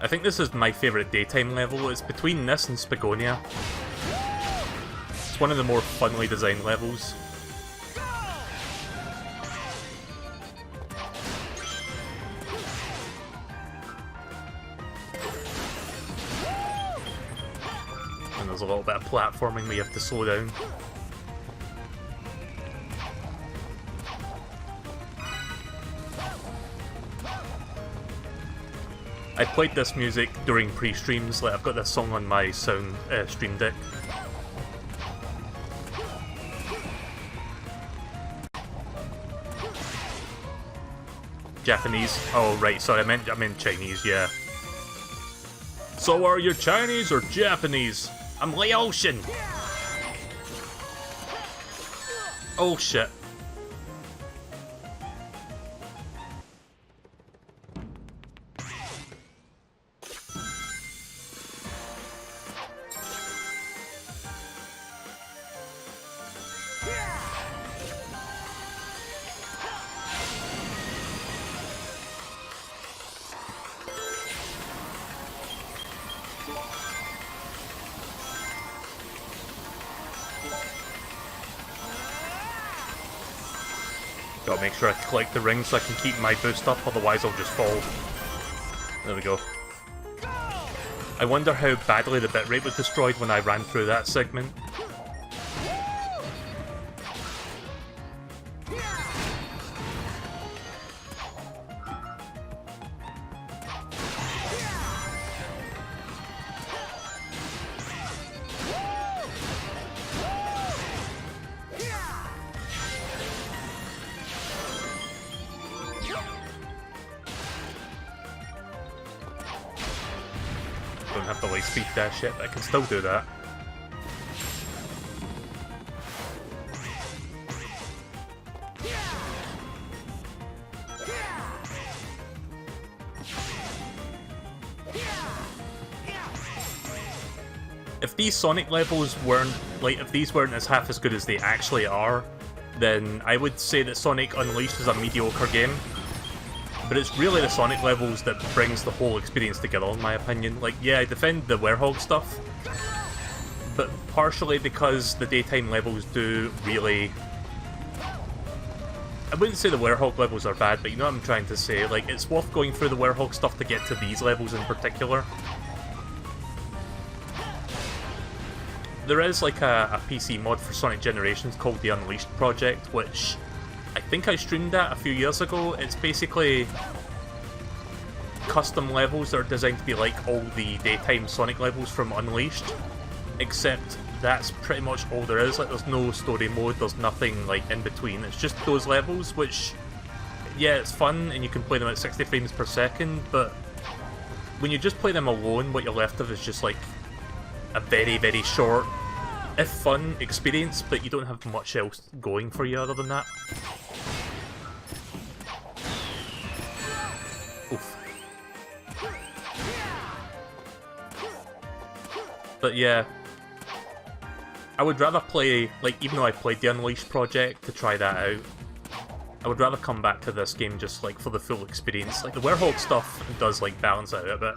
Speaker 5: I think this is my favourite daytime level. It's between this and Spagonia. It's one of the more funnily designed levels. And there's a little bit of platforming where you have to slow down. I played this music during pre-streams, like I've got this song on my Stream Deck. Japanese. Oh, right, sorry, I meant Chinese, yeah. So are you Chinese or Japanese? I'm Laotian! Oh, shit. Gotta make sure I collect the rings so I can keep my boost up, otherwise I'll just fall. There we go. I wonder how badly the bitrate was destroyed when I ran through that segment. Don't have to like speed dash yet, but I can still do that. If these Sonic levels weren't, like, if these weren't as half as good as they actually are, then I would say that Sonic Unleashed is a mediocre game. But it's really the Sonic levels that brings the whole experience together, in my opinion. Like, yeah, I defend the Werehog stuff, but partially because the daytime levels do really... I wouldn't say the Werehog levels are bad, but you know what I'm trying to say. Like, it's worth going through the Werehog stuff to get to these levels in particular. There is like a PC mod for Sonic Generations called the Unleashed Project, which I think I streamed that a few years ago. It's basically custom levels that are designed to be like all the daytime Sonic levels from Unleashed, except that's pretty much all there is. Like, there's no story mode, there's nothing like in between. It's just those levels, which, yeah, it's fun and you can play them at 60 frames per second, but when you just play them alone, what you're left with is just like a very, very short, if fun, experience, but you don't have much else going for you other than that. Oof. But yeah, I would rather play, like, even though I played the Unleashed project to try that out, I would rather come back to this game just like for the full experience. Like, the Werehog stuff does like balance out a bit.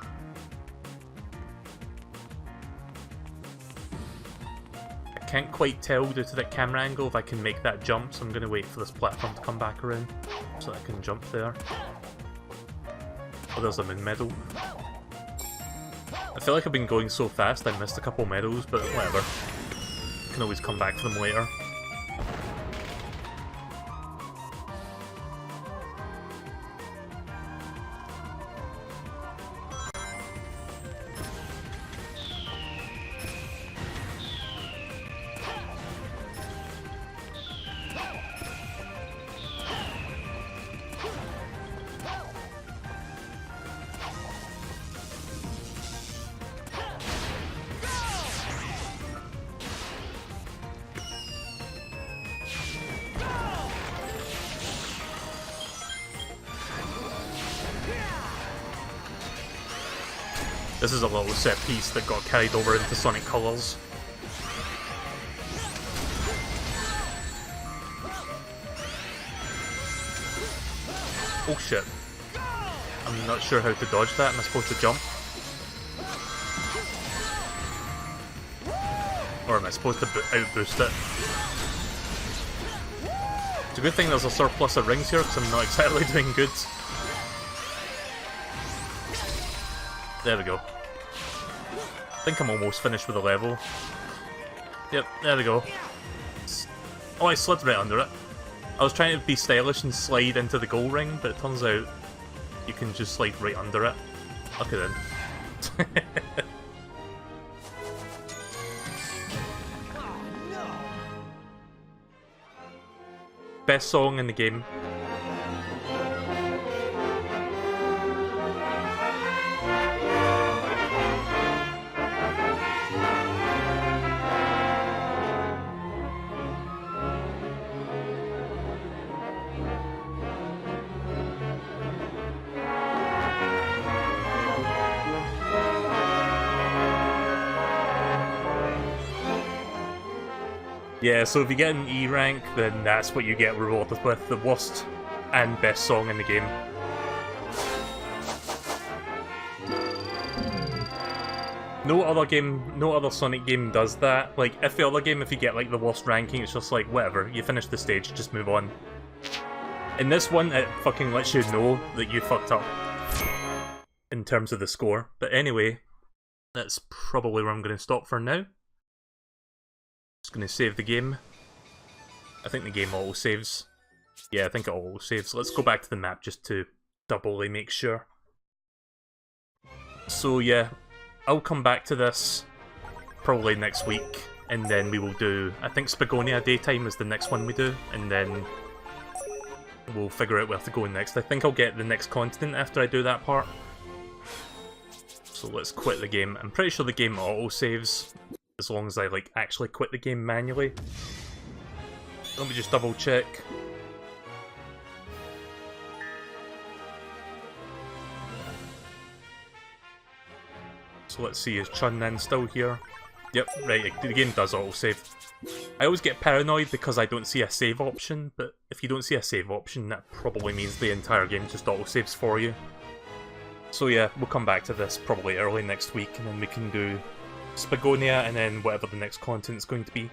Speaker 5: Can't quite tell due to the camera angle if I can make that jump, so I'm going to wait for this platform to come back around so I can jump there. Oh, there's a moon medal. I feel like I've been going so fast I missed a couple medals, but whatever. Can always come back for them later. This is a little set piece that got carried over into Sonic Colors. Oh shit. I'm not sure how to dodge that. Am I supposed to jump? Or am I supposed to outboost it? It's a good thing there's a surplus of rings here, because I'm not exactly doing good. There we go. I think I'm almost finished with the level. Yep, there we go. Oh, I slid right under it. I was trying to be stylish and slide into the goal ring, but it turns out you can just slide right under it. Okay then. Best song in the game.
Speaker 1: Yeah, so if you get an E rank, then that's what you get rewarded with, the worst and best song in the game. No other Sonic game does that. Like, if the other game, if you get like the worst ranking, it's just like, whatever, you finish the stage, just move on. In this one, it fucking lets you know that you fucked up in terms of the score. But anyway, that's probably where I'm going to stop for now. Just going to save the game. I think the game auto-saves. Yeah, I think it auto-saves. Let's go back to the map just to doubly make sure. So yeah, I'll come back to this probably next week, and then we will do, I think Spagonia Daytime is the next one we do, and then we'll figure out where to go next. I think I'll get the next continent after I do that part. So let's quit the game. I'm pretty sure the game auto-saves, as long as I like actually quit the game manually. Let me just double check. So let's see, is Chun-Nan still here? Yep, right, the game does auto-save. I always get paranoid because I don't see a save option, but if you don't see a save option, that probably means the entire game just auto-saves for you. So yeah, we'll come back to this probably early next week, and then we can do Spagonia and then whatever the next content's going to be.